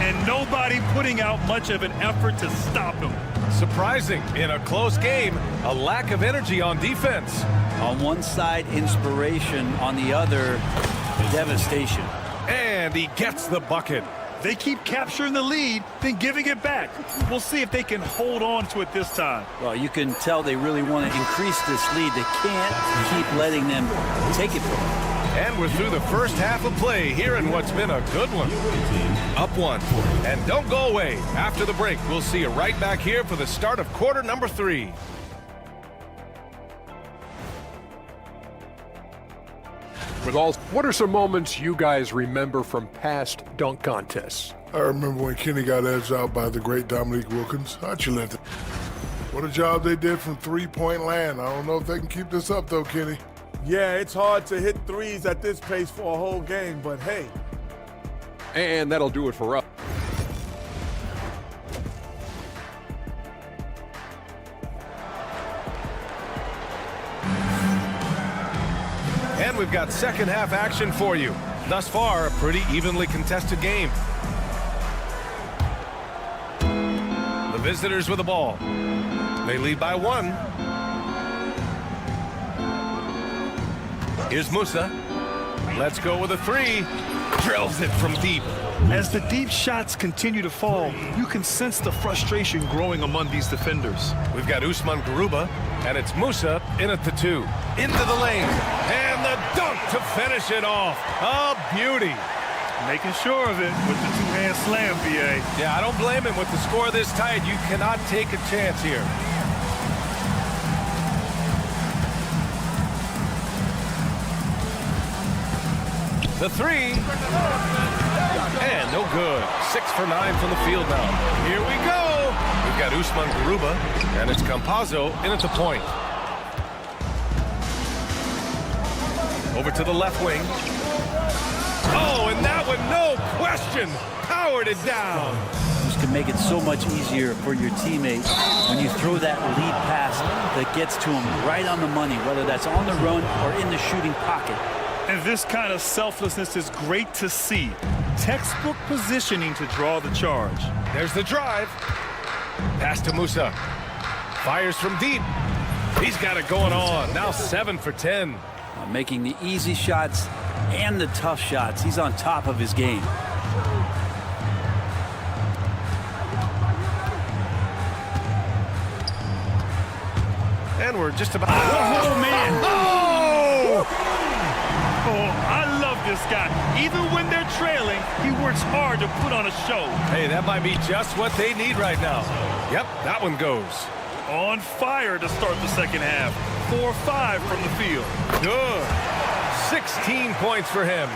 And nobody putting out much of an effort to stop him. Surprising in a close game, a lack of energy on defense. On one side, inspiration. On the other, devastation. And he gets the bucket. They keep capturing the lead, then giving it back. We'll see if they can hold on to it this time. Well, you can tell they really want to increase this lead. They can't keep letting them take it from them. And we're through the first half of play here in what's been a good one. Up 1. And don't go away. After the break, we'll see you right back here for the start of quarter number 3. With all, what are some moments you guys remember from past dunk contests? I remember when Kenny got edged out by the great Dominique Wilkins. Achillante. What a job they did from three-point land. I don't know if they can keep this up, though, Kenny. Yeah, it's hard to hit threes at this pace for a whole game, but hey. And that'll do it for us. And we've got second half action for you. Thus far, a pretty evenly contested game. The visitors with the ball. They lead by 1. Here's Musa. Let's go with a 3. Drills it from deep. As the deep shots continue to fall, you can sense the frustration growing among these defenders. We've got Usman Garuba, and it's Musa in at the 2. Into the lane. And the dunk to finish it off. A beauty. Making sure of it with the two-hand slam, BA. Yeah, I don't blame him with the score this tight. You cannot take a chance here. The 3. And no good. 6 for 9 from the field now. Here we go. We've got Usman Garuba, and it's Campazzo in at the point. Over to the left wing. Oh, and that one, no question, powered it down. This can make it so much easier for your teammate when you throw that lead pass that gets to him right on the money, whether that's on the run or in the shooting pocket. And this kind of selflessness is great to see. Textbook positioning to draw the charge. There's the drive. Pass to Musa. Fires from deep. He's got it going on. Now 7 for 10. Making the easy shots and the tough shots. He's on top of his game. And we're just about... Oh, man! Oh! Oh, I love this guy. Even when they're trailing, he works hard to put on a show. Hey, that might be just what they need right now. Yep, that one goes. On fire to start the second half. 4-5 from the field. Good. 16 points for him.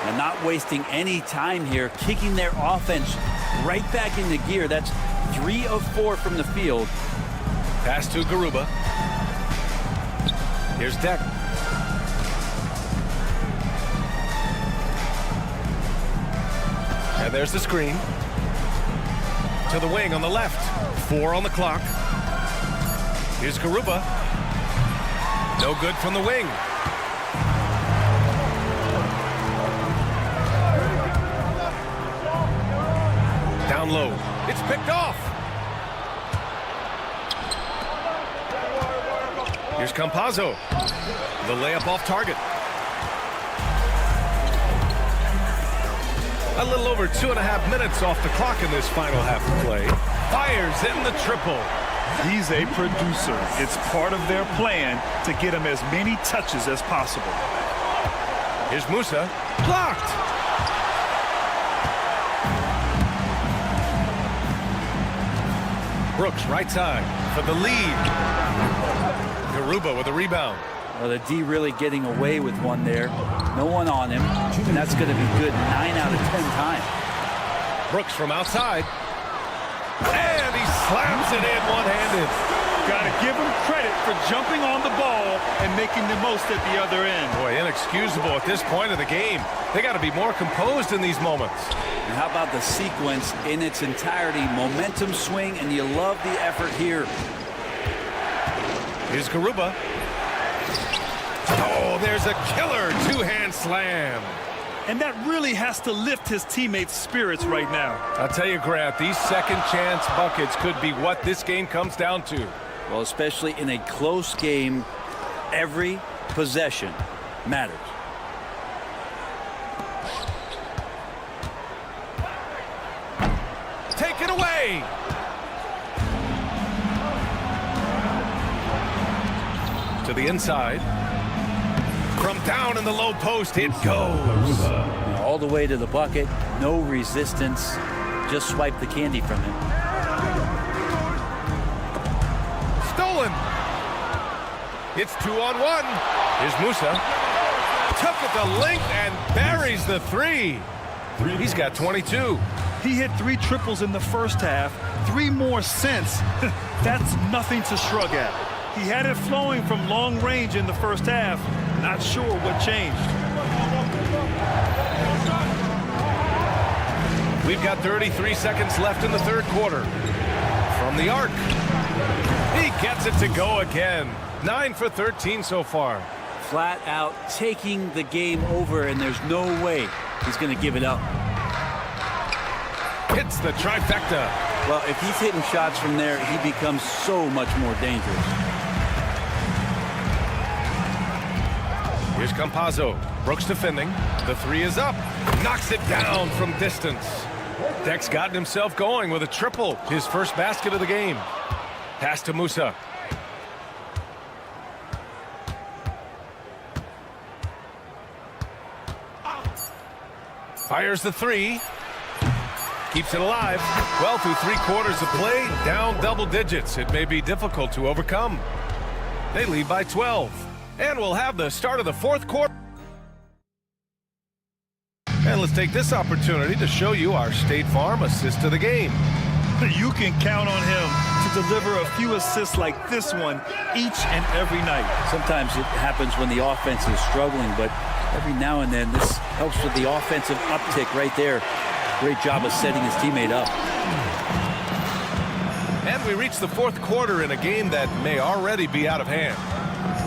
And not wasting any time here, kicking their offense right back into gear. That's 3 of 4 from the field. Pass to Garuba. Here's Deck. And there's the screen. To the wing on the left. 4 on the clock. Here's Garuba. No good from the wing. Down low. It's picked off. Here's Campazzo. The layup off target. A little over 2.5 minutes off the clock in this final half of play. Fires in the triple. He's a producer. It's part of their plan to get him as many touches as possible. Here's Musa. Blocked. Brooks, right side for the lead. Garuba with a rebound. Well, the D really getting away with one there. No one on him, and that's going to be good 9 out of 10 times. Brooks from outside. And he slams it in one-handed. Got to give him credit for jumping on the ball and making the most at the other end. Boy, inexcusable at this point of the game. They got to be more composed in these moments. And how about the sequence in its entirety? Momentum swing, and you love the effort here. Here's Garuba. Oh, there's a killer two-hand slam. And that really has to lift his teammates' spirits right now. I'll tell you, Grant, these second-chance buckets could be what this game comes down to. Well, especially in a close game, every possession matters. Take it away. To the inside. From down in the low post, it goes. All the way to the bucket, no resistance. Just swipe the candy from him. Stolen. It's 2-on-1. Here's Musa. Took it to length and buries the three. He's got 22. He hit 3 triples in the first half, 3 more since. That's nothing to shrug at. He had it flowing from long range in the first half. Not sure what changed. We've got 33 seconds left in the third quarter. From the arc. He gets it to go again. 9 for 13 so far. Flat out taking the game over, and there's no way he's going to give it up. Hits the trifecta. Well, if he's hitting shots from there, he becomes so much more dangerous. Here's Campazzo. Brooks defending. The three is up. Knocks it down from distance. Deck's gotten himself going with a triple. His first basket of the game. Pass to Musa. Fires the three. Keeps it alive. Well, through 3/4 of play, down double digits. It may be difficult to overcome. They lead by 12. And we'll have the start of the fourth quarter. And let's take this opportunity to show you our State Farm assist to the game. You can count on him to deliver a few assists like this one each and every night. Sometimes it happens when the offense is struggling, but every now and then this helps with the offensive uptick right there. Great job of setting his teammate up. And we reach the fourth quarter in a game that may already be out of hand.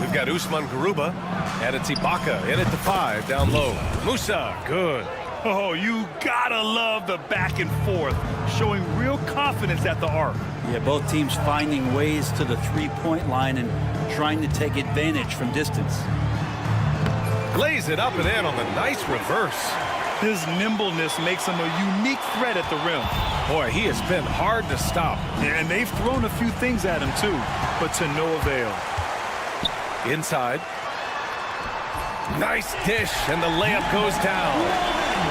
We've got Usman Garuba, and it's Ibaka in at the 5 down low. Musa, good. Oh, you gotta love the back and forth, showing real confidence at the arc. Yeah, both teams finding ways to the three-point line and trying to take advantage from distance. Lays it up and in on the nice reverse. His nimbleness makes him a unique threat at the rim. Boy, he has been hard to stop. And they've thrown a few things at him too, but to no avail. Inside. Nice dish, and the layup goes down.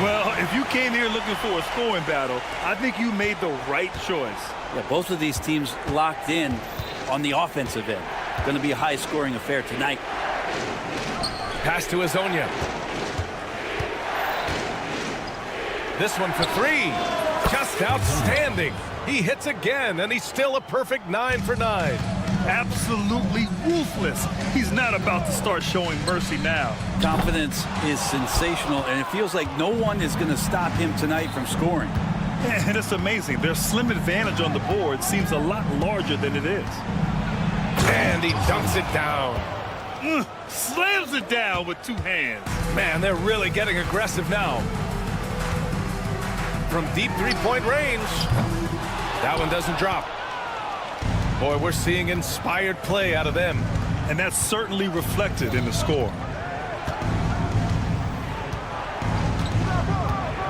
Well, if you came here looking for a scoring battle, I think you made the right choice. Yeah, both of these teams locked in on the offensive end. Going to be a high-scoring affair tonight. Pass to Azonia. This one for three. Just outstanding. He hits again, and he's still a perfect 9 for 9. Absolutely ruthless. He's not about to start showing mercy now. Confidence is sensational, and it feels like no one is going to stop him tonight from scoring. And it's amazing. Their slim advantage on the board seems a lot larger than it is. And he dunks it down. Slams it down with 2 hands. Man, they're really getting aggressive now. From deep three-point range. That one doesn't drop. Boy, we're seeing inspired play out of them. and that's certainly reflected in the score.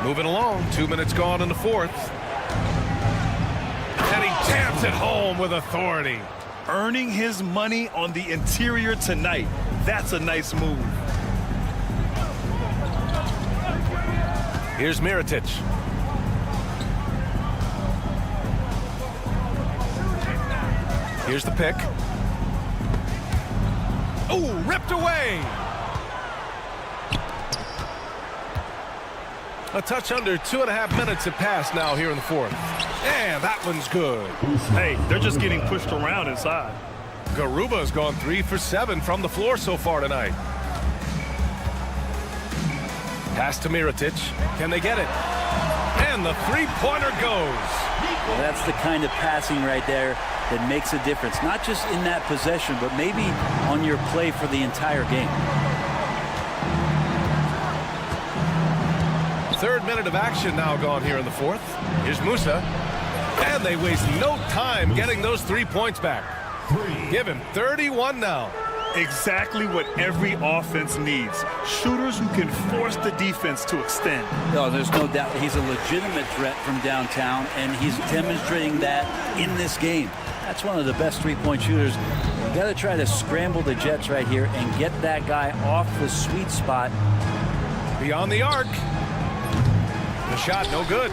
Moving along, 2 minutes gone in the fourth. And he jams it home with authority. Earning his money on the interior tonight. That's a nice move. Here's Mirotic. Here's the pick. Oh, ripped away. A touch under 2.5 minutes have passed now here in the fourth. And that one's good. Hey, they're just getting pushed around inside. Garuba's gone 3 for 7 from the floor so far tonight. Pass to Mirotic. Can they get it? And the three-pointer goes. Well, that's the kind of passing right there that makes a difference. Not just in that possession, but maybe on your play for the entire game. Third minute of action now gone here in the fourth. Here's Musa. And they waste no time getting those 3 points back. Give him 31 now. Exactly what every offense needs. Shooters who can force the defense to extend. No, there's no doubt he's a legitimate threat from downtown, and he's demonstrating that in this game. That's one of the best three-point shooters. You got to try to scramble the Jets right here and get that guy off the sweet spot. Beyond the arc. The shot, no good.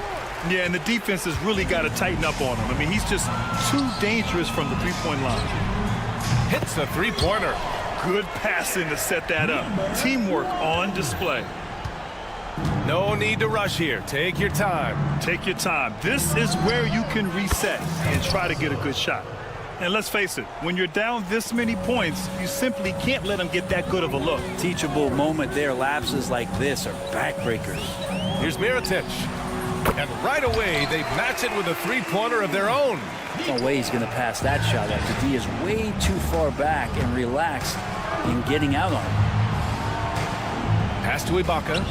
Yeah, and the defense has really got to tighten up on him. I mean, he's just too dangerous from the three-point line. Hits the three-pointer. Good passing to set that up. Teamwork on display. No need to rush here. Take your time. Take your time. This is where you can reset and try to get a good shot. And let's face it, when you're down this many points, you simply can't let them get that good of a look. Teachable moment there. Lapses like this are backbreakers. Here's Mirotic. And right away, they match it with a three-pointer of their own. No way he's going to pass that shot after D is way too far back and relaxed in getting out on him. Pass to Ibaka.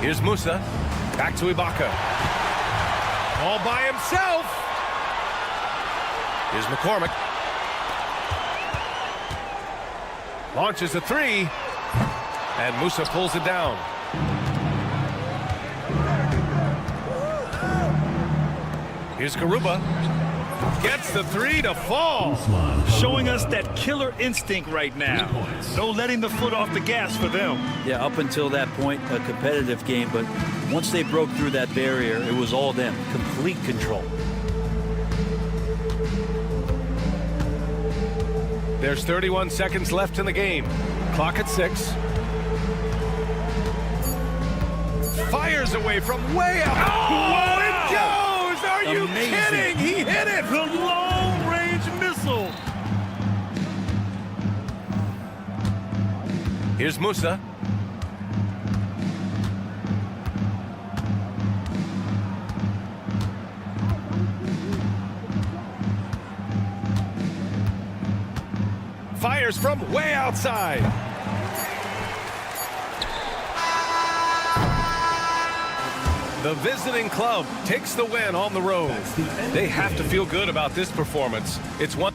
Here's Musa. Back to Ibaka. All by himself. Here's McCormick. Launches a three. And Musa pulls it down. Here's Garuba. Gets the three to fall. Showing us that killer instinct right now. No letting the foot off the gas for them. Yeah, up until that point, a competitive game. But once they broke through that barrier, it was all them. Complete control. There's 31 seconds left in the game. Clock at 6. Fires away from way up. Oh, it goes! Are you kidding? He hit it! The long-range missile. Here's Musa. Fires from way outside. The visiting club takes the win on the road. They have to feel good about this performance. It's one.